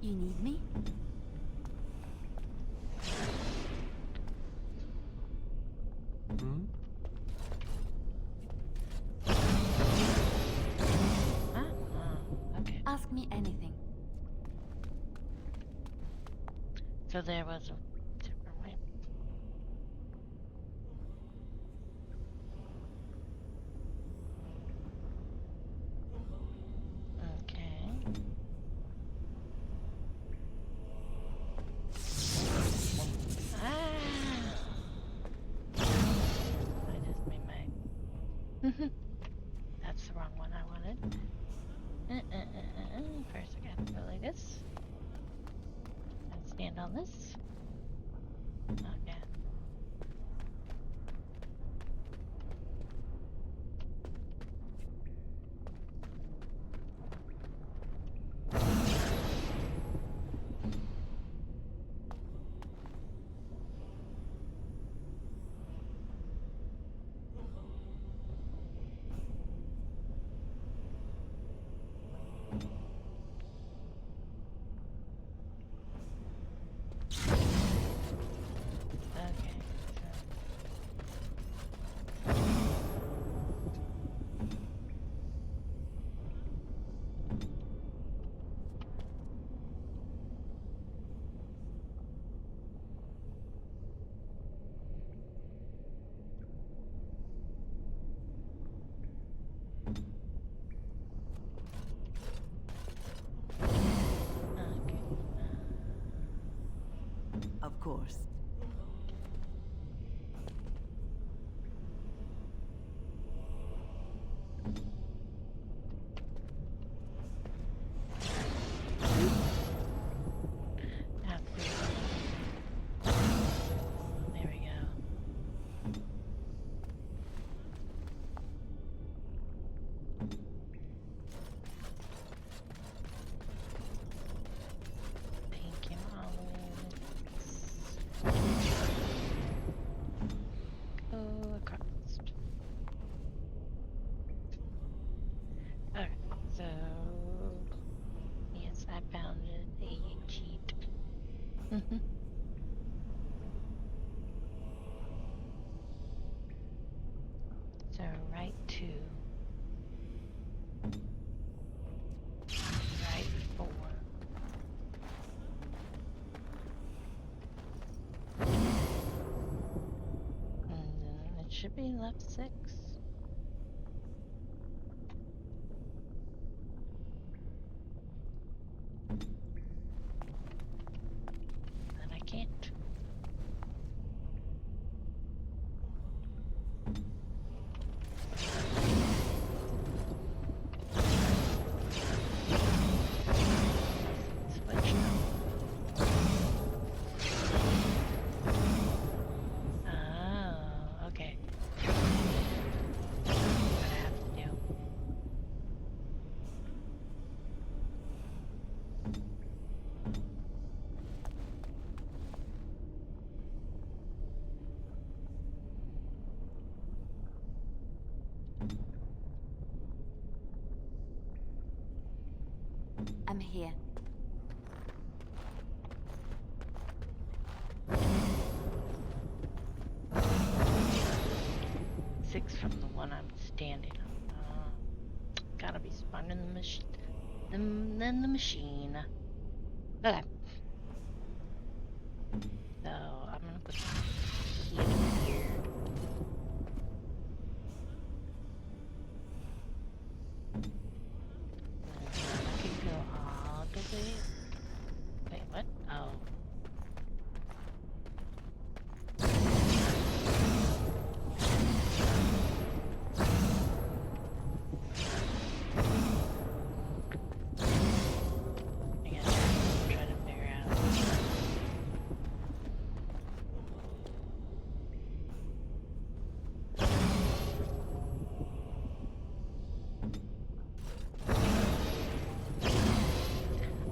You need me? Hmm? Okay. Ask me anything. So there was a different way. Okay. I just made my... That's the wrong one I wanted. First I got to go like this. And stand on this. Okay. Of course. There we go. Thank you, Mom. should be left 6. And I can't. Switch now. Oh, okay. What I have to do. I'm here. Six from the one I'm standing on. Gotta be smarter than the machine. Okay. So I'm gonna put the key here. I can go all the way. Wait, what? Oh. I guess I'll try to figure out.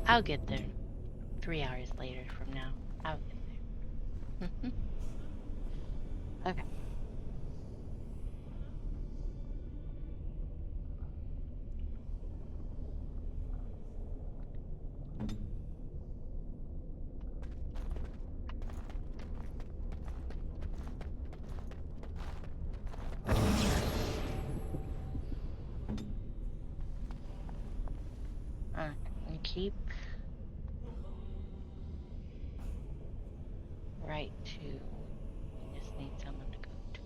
I'll get there. 3 hours later from now. I'll get there. Okay. And keep right to. We just need someone to go to.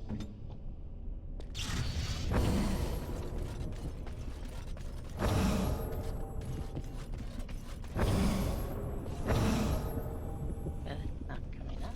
But it's not coming up.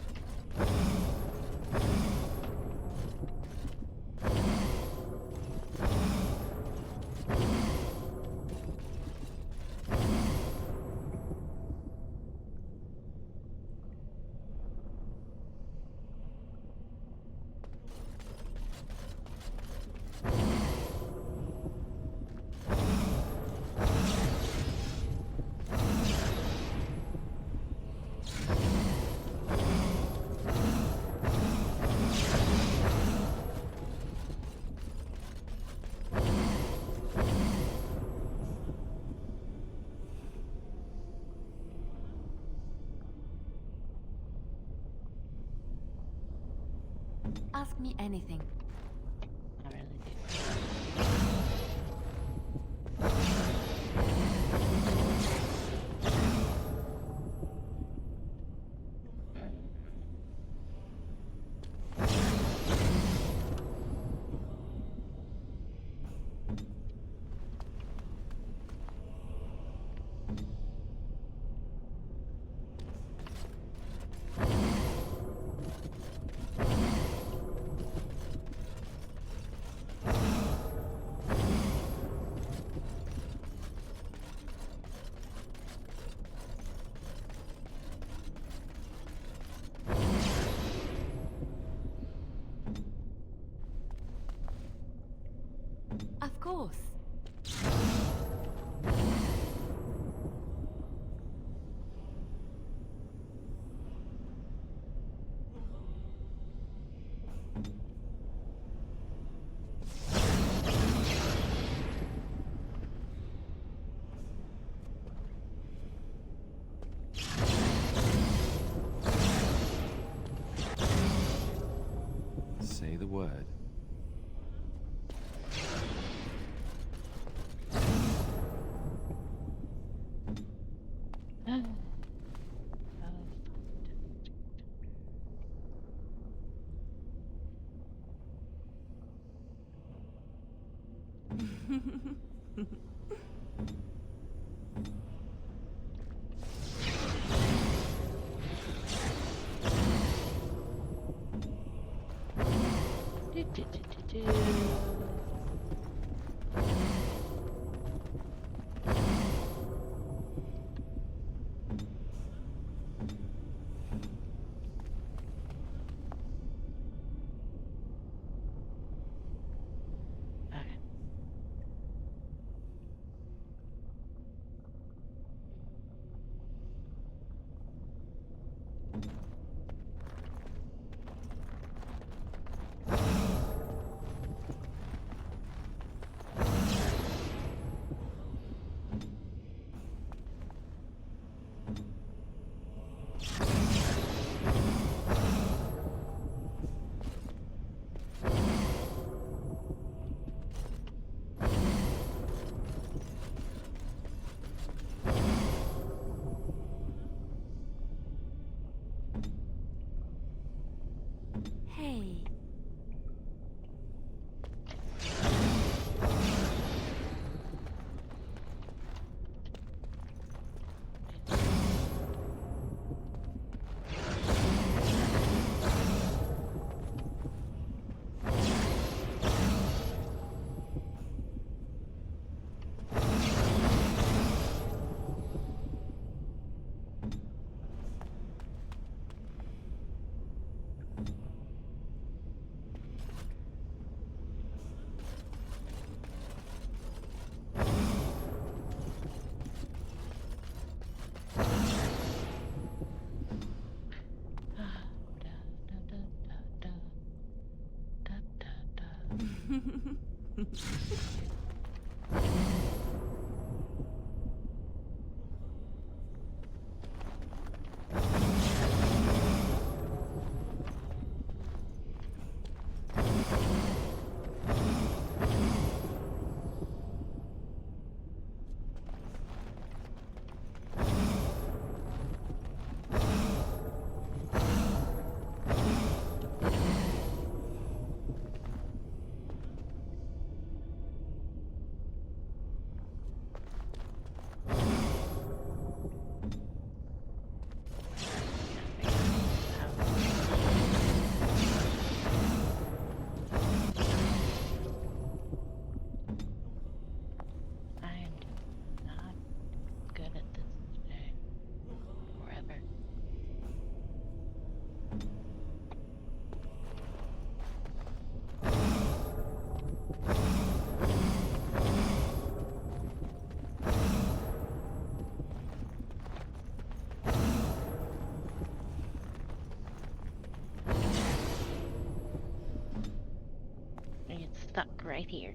Ask me anything. I really do. Of course. Say the word. Hey. Stuck right here.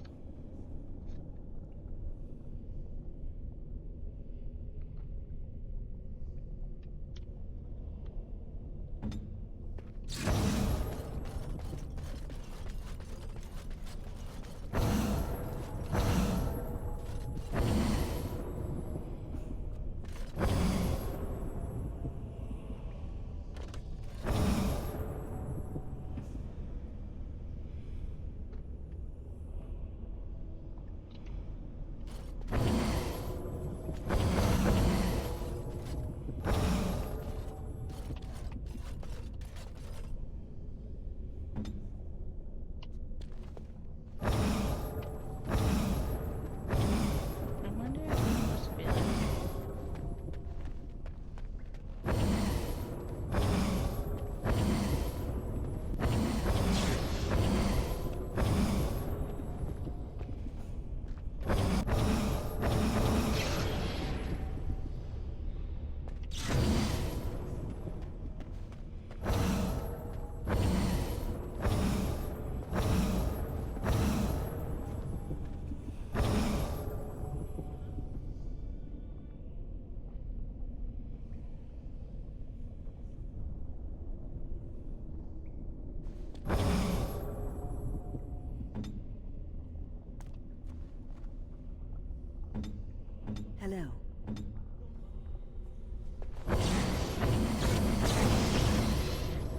Hello.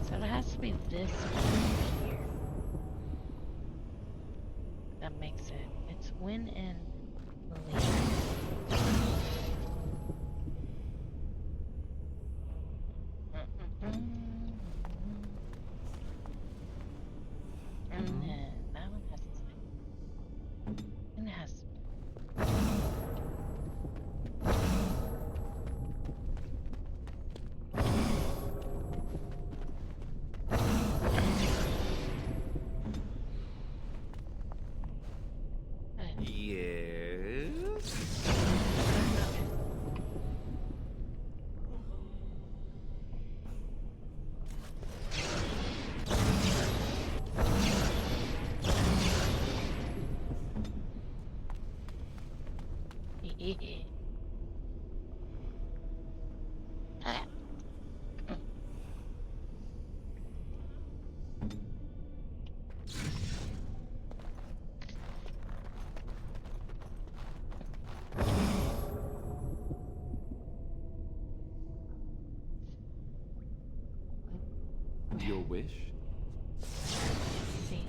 So it has to be this one here. That makes it. It's Let's win and leave. And then that one has to stay. And it has to. Yes. Your wish? See.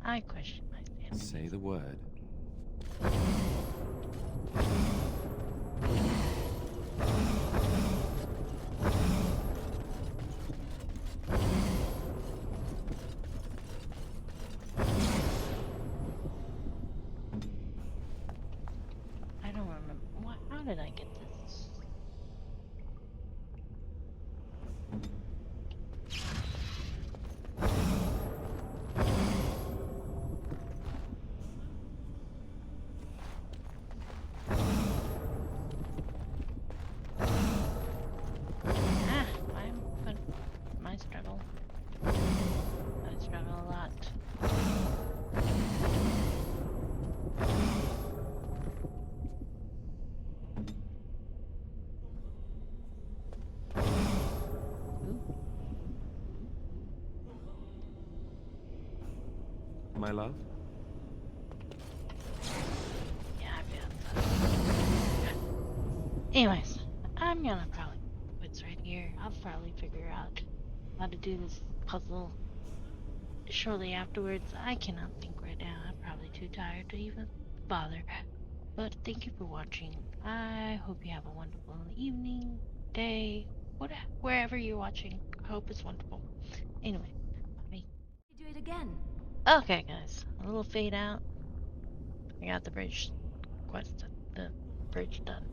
I question my stance. Say the word. I don't remember. What? How did I get this? My struggle. I struggle a lot. My love? Yeah, I feel that. Anyways, I'm gonna probably quit right here. I'll probably figure out how to do this puzzle shortly afterwards. I cannot think right now. I'm probably too tired to even bother. But thank you for watching. I hope you have a wonderful evening, day, wherever you're watching. I hope it's wonderful. Anyway, bye. Do it again. Okay, guys, a little fade out. I got the bridge quest, the bridge done.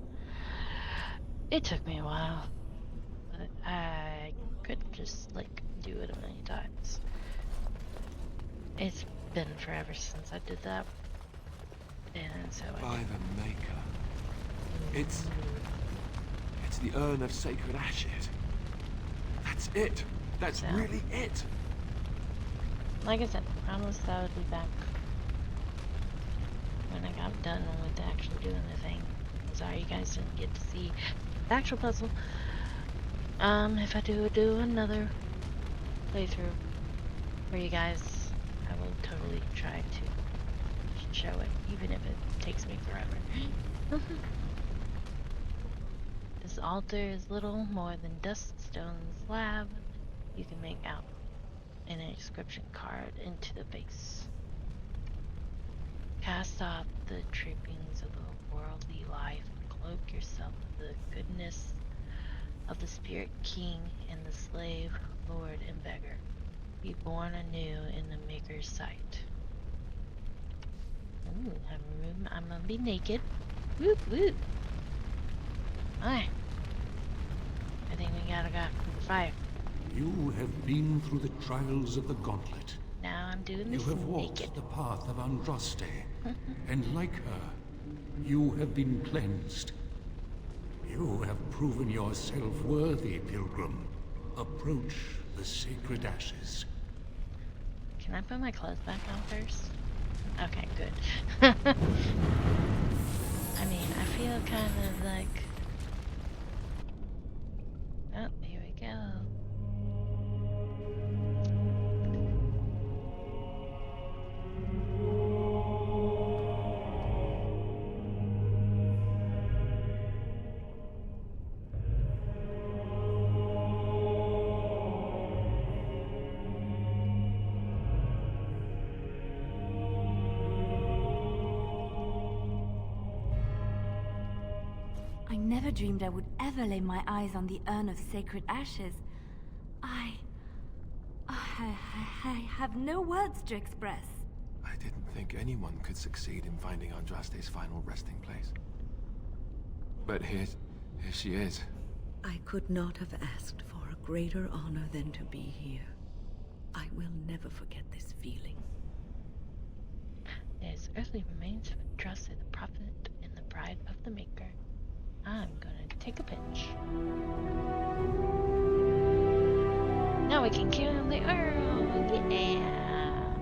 It took me a while, but I could just like do it a million times. It's been forever since I did that, and so By the Maker. It's the Urn of Sacred Ashes. That's it. That's really it. Like I said, I promised I would be back when I got done with actually doing the thing. I'm sorry you guys didn't get to see the actual puzzle. If I do another playthrough for you guys, I will totally try to show it, even if it takes me forever. This altar is little more than dust stone slab. You can make out an inscription carved into the base. Cast off the trappings of the worldly life and cloak yourself with the goodness of the Spirit King and the slave, Lord, and beggar. Be born anew in the Maker's sight. Ooh, I'm gonna be naked. Whoop whoop. Alright. I think we gotta go fire. You have been through the trials of the Gauntlet. Now I'm doing You this have walked naked. the path of Andraste, and like her, you have been cleansed. You have proven yourself worthy, Pilgrim. Approach the Sacred Ashes. Can I put my clothes back on first? Okay, good. I mean, I feel kind of like... Oh, here we go. I never dreamed I would ever lay my eyes on the Urn of Sacred Ashes. I have no words to express. I didn't think anyone could succeed in finding Andraste's final resting place. But here she is. I could not have asked for a greater honor than to be here. I will never forget this feeling. There's earthly remains of Andraste the Prophet and the Bride of the Maker. I'm gonna take a pinch. Now we can kill the Earl! Yeah!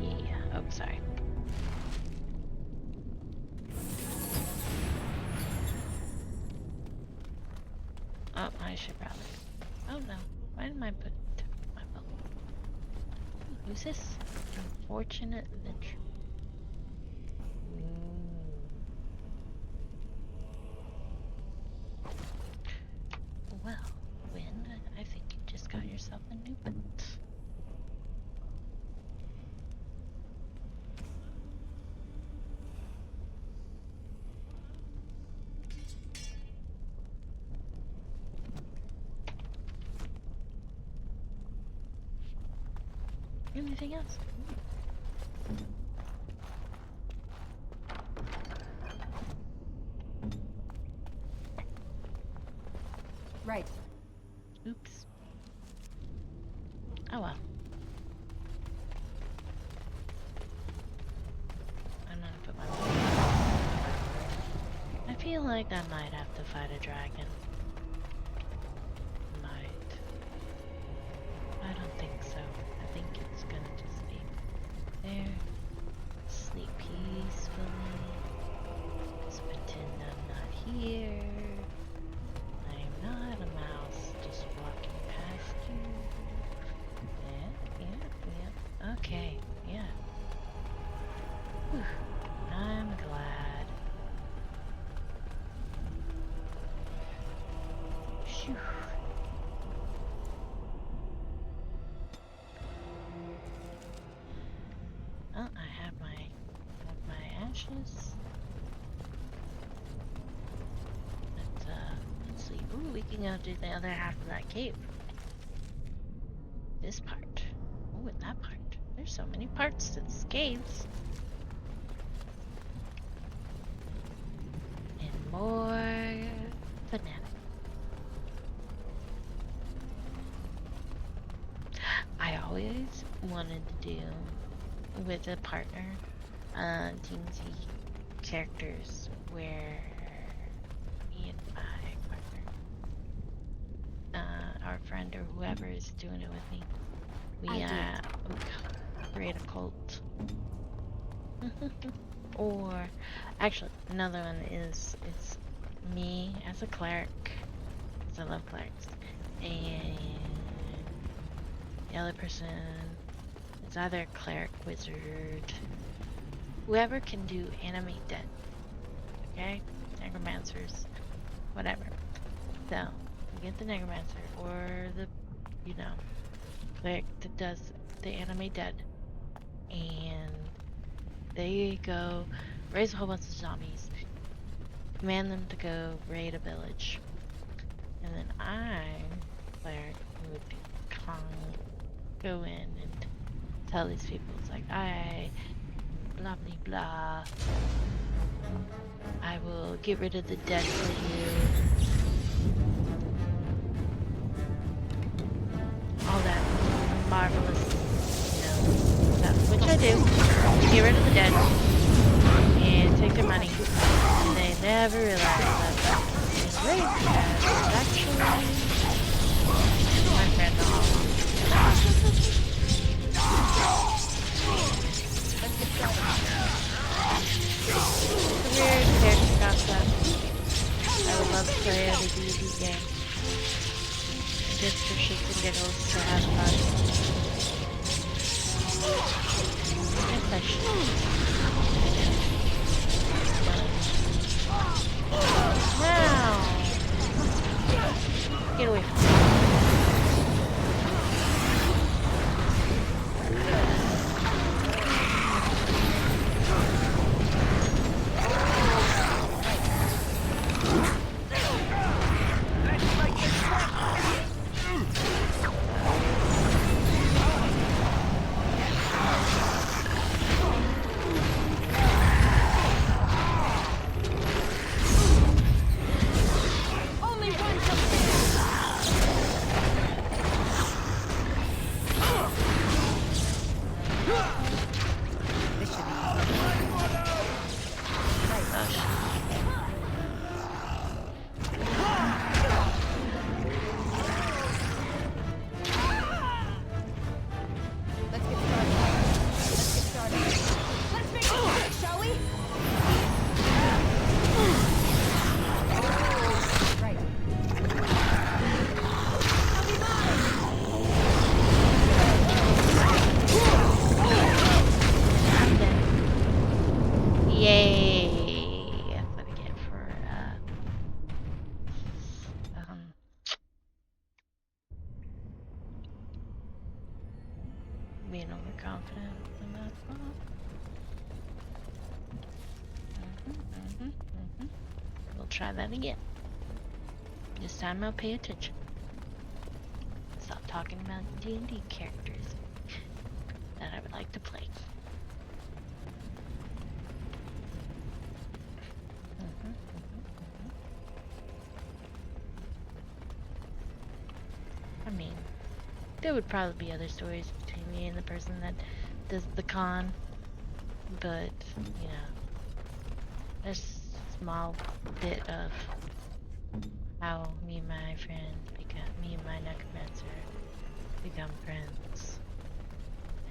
Yeah. Oh, sorry. Oh, I should probably... Oh no. Why did I put my bow? Who's this? Unfortunate adventure. Well, Wind, I think you just got yourself a new pet. Anything else? Right. Oops. Oh well. I'm gonna put my... I feel like I might have to fight a dragon. Might. I don't think so. I think it's gonna just be there. Sleep peacefully. Just pretend I'm not here. I'm not a mouse just walking past you. Yeah. Okay, yeah. Whew. I'm glad. Phew. Well, I have my ashes. Let's see. Ooh, we can go do the other half of that cave. This part. Ooh, and that part. There's so many parts to this caves. And more fanatic. I always wanted to do with a partner, D&D characters where me and my partner, our friend or whoever is doing it with me, we create a cult. Or actually, another one is it's me as a cleric, because I love clerics, and the other person is either cleric, wizard, whoever can do animate dead. Okay? Necromancers, whatever. So, we get the necromancer or the, cleric that does the animate dead, and they go raise a whole bunch of zombies, command them to go raid a village, and then I, cleric, would go in and tell these people, it's like, I blah blah blah, I will get rid of the dead for you, all that marvelous, stuff, which I do, get rid of the dead, and take their money, and they never realize that being raised as is actually my friend the Hollow. to have fun. I guess I should. Wow! Get away from me. Being overconfident in that spot. We'll try that again. This time I'll pay attention. Stop talking about D&D characters that I would like to play. I mean, there would probably be other stories between me and the person that does the con, but, you know, there's a small bit of how me and my necromancer become friends,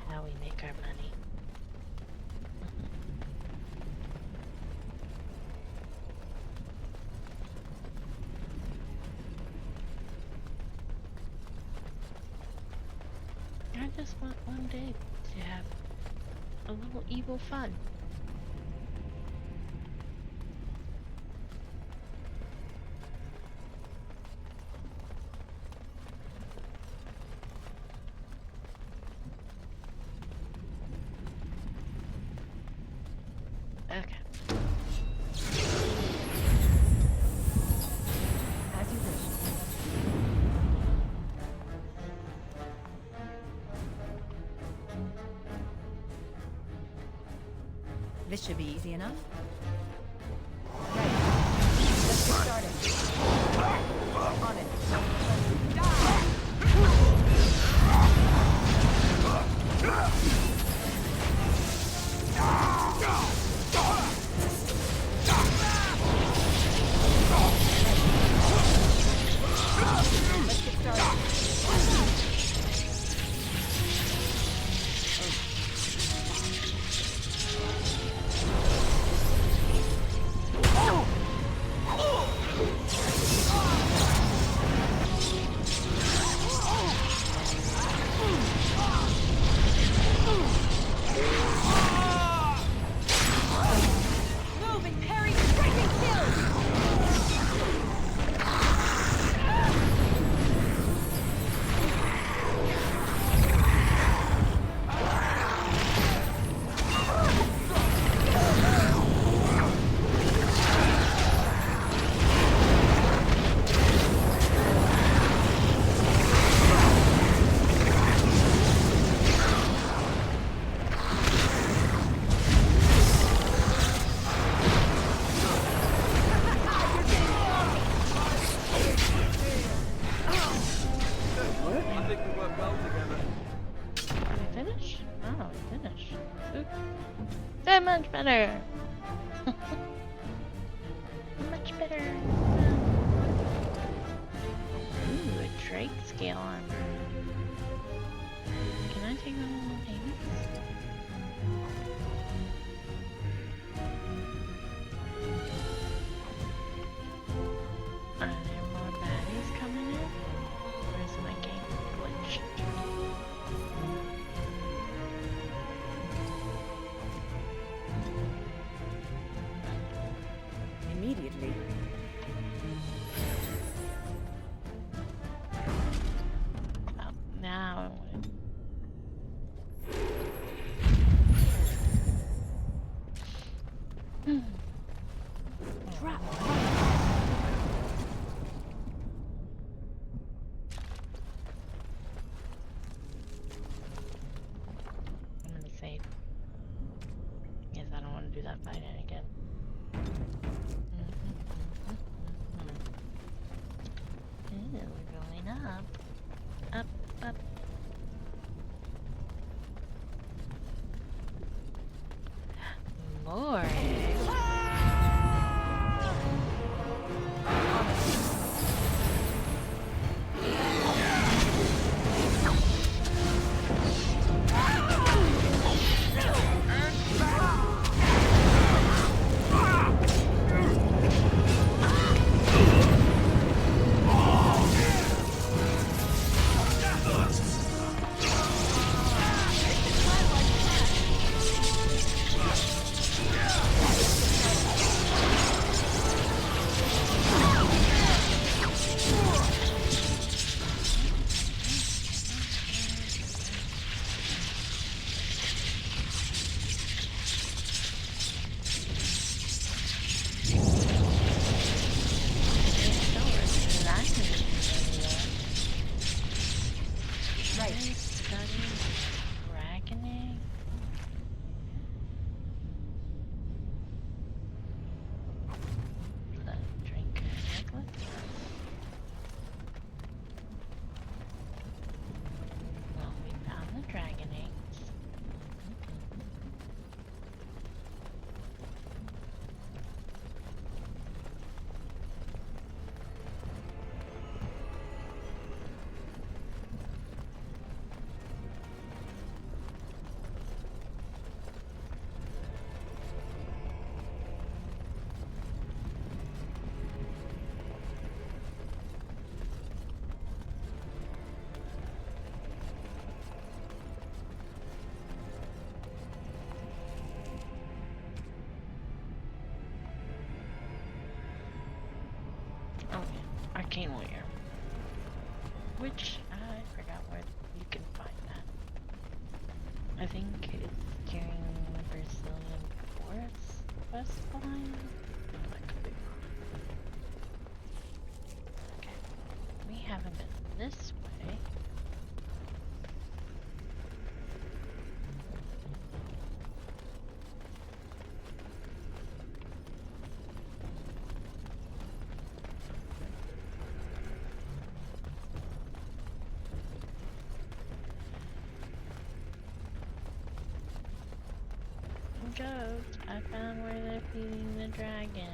how we make our money. I just want one day to have a little evil fun. Okay. As you wish. This should be easy enough. Right. Let's get started. On it. Let's get started. Move and parry, striking kills! I think we work well together. Are we finished? Oh, we finished. Ooh. That much better. Much better. Ooh, a Drake scale armor. Can I take on more payments? Are there more baddies coming in? Or is my game glitched? do that fight again. Ooh, we're going up. Up, up. More. Arcane Warrior. Which, I forgot where you can find that. I think it's during Brazilian Forest Quest line? That could be wrong. Okay. We haven't been this way. Ghost, I found where they're feeding the dragon.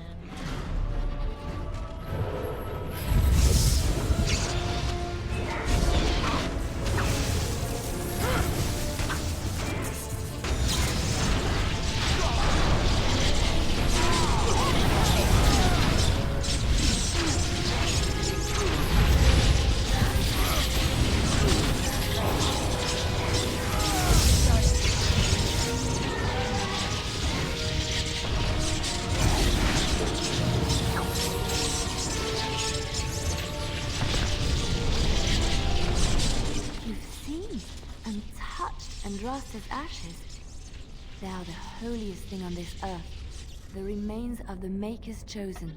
Andraste's ashes. They are the holiest thing on this earth. The remains of the Maker's chosen.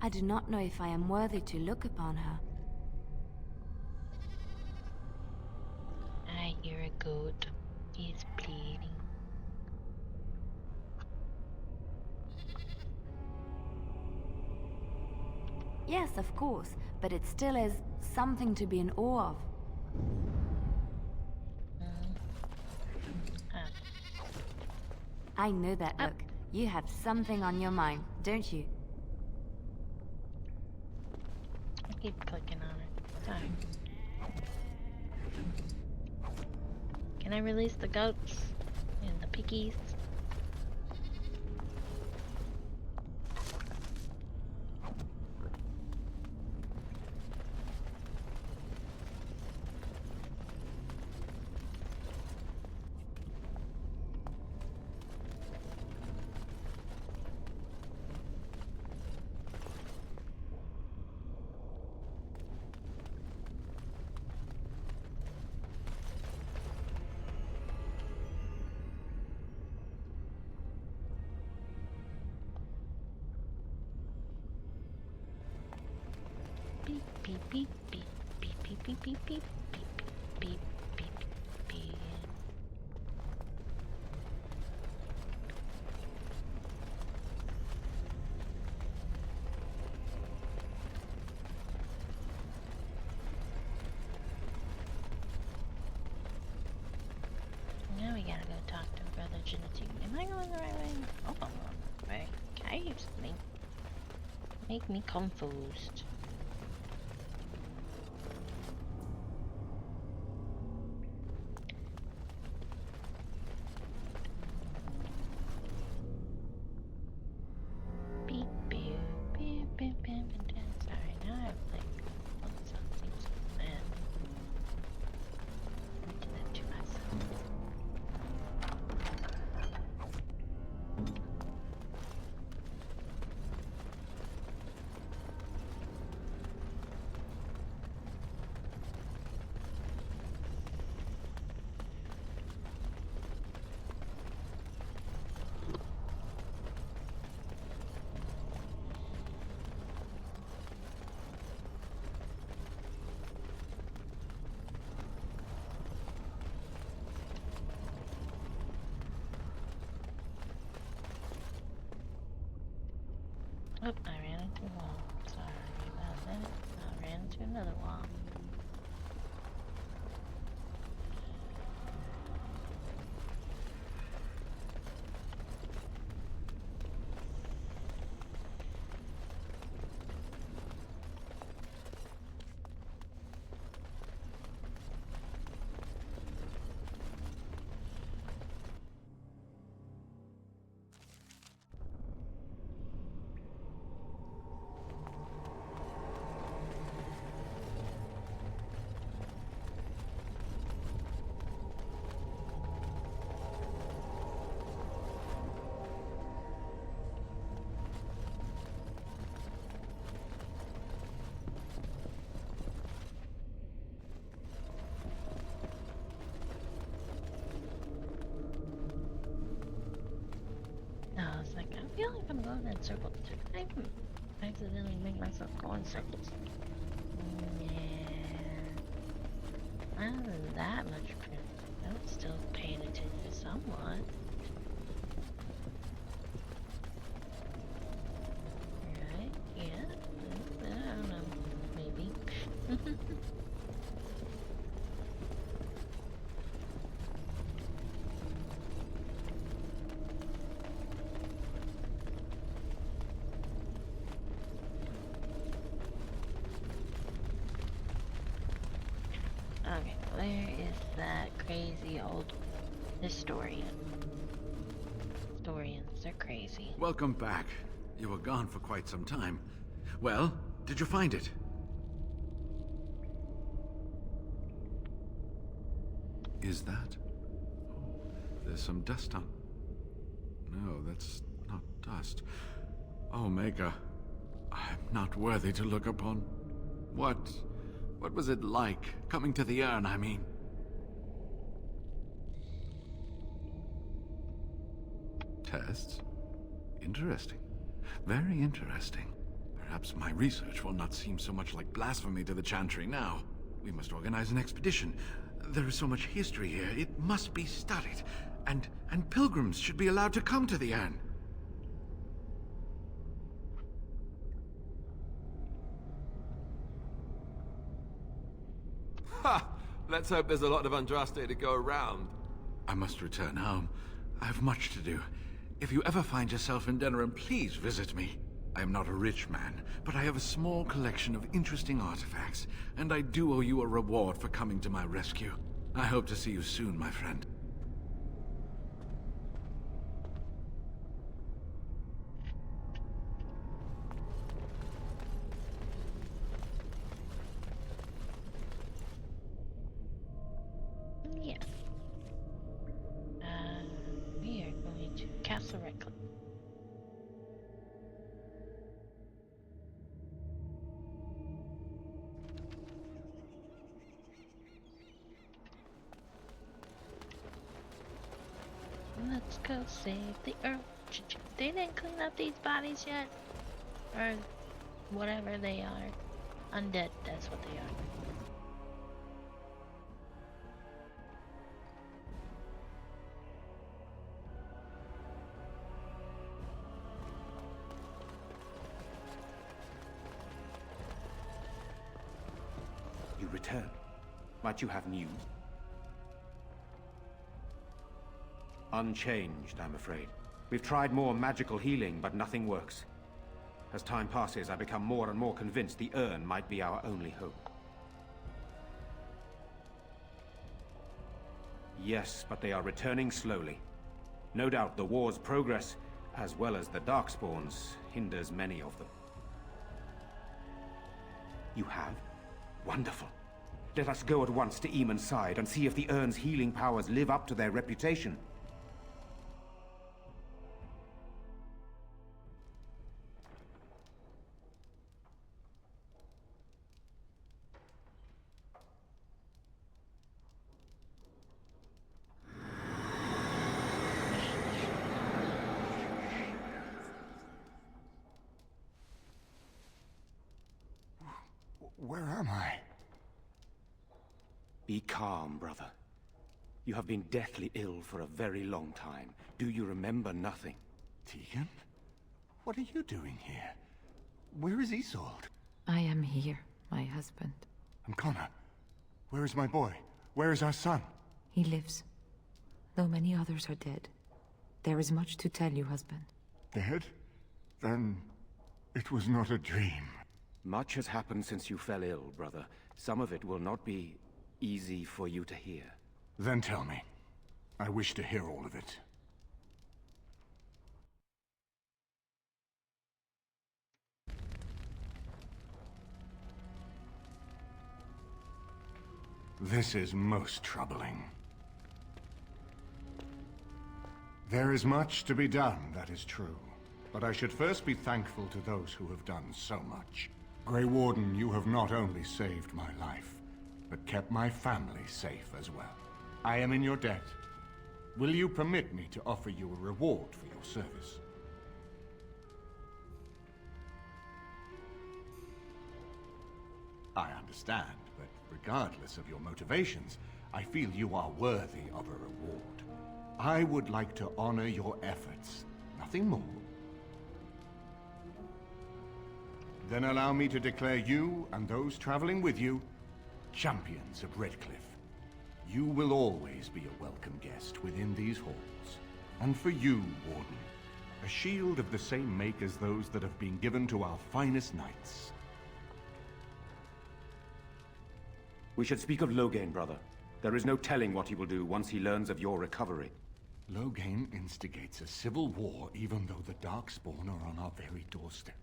I do not know if I am worthy to look upon her. I hear a goat. He's bleeding. Yes, of course, but it still is something to be in awe of. I know that look. You have something on your mind, don't you? I keep clicking on it. Sorry. Can I release the goats and the piggies? Beep beep beep beep beep beep beep beep beep beep beep, beep, beep. Now we gotta go talk to Brother Genetine. Am I going the right way? Oh, I'm going the right way. Caves make me confused. Beep, beep, beep, beep, beep, beep. Sorry, now I have like all the sound seems bad. I do that to myself. Oh, I ran into a wall. Sorry about that. I ran into another wall. I was like, I feel like I'm going in circles. I accidentally make myself go in circles. Yeah. Not that much proof. I was still paying attention somewhat. Right? Yeah. I don't know. Maybe. Okay, where is that crazy old historian? Historians are crazy. Welcome back. You were gone for quite some time. Well, did you find it? Is that? Oh, there's some dust on. No, that's not dust. Oh, Maker, I'm not worthy to look upon. What was it like, coming to the urn, I mean? Tests? Interesting. Very interesting. Perhaps my research will not seem so much like blasphemy to the Chantry now. We must organize an expedition. There is so much history here, it must be studied. And pilgrims should be allowed to come to the urn. Ha! Let's hope there's a lot of Andraste to go around. I must return home. I have much to do. If you ever find yourself in Denerim, please visit me. I am not a rich man, but I have a small collection of interesting artifacts, and I do owe you a reward for coming to my rescue. I hope to see you soon, my friend. Yeah. We are going to Castle Redcliffe. Let's go save the Earth. They didn't clean up these bodies yet? Or whatever they are. Undead, that's what they are. return. Might you have news? Unchanged, I'm afraid. We've tried more magical healing, but nothing works. As time passes, I become more and more convinced the urn might be our only hope. Yes, but they are returning slowly. No doubt the war's progress, as well as the Darkspawns, hinders many of them. You have? Wonderful. Let us go at once to Eamon's side and see if the urn's healing powers live up to their reputation. Where am I? Be calm, brother. You have been deathly ill for a very long time. Do you remember nothing? Tegan? What are you doing here? Where is Isolde? I am here, my husband. And Connor? Where is my boy? Where is our son? He lives, though many others are dead. There is much to tell you, husband. Dead? Then it was not a dream. Much has happened since you fell ill, brother. Some of it will not be easy for you to hear. Then tell me. I wish to hear all of it. This is most troubling. There is much to be done, that is true. But I should first be thankful to those who have done so much. Grey Warden, you have not only saved my life, but kept my family safe as well. I am in your debt. Will you permit me to offer you a reward for your service? I understand, but regardless of your motivations, I feel you are worthy of a reward. I would like to honor your efforts, nothing more. Then allow me to declare you and those traveling with you champions of Redcliffe. You will always be a welcome guest within these halls. And for you, Warden, a shield of the same make as those that have been given to our finest knights. We should speak of Loghain, brother. There is no telling what he will do once he learns of your recovery. Loghain instigates a civil war even though the Darkspawn are on our very doorstep.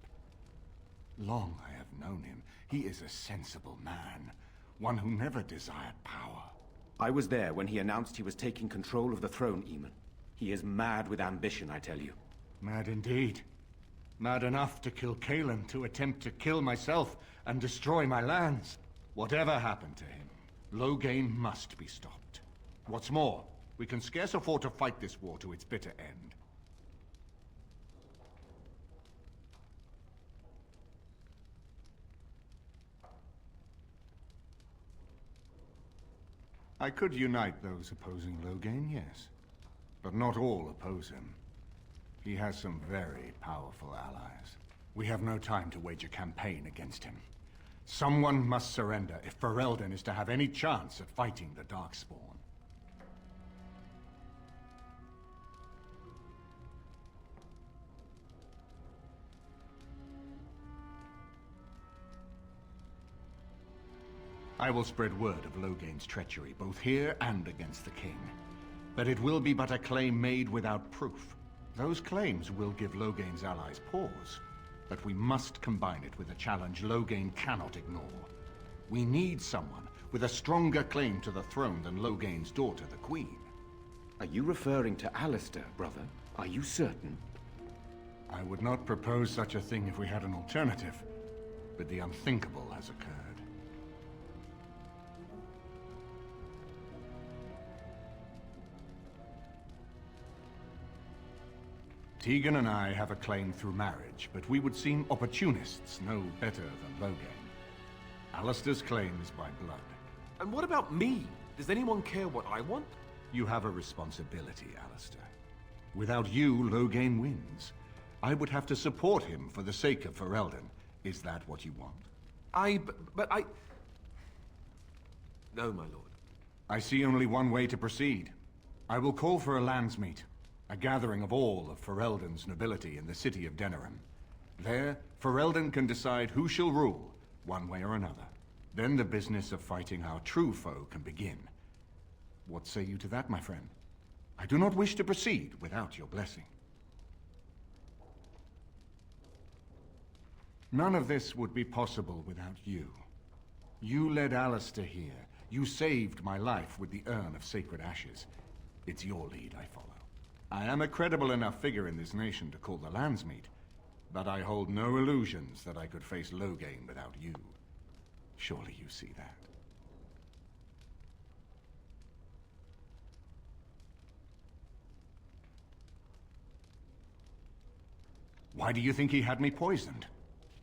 Long I have known him. He is a sensible man, one who never desired power. I was there when he announced he was taking control of the throne, Eamon. He is mad with ambition, I tell you. Mad indeed. Mad enough to kill Cailan, to attempt to kill myself and destroy my lands. Whatever happened to him, Loghain must be stopped. What's more, we can scarce afford to fight this war to its bitter end. I could unite those opposing Loghain, yes. But not all oppose him. He has some very powerful allies. We have no time to wage a campaign against him. Someone must surrender if Ferelden is to have any chance at fighting the Darkspawn. I will spread word of Loghain's treachery, both here and against the king. But it will be but a claim made without proof. Those claims will give Loghain's allies pause, but we must combine it with a challenge Loghain cannot ignore. We need someone with a stronger claim to the throne than Loghain's daughter, the Queen. Are you referring to Alistair, brother? Are you certain? I would not propose such a thing if we had an alternative, but the unthinkable has occurred. Tegan and I have a claim through marriage, but we would seem opportunists no better than Loghain. Alistair's claim is by blood. And what about me? Does anyone care what I want? You have a responsibility, Alistair. Without you, Loghain wins. I would have to support him for the sake of Ferelden. Is that what you want? But I... No, my lord. I see only one way to proceed. I will call for a landsmeet, a gathering of all of Ferelden's nobility in the city of Denerim. There, Ferelden can decide who shall rule, one way or another. Then the business of fighting our true foe can begin. What say you to that, my friend? I do not wish to proceed without your blessing. None of this would be possible without you. You led Alistair here. You saved my life with the Urn of Sacred Ashes. It's your lead I follow. I am a credible enough figure in this nation to call the landsmeet, but I hold no illusions that I could face Loghain without you. Surely you see that. Why do you think he had me poisoned?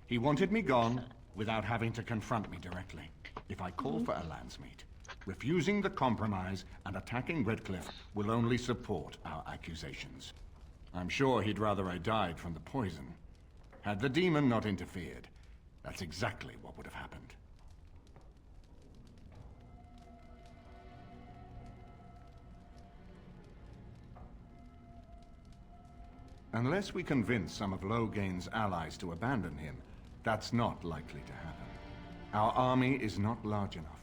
He wanted me gone without having to confront me directly. If I call for a landsmeet, refusing the compromise and attacking Redcliffe will only support our accusations. I'm sure he'd rather I died from the poison. Had the demon not interfered, that's exactly what would have happened. Unless we convince some of Loghain's allies to abandon him, that's not likely to happen. Our army is not large enough.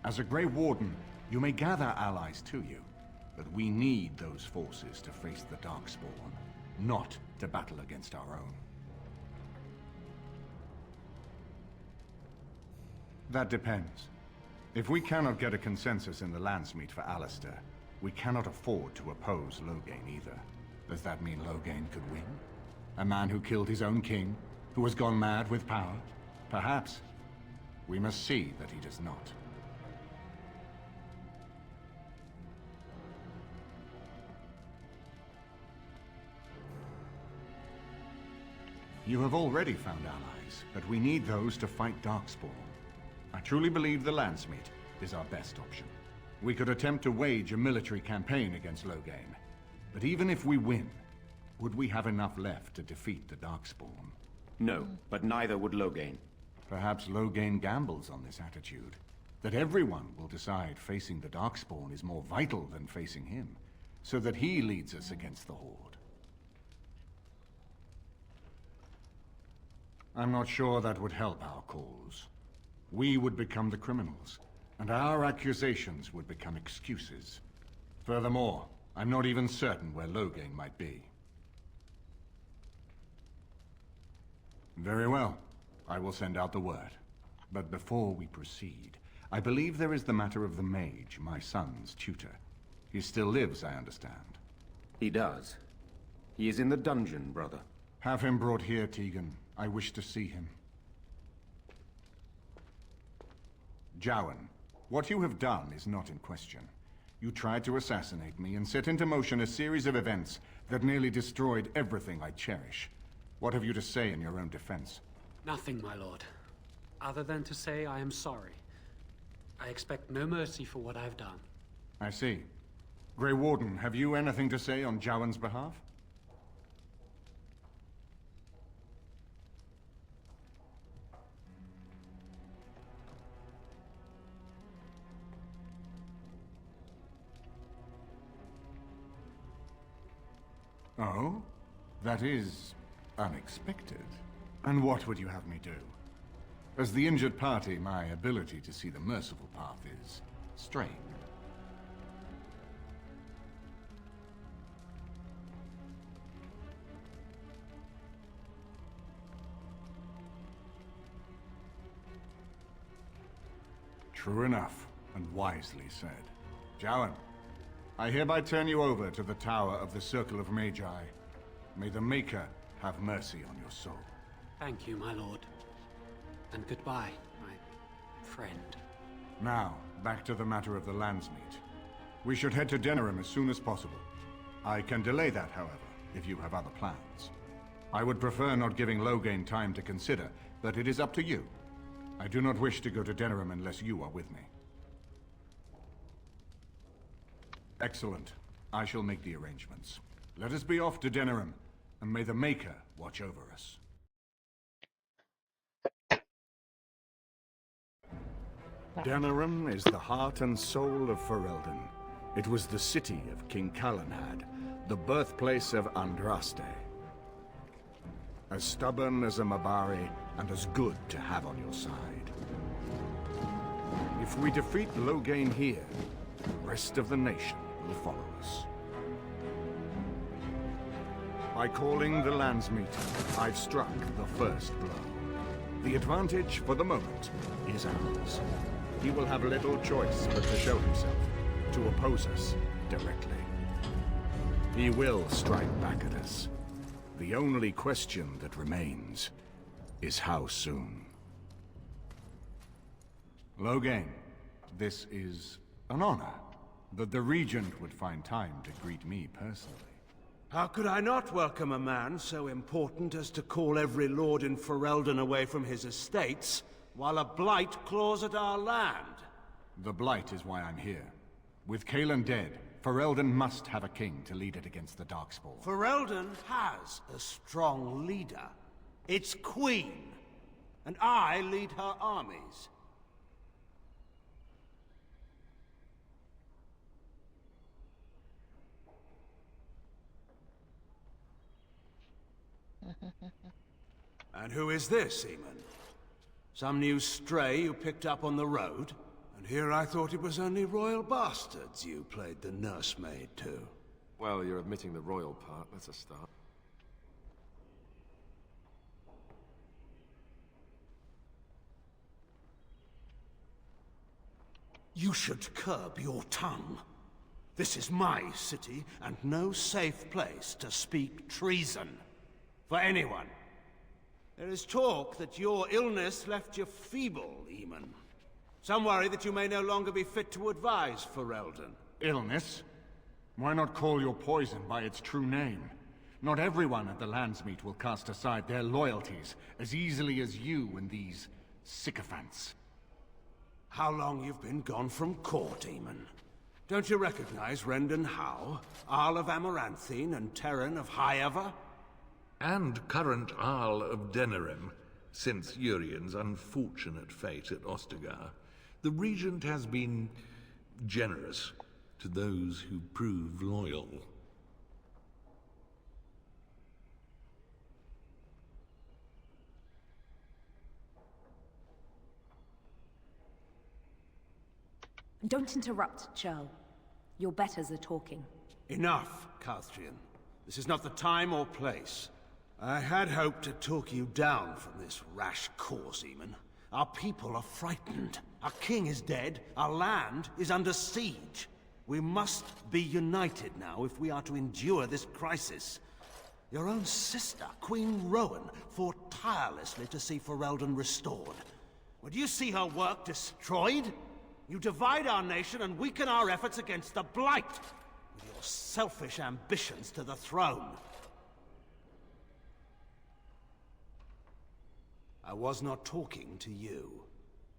As a Grey Warden, you may gather allies to you, but we need those forces to face the Darkspawn, not to battle against our own. That depends. If we cannot get a consensus in the landsmeet for Alistair, we cannot afford to oppose Loghain either. Does that mean Loghain could win? A man who killed his own king, who has gone mad with power? Perhaps. We must see that he does not. You have already found allies, but we need those to fight Darkspawn. I truly believe the landsmeet is our best option. We could attempt to wage a military campaign against Loghain, but even if we win, would we have enough left to defeat the Darkspawn? No, but neither would Loghain. Perhaps Loghain gambles on this attitude, that everyone will decide facing the Darkspawn is more vital than facing him, so that he leads us against the Horde. I'm not sure that would help our cause. We would become the criminals, and our accusations would become excuses. Furthermore, I'm not even certain where Loghain might be. Very well. I will send out the word. But before we proceed, I believe there is the matter of the mage, my son's tutor. He still lives, I understand. He does. He is in the dungeon, brother. Have him brought here, Tegan. I wish to see him. Jowan, what you have done is not in question. You tried to assassinate me and set into motion a series of events that nearly destroyed everything I cherish. What have you to say in your own defense? Nothing, my lord. Other than to say I am sorry. I expect no mercy for what I've done. I see. Grey Warden, have you anything to say on Jowan's behalf? Oh? That is unexpected. And what would you have me do? As the injured party, my ability to see the merciful path is strained. True enough, and wisely said. Jowan, I hereby turn you over to the Tower of the Circle of Magi. May the Maker have mercy on your soul. Thank you, my lord. And goodbye, my friend. Now, back to the matter of the landsmeet. We should head to Denerim as soon as possible. I can delay that, however, if you have other plans. I would prefer not giving Loghain time to consider, but it is up to you. I do not wish to go to Denerim unless you are with me. Excellent. I shall make the arrangements. Let us be off to Denerim, and may the Maker watch over us. Denerim is the heart and soul of Ferelden. It was the city of King Calenhad, the birthplace of Andraste. As stubborn as a Mabari, and as good to have on your side. If we defeat Loghain here, the rest of the nation will follow us. By calling the Landsmeet, I've struck the first blow. The advantage, for the moment, is ours. He will have little choice but to show himself, to oppose us directly. He will strike back at us. The only question that remains is how soon. Loghain, this is an honor that the Regent would find time to greet me personally. How could I not welcome a man so important as to call every lord in Ferelden away from his estates, while a blight claws at our land? The blight is why I'm here. With Cailan dead, Ferelden must have a king to lead it against the Darkspawn. Ferelden has a strong leader. Its queen. And I lead her armies. And who is this, Eamon? Some new stray you picked up on the road? And here I thought it was only royal bastards you played the nursemaid to. Well, you're admitting the royal part. That's a start. You should curb your tongue. This is my city, and no safe place to speak treason. For anyone. There is talk that your illness left you feeble, Eamon. Some worry that you may no longer be fit to advise Ferelden. Illness? Why not call your poison by its true name? Not everyone at the Landsmeet will cast aside their loyalties as easily as you and these sycophants. How long you've been gone from court, Eamon? Don't you recognize Rendon Howe, Arl of Amaranthine, and Terran of Highever? And current Arl of Denerim, since Urien's unfortunate fate at Ostagar. The Regent has been generous to those who prove loyal. Don't interrupt, Churl. Your betters are talking. Enough, Calthrian. This is not the time or place. I had hoped to talk you down from this rash course, Eamon. Our people are frightened. Our king is dead. Our land is under siege. We must be united now if we are to endure this crisis. Your own sister, Queen Rowan, fought tirelessly to see Ferelden restored. Would you see her work destroyed? You divide our nation and weaken our efforts against the Blight, with your selfish ambitions to the throne. I was not talking to you.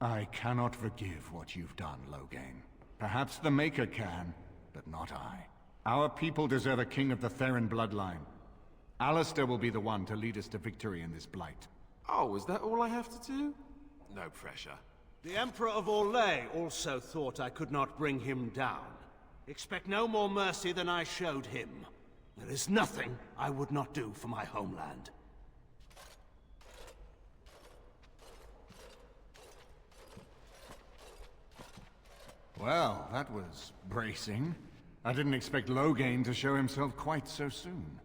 I cannot forgive what you've done, Loghain. Perhaps the Maker can, but not I. Our people deserve a king of the Theron bloodline. Alistair will be the one to lead us to victory in this blight. Oh, is that all I have to do? No pressure. The Emperor of Orlais also thought I could not bring him down. Expect no more mercy than I showed him. There is nothing I would not do for my homeland. Well, that was bracing. I didn't expect Loghain to show himself quite so soon.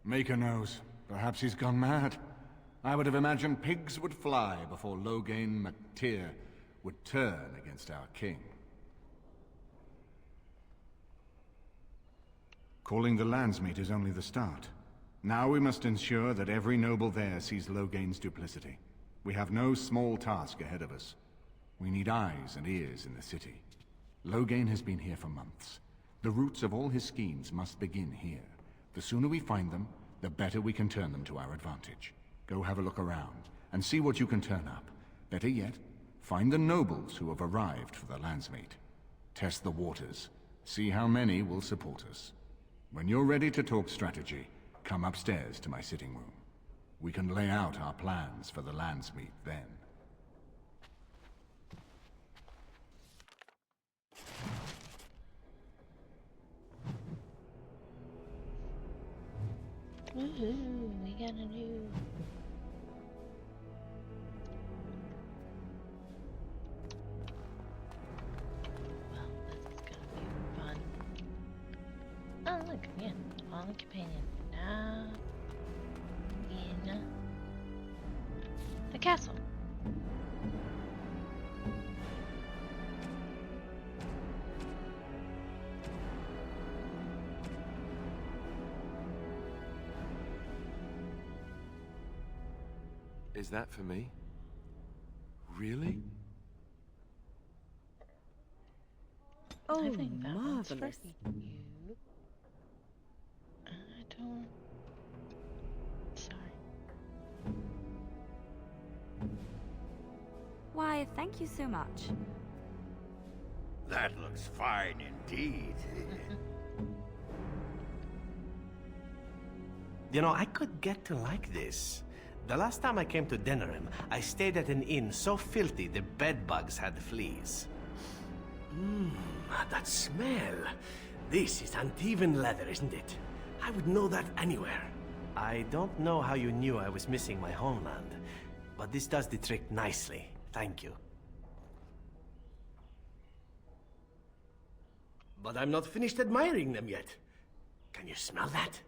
Maker knows. Perhaps he's gone mad. I would have imagined pigs would fly before Loghain MacTyr would turn against our king. Calling the Landsmeet is only the start. Now we must ensure that every noble there sees Loghain's duplicity. We have no small task ahead of us. We need eyes and ears in the city. Loghain has been here for months. The roots of all his schemes must begin here. The sooner we find them, the better we can turn them to our advantage. Go have a look around, and see what you can turn up. Better yet, find the nobles who have arrived for the Landsmeet. Test the waters. See how many will support us. When you're ready to talk strategy, Come upstairs to my sitting room. We can lay out our plans for the Landsmeet then. Woohoo, we got a new... Well, this is gonna be fun. Oh, look, again, all the companions now in the castle. Is that for me? Really? Oh, I think that one's for marvelous. you. I don't... Sorry. Why, thank you so much. That looks fine indeed. You know, I could get to like this. The last time I came to Denerim, I stayed at an inn so filthy the bedbugs had fleas. That smell. This is Antivan leather, isn't it? I would know that anywhere. I don't know how you knew I was missing my homeland, but this does the trick nicely. Thank you. But I'm not finished admiring them yet. Can you smell that?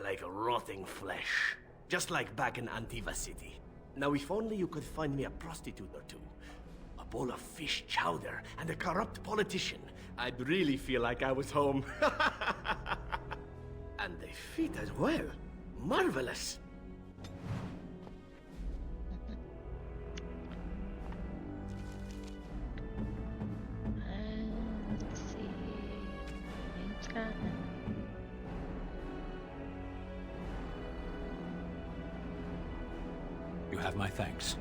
Like rotting flesh. Just like back in Antiva City. Now, if only you could find me a prostitute or two. A bowl of fish chowder and a corrupt politician. I'd really feel like I was home. And the feet as well. Marvelous. Let's see. It's got... You have my thanks.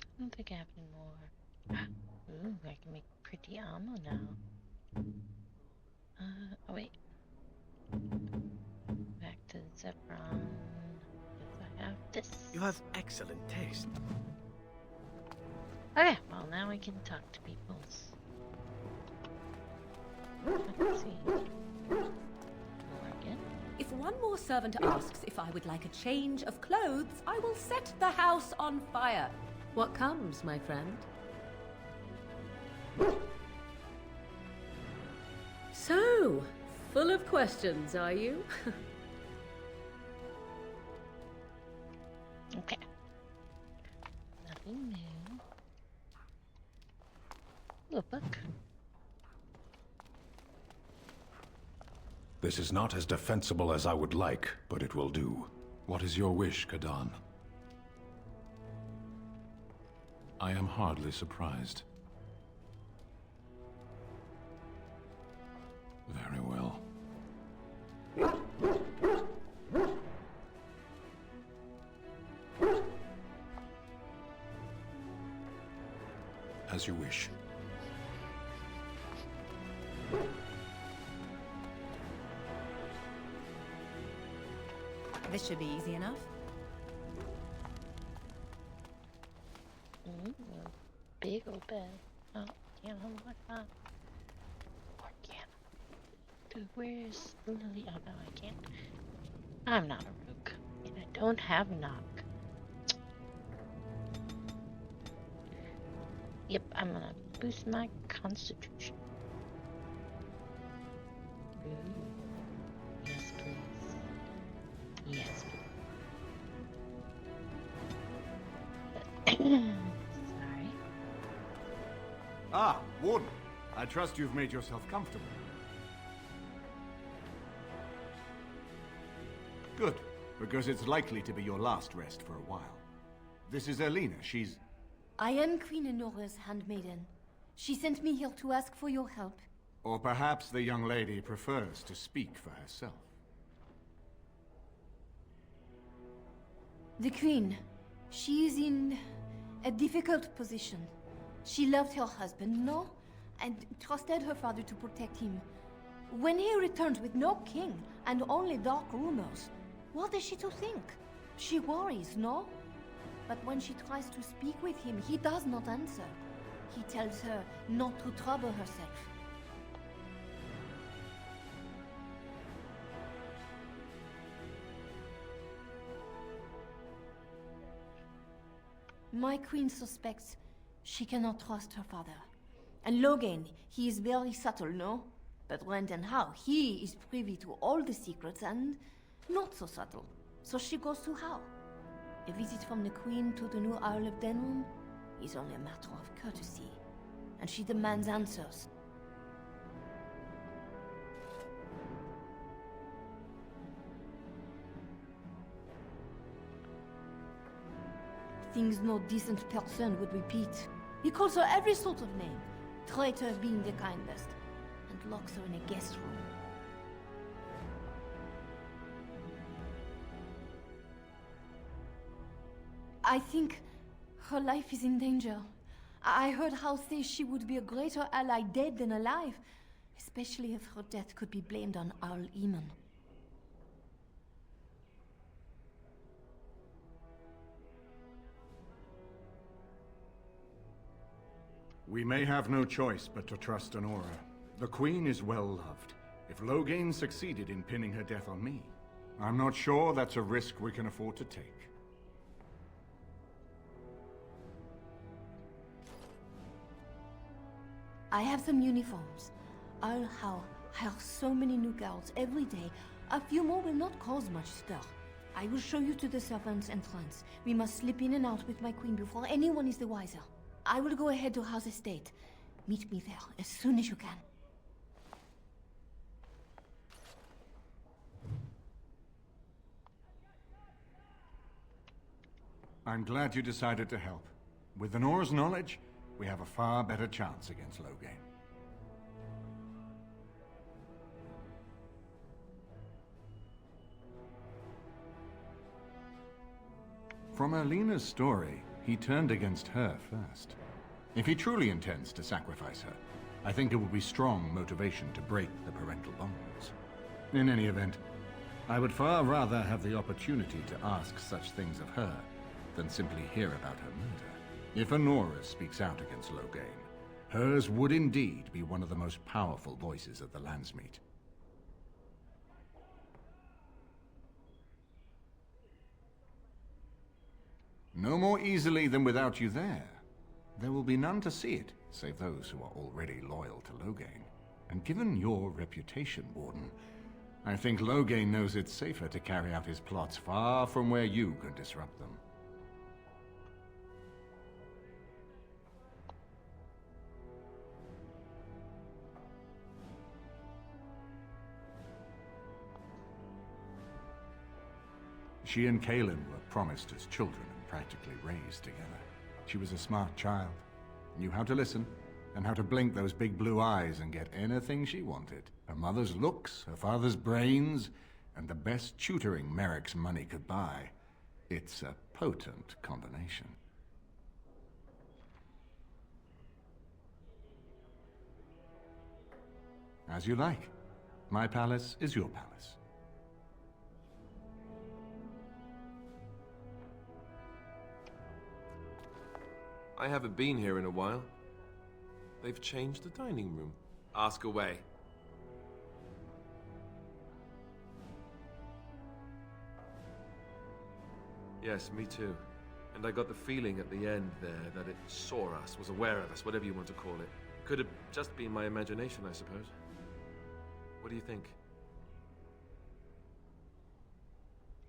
I don't think I have any more. Ooh, I can make pretty armor now. Oh wait. Back to Zephyron. If I have this. You have excellent taste. Okay, well now we can talk to people. Let's see. Morgan. If one more servant asks if I would like a change of clothes, I will set the house on fire. What comes, my friend? So, full of questions, are you? Okay. Nothing new. Ooh, a book. This is not as defensible as I would like, but it will do. What is your wish, Kadan? I am hardly surprised. Very well. As you wish. This should be easy enough. Big old bed. Oh, yeah, what not? Morgan. Dude, where's Lily? Oh no, I can't. I'm not a rook. And I don't have knock. Yep, I'm gonna boost my constitution. Ooh. Yes, please. Yes, please. Sorry. Ah, Warden. I trust you've made yourself comfortable. Good, because it's likely to be your last rest for a while. This is Elena. She's... I am Queen Enora's handmaiden. She sent me here to ask for your help. Or perhaps the young lady prefers to speak for herself. The Queen. She is in a difficult position. She loved her husband, no? and trusted her father to protect him. When he returns with no king and only dark rumors, what is she to think? She worries, no? But when she tries to speak with him, he does not answer. He tells her not to trouble herself. My queen suspects she cannot trust her father. And Logain, he is very subtle, no? But when and how, he is privy to all the secrets and not so subtle. So she goes to how? A visit from the queen to the new Isle of Denrum is only a matter of courtesy. And she demands answers. Things no decent person would repeat. He calls her every sort of name, traitor being the kindest, and locks her in a guest room. I think her life is in danger. I heard House say she would be a greater ally dead than alive, especially if her death could be blamed on Arl Eamon. We may have no choice but to trust Honora. The Queen is well loved. If Logain succeeded in pinning her death on me, I'm not sure that's a risk we can afford to take. I have some uniforms. I'll hire so many new girls every day. A few more will not cause much stir. I will show you to the servants' entrance. We must slip in and out with my queen before anyone is the wiser. I will go ahead to House Estate. Meet me there as soon as you can. I'm glad you decided to help. With Honora's knowledge, we have a far better chance against Logain. From Erlena's story, he turned against her first. If he truly intends to sacrifice her, I think it will be strong motivation to break the parental bonds. In any event, I would far rather have the opportunity to ask such things of her than simply hear about her murder. If Honora speaks out against Logain, hers would indeed be one of the most powerful voices at the Landsmeet. No more easily than without you there. There will be none to see it, save those who are already loyal to Logain. And given your reputation, Warden, I think Logain knows it's safer to carry out his plots far from where you can disrupt them. She and Kaelin were promised as children and practically raised together. She was a smart child, knew how to listen, and how to blink those big blue eyes and get anything she wanted. Her mother's looks, her father's brains, and the best tutoring Merrick's money could buy. It's a potent combination. As you like. My palace is your palace. I haven't been here in a while. They've changed the dining room. Ask away. Yes, me too. And I got the feeling at the end there that it saw us, was aware of us, whatever you want to call it. Could have just been my imagination, I suppose. What do you think?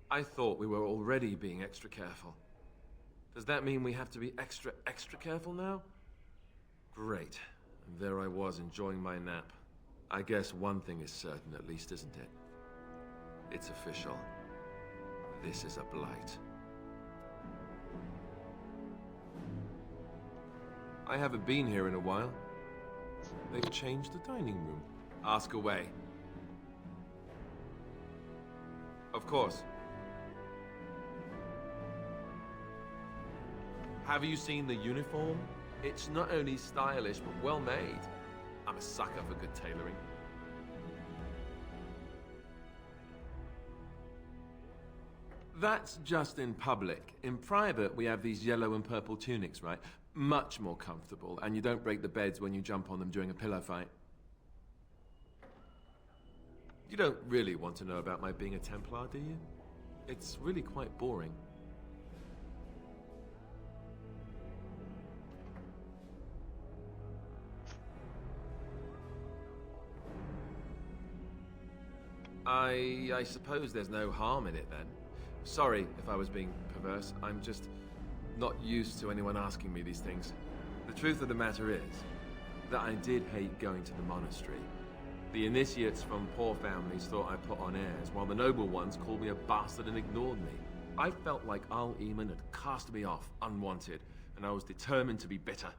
I thought we were already being extra careful. Does that mean we have to be extra careful now? Great. And there I was enjoying my nap. I guess one thing is certain at least, isn't it? It's official. This is a blight. I haven't been here in a while. They've changed the dining room. Ask away. Of course. Have you seen the uniform? It's not only stylish, but well made. I'm a sucker for good tailoring. That's just in public. In private, we have these yellow and purple tunics, right? Much more comfortable, and you don't break the beds when you jump on them during a pillow fight. You don't really want to know about my being a Templar, do you? It's really quite boring. I suppose there's no harm in it then. Sorry if I was being perverse. I'm just not used to anyone asking me these things. The truth of the matter is that I did hate going to the monastery. The initiates from poor families thought I put on airs, while the noble ones called me a bastard and ignored me. I felt like Al Eamon had cast me off, unwanted, and I was determined to be bitter.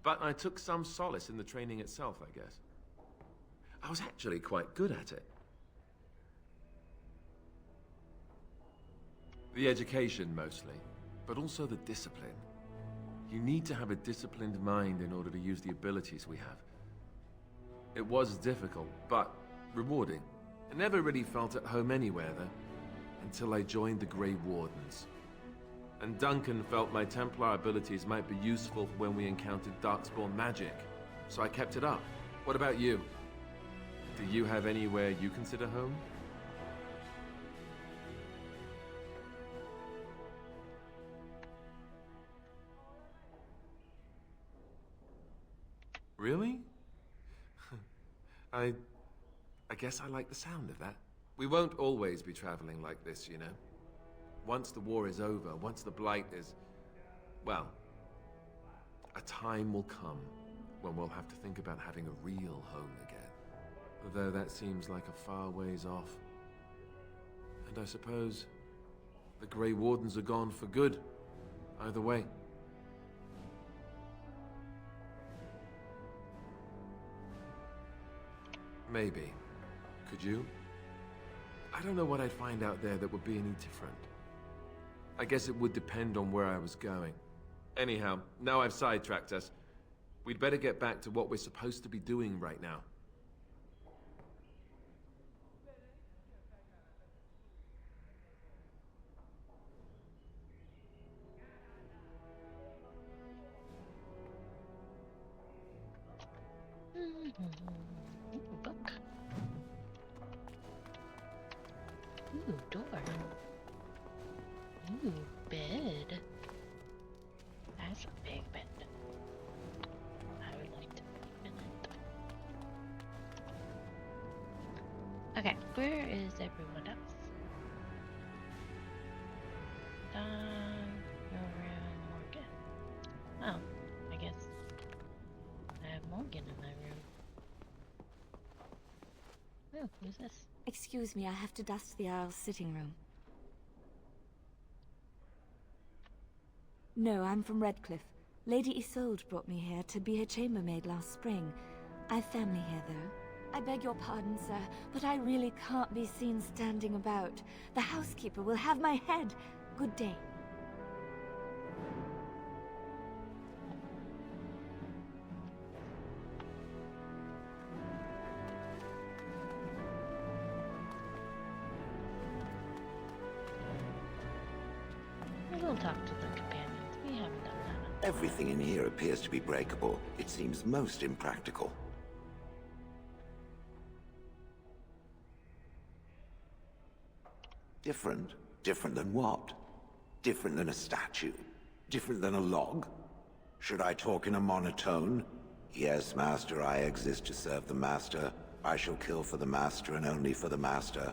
But I took some solace in the training itself, I guess. I was actually quite good at it. The education, mostly, but also the discipline. You need to have a disciplined mind in order to use the abilities we have. It was difficult, but rewarding. I never really felt at home anywhere, though, until I joined the Grey Wardens. And Duncan felt my Templar abilities might be useful when we encountered Darkspawn magic, so I kept it up. What about you? Do you have anywhere you consider home? Really? I guess I like the sound of that. We won't always be traveling like this, you know. Once the war is over, once the Blight is... well, a time will come when we'll have to think about having a real home again. Although that seems like a far ways off. And I suppose the Grey Wardens are gone for good, either way. Maybe. Could you? I don't know what I'd find out there that would be any different. I guess it would depend on where I was going. Anyhow, now I've sidetracked us. We'd better get back to what we're supposed to be doing right now. Book. Ooh, door. Ooh, bed. That's a big bed. I would like to be in it. Okay, where is everyone else? Your room, Morgan. Oh, I guess I have Morgan in my room. Oh, who's this? Excuse me, I have to dust the Earl's sitting room. No, I'm from Redcliffe. Lady Isolde brought me here to be her chambermaid last spring. I've family here, though. I beg your pardon, sir, but I really can't be seen standing about. The housekeeper will have my head. Good day. We'll talk to the companions. We haven't done that. Everything in here appears to be breakable. It seems most impractical. Different? Different than what? Different than a statue? Different than a log? Should I talk in a monotone? Yes, Master, I exist to serve the Master. I shall kill for the Master and only for the Master.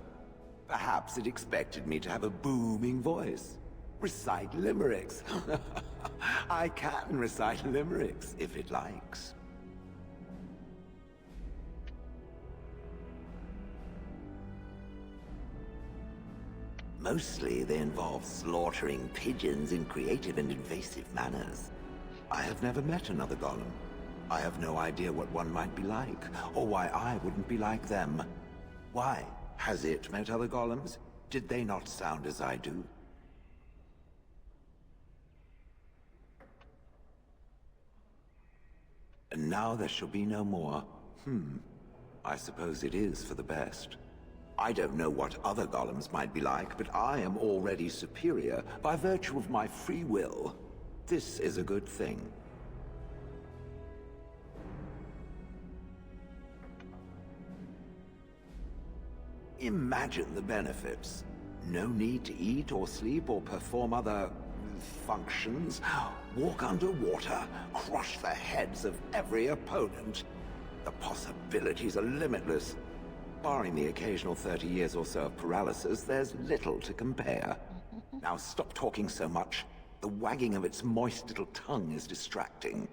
Perhaps it expected me to have a booming voice. Recite limericks. I can recite limericks, if it likes. Mostly, they involve slaughtering pigeons in creative and invasive manners. I have never met another golem. I have no idea what one might be like, or why I wouldn't be like them. Why? Has it met other golems? Did they not sound as I do? And now there shall be no more. I suppose it is for the best. I don't know what other golems might be like, but I am already superior by virtue of my free will. This is a good thing. Imagine the benefits. No need to eat or sleep or perform other functions. Walk underwater, crush the heads of every opponent. The possibilities are limitless. Barring the occasional 30 years or so of paralysis, there's little to compare. Now stop talking so much. The wagging of its moist little tongue is distracting.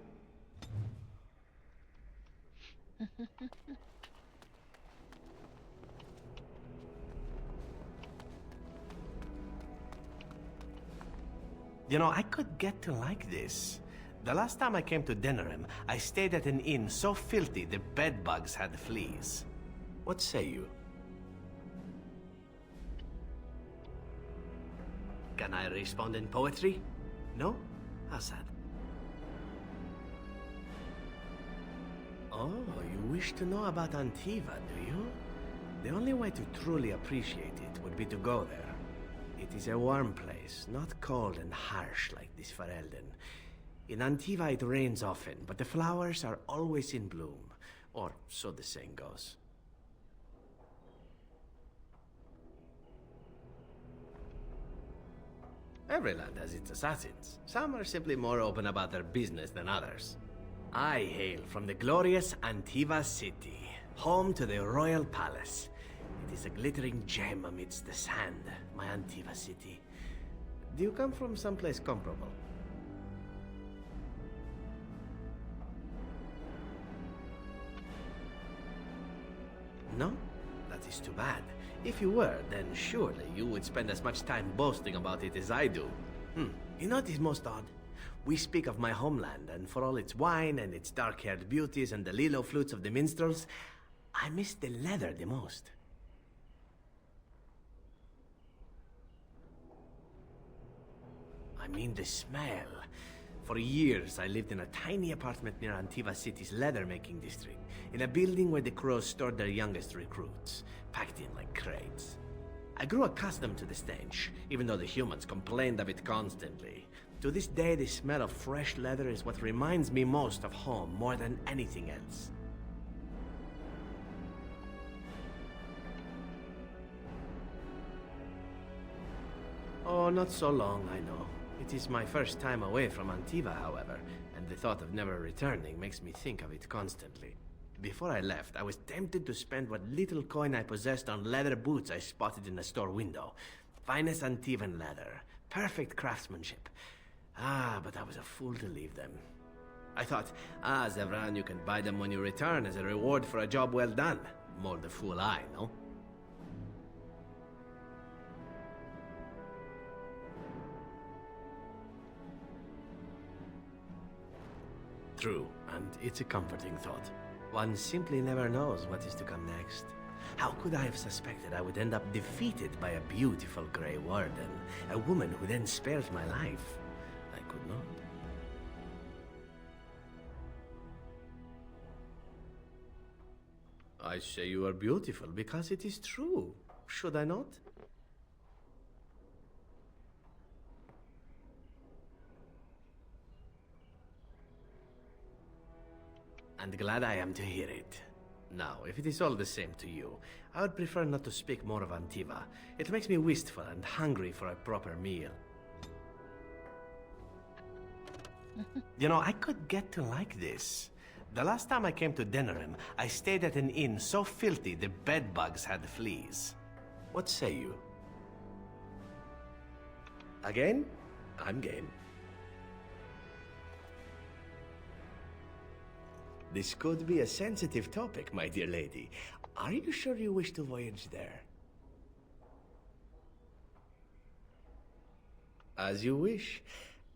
You know, I could get to like this. The last time I came to Denerim, I stayed at an inn so filthy the bedbugs had fleas. What say you? Can I respond in poetry? No? How's that? Oh, you wish to know about Antiva, do you? The only way to truly appreciate it would be to go there. It is a warm place, not cold and harsh like this Ferelden. In Antiva it rains often, but the flowers are always in bloom. Or so the saying goes. Every land has its assassins. Some are simply more open about their business than others. I hail from the glorious Antiva city, home to the royal palace. It is a glittering gem amidst the sand, my Antiva city. Do you come from someplace comparable? No? That is too bad. If you were, then surely you would spend as much time boasting about it as I do. You know what is most odd? We speak of my homeland, and for all its wine and its dark-haired beauties and the lilo flutes of the minstrels, I miss the leather the most. I mean the smell. For years, I lived in a tiny apartment near Antiva City's leather-making district, in a building where the crows stored their youngest recruits, packed in like crates. I grew accustomed to the stench, even though the humans complained of it constantly. To this day, the smell of fresh leather is what reminds me most of home more than anything else. Oh, not so long, I know. It is my first time away from Antiva, however, and the thought of never returning makes me think of it constantly. Before I left, I was tempted to spend what little coin I possessed on leather boots I spotted in a store window. Finest Antivan leather, perfect craftsmanship. But I was a fool to leave them. I thought, Zevran, you can buy them when you return as a reward for a job well done. More the fool I, no? True, and it's a comforting thought. One simply never knows what is to come next. How could I have suspected I would end up defeated by a beautiful Grey Warden, a woman who then spared my life? I could not. I say you are beautiful because it is true. Should I not? And glad I am to hear it. Now, if it is all the same to you, I would prefer not to speak more of Antiva. It makes me wistful and hungry for a proper meal. You know, I could get to like this. The last time I came to Denerim, I stayed at an inn so filthy the bedbugs had fleas. What say you? Again? I'm game. This could be a sensitive topic, my dear lady. Are you sure you wish to voyage there? As you wish.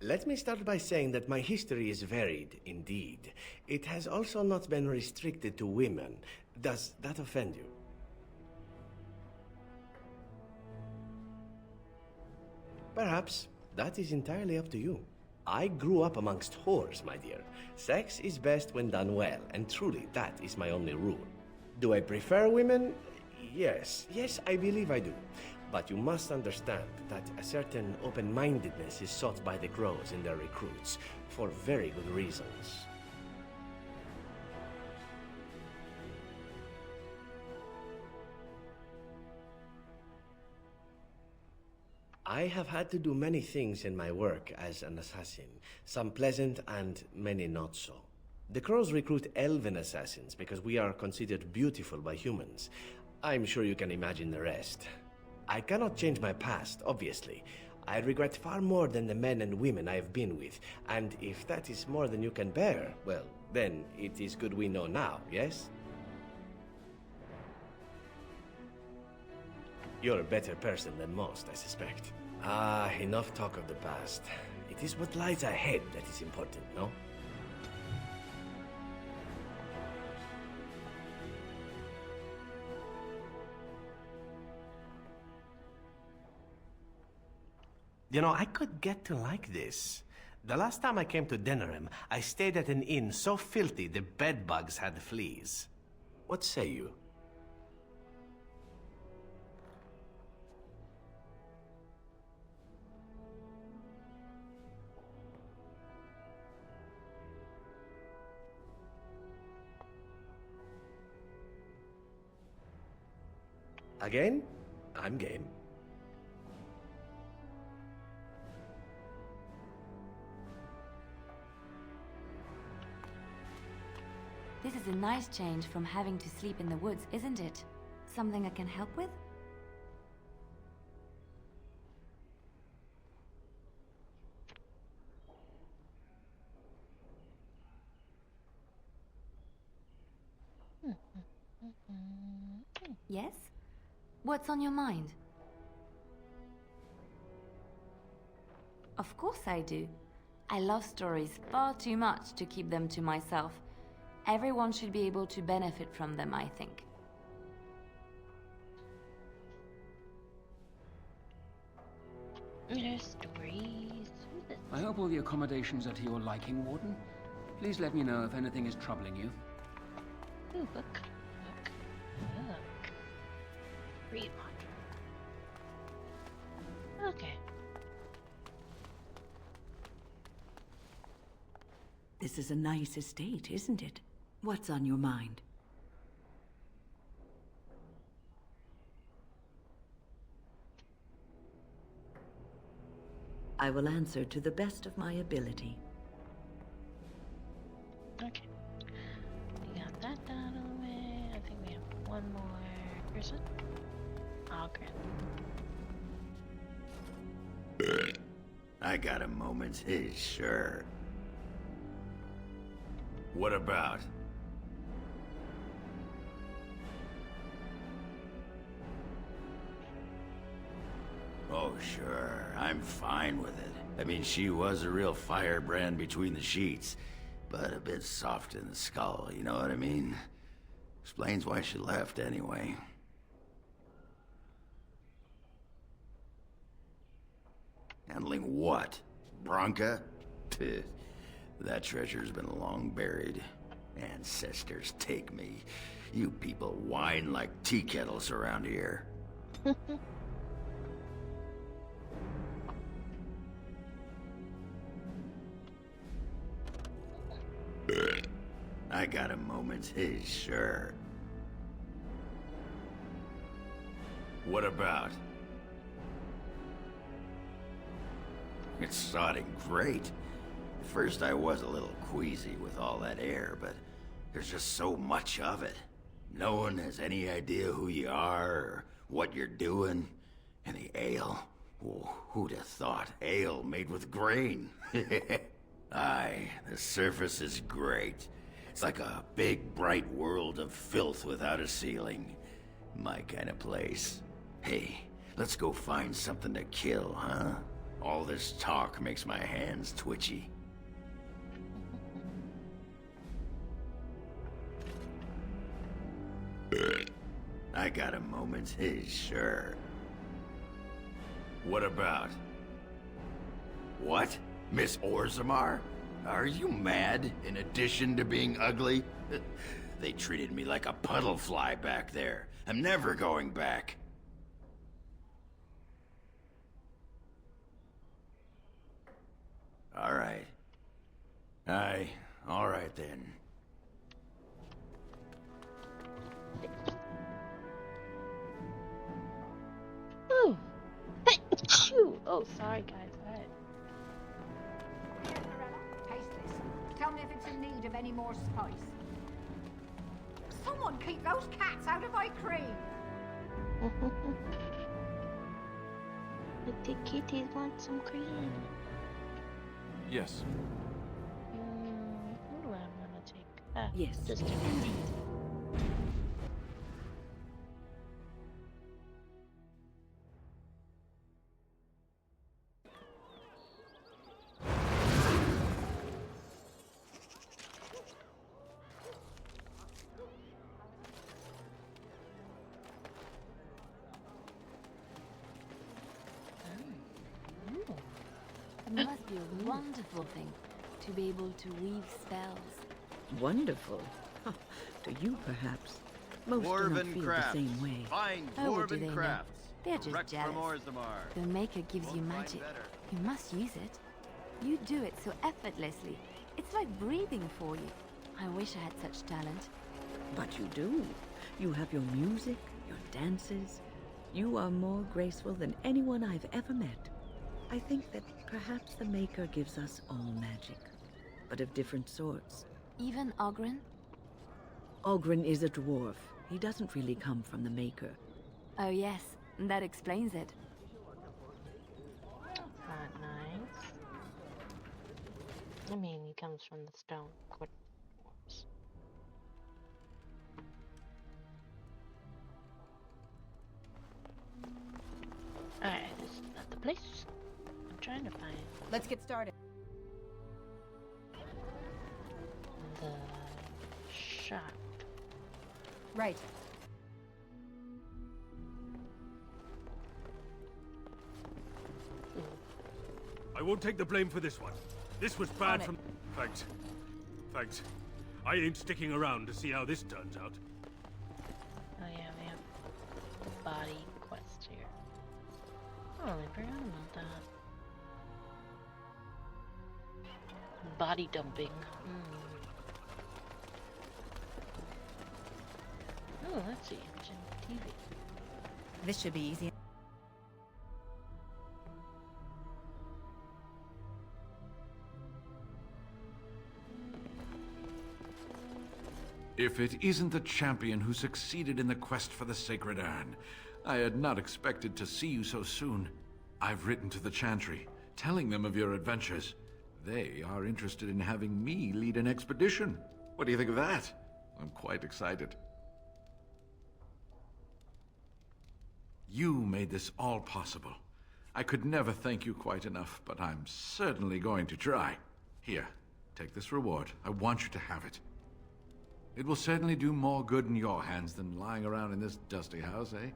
Let me start by saying that my history is varied, indeed. It has also not been restricted to women. Does that offend you? Perhaps. That is entirely up to you. I grew up amongst whores, my dear. Sex is best when done well, and truly, that is my only rule. Do I prefer women? Yes, I believe I do. But you must understand that a certain open-mindedness is sought by the crows in their recruits, for very good reasons. I have had to do many things in my work as an assassin, some pleasant and many not so. The crows recruit elven assassins because we are considered beautiful by humans. I'm sure you can imagine the rest. I cannot change my past, obviously. I regret far more than the men and women I have been with, and if that is more than you can bear, well, then it is good we know now, yes? You're a better person than most, I suspect. Ah, enough talk of the past. It is what lies ahead that is important, no? You know, I could get to like this. The last time I came to Denerim, I stayed at an inn so filthy the bedbugs had fleas. What say you? Again? I'm game. This is a nice change from having to sleep in the woods, isn't it? Something I can help with? Yes? What's on your mind? Of course I do. I love stories far too much to keep them to myself. Everyone should be able to benefit from them, I think. Stories. I hope all the accommodations are to your liking, Warden. Please let me know if anything is troubling you. Ooh, book. Read module. Okay. This is a nice estate, isn't it? What's on your mind? I will answer to the best of my ability. Okay. We got that out of the way. I think we have one more person. Oh, great. I got a moment, sure. What about? Oh, sure. I'm fine with it. I mean, she was a real firebrand between the sheets, but a bit soft in the skull, you know what I mean? Explains why she left, anyway. Handling what? Bronca? That treasure's been long buried. Ancestors take me. You people whine like tea kettles around here. I got a moment, sure. What about? It's sodding great. At first I was a little queasy with all that air, but there's just so much of it. No one has any idea who you are or what you're doing. And the ale, oh, who'd have thought? Ale made with grain. Aye, the surface is great. It's like a big, bright world of filth without a ceiling. My kind of place. Hey, let's go find something to kill, huh? All this talk makes my hands twitchy. I got a moment, sure. What about? What? Miss Orzammar? Are you mad, in addition to being ugly? They treated me like a puddle fly back there. I'm never going back. All right. All right then. Ooh. Phew. Oh, sorry guys. All right. Taste this. Tell me if it's in need of any more spice. Someone keep those cats out of my cream! But the kitties want some cream. Yes. Who do I want to take? Ah, Yes, just indeed. It must be a wonderful thing to be able to weave spells. Wonderful. Huh. To you, perhaps. Most do not feel the same way. Fine What do they dwarven know? crafts. They're just Direct jealous. from Orzammar. The Maker gives you Won't find magic. better. You must use it. You do it so effortlessly. It's like breathing for you. I wish I had such talent. But you do. You have your music, your dances. You are more graceful than anyone I've ever met. I think that perhaps the Maker gives us all magic, but of different sorts. Even Ogren? Ogren is a dwarf. He doesn't really come from the Maker. Oh yes, that explains it. Not nice. I mean, he comes from the stone court dwarves. Alright, this is not the place. I'm trying to find Let's get started. the shop. Right. I won't take the blame for this one. This was bad from... Thanks. Thanks. I ain't sticking around to see how this turns out. Oh yeah, we have a body quest here. Oh, I forgot about that. Body dumping. Oh, let's see. TV. This should be easy. If it isn't the champion who succeeded in the quest for the Sacred Urn, I had not expected to see you so soon. I've written to the Chantry, telling them of your adventures. They are interested in having me lead an expedition. What do you think of that? I'm quite excited. You made this all possible. I could never thank you quite enough, but I'm certainly going to try. Here, take this reward. I want you to have it. It will certainly do more good in your hands than lying around in this dusty house, eh?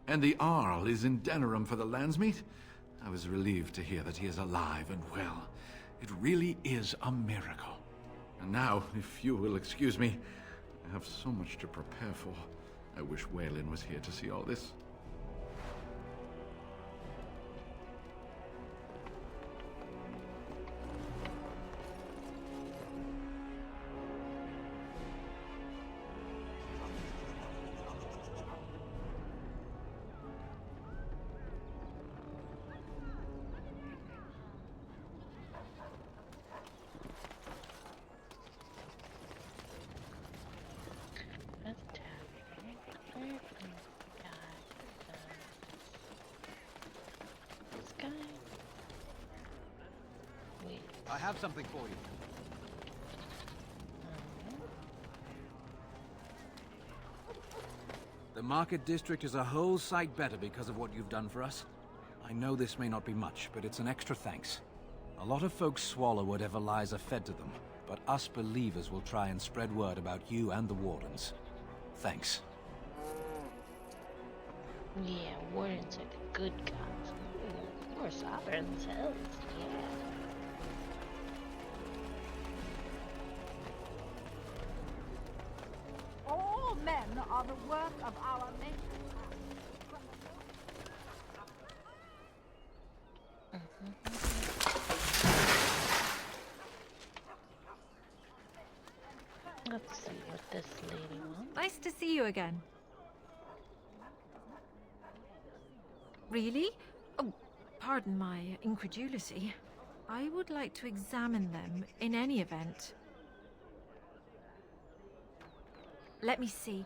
And the Arl is in Denerim for the Landsmeet? I was relieved to hear that he is alive and well. It really is a miracle. And now, if you will excuse me, I have so much to prepare for. I wish Waylon was here to see all this. I have something for you. The Market District is a whole sight better because of what you've done for us. I know this may not be much, but it's an extra thanks. A lot of folks swallow whatever lies are fed to them, but us believers will try and spread word about you and the Wardens. Thanks. Yeah, Wardens are the good guys. Ooh, more sovereigns, hells, yeah. men are the work of our maker. Let's see what this lady wants. Nice to see you again. Really? Oh, pardon my incredulity. I would like to examine them in any event. Let me see.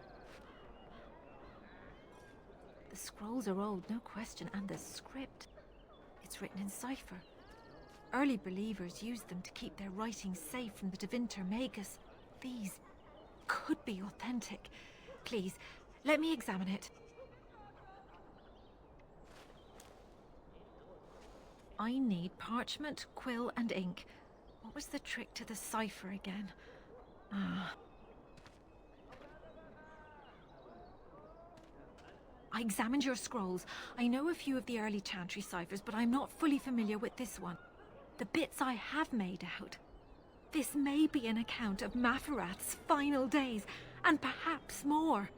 The scrolls are old, no question, and the script. It's written in cipher. Early believers used them to keep their writings safe from the Tevinter Magus. These could be authentic. Please, let me examine it. I need parchment, quill, and ink. What was the trick to the cipher again? Ah. I examined your scrolls. I know a few of the early Chantry ciphers, but I'm not fully familiar with this one. The bits I have made out. This may be an account of Maferath's final days, and perhaps more.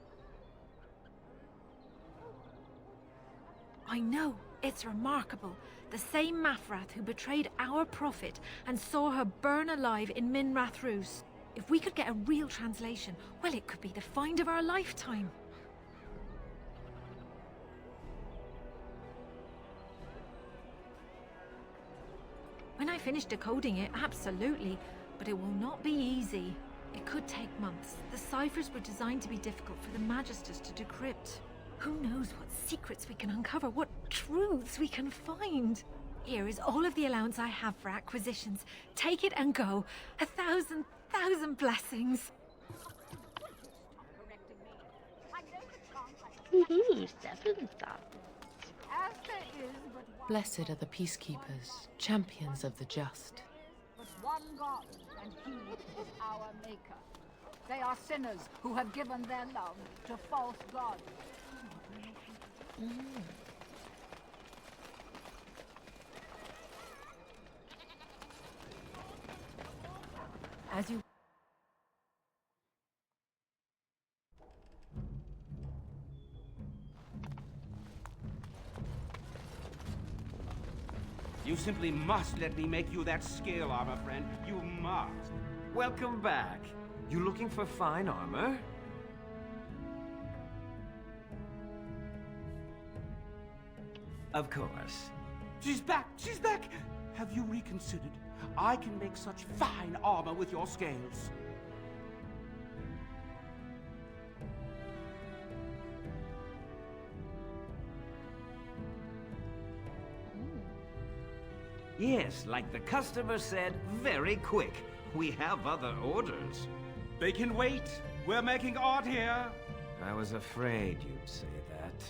I know, it's remarkable. The same Maferath who betrayed our prophet and saw her burn alive in Minrath Rus. If we could get a real translation, well, it could be the find of our lifetime. When I finish decoding it, absolutely. But it will not be easy. It could take months. The ciphers were designed to be difficult for the Magisters to decrypt. Who knows what secrets we can uncover, what truths we can find. Here is all of the allowance I have for acquisitions. Take it and go. 1,000 blessings. Woohoo, 7,000. As there is but one, Blessed are the peacekeepers, champions of the just. but one God, and he is our maker. They are sinners who have given their love to false gods. As you... You simply must let me make you that scale armor, friend. You must. Welcome back. You looking for fine armor? Of course. She's back! She's back! Have you reconsidered? I can make such fine armor with your scales. Yes, like the customer said, very quick. We have other orders. They can wait. We're making art here. I was afraid you'd say that.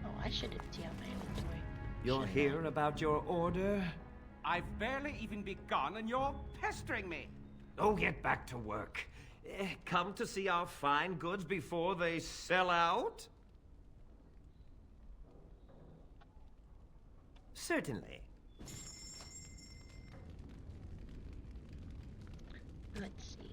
Oh, I should empty out my inventory. You're here about your order? I've barely even begun and you're pestering me. Oh, get back to work. Come to see our fine goods before they sell out? Certainly. Let's see.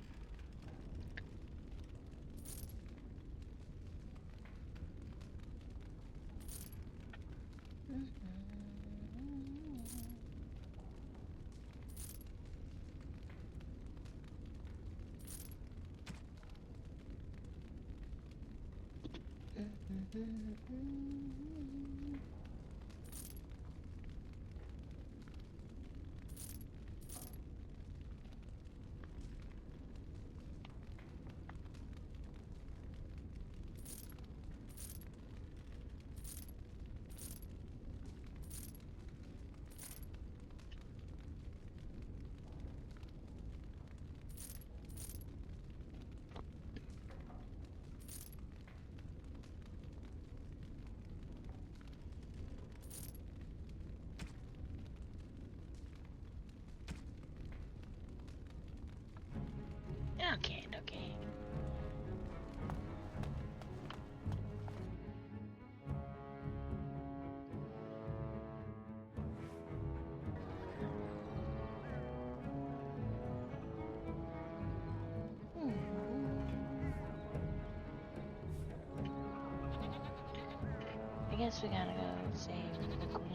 guess we gotta go save the queen.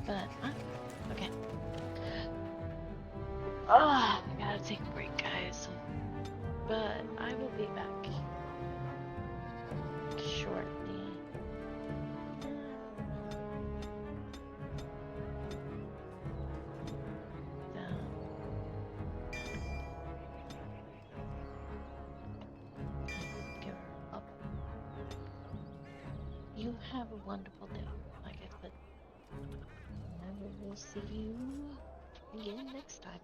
But, okay. Oh, I gotta take a break, guys. But I will be back shortly. Give her up. You have a wonderful day, like I said. I will see you again next time.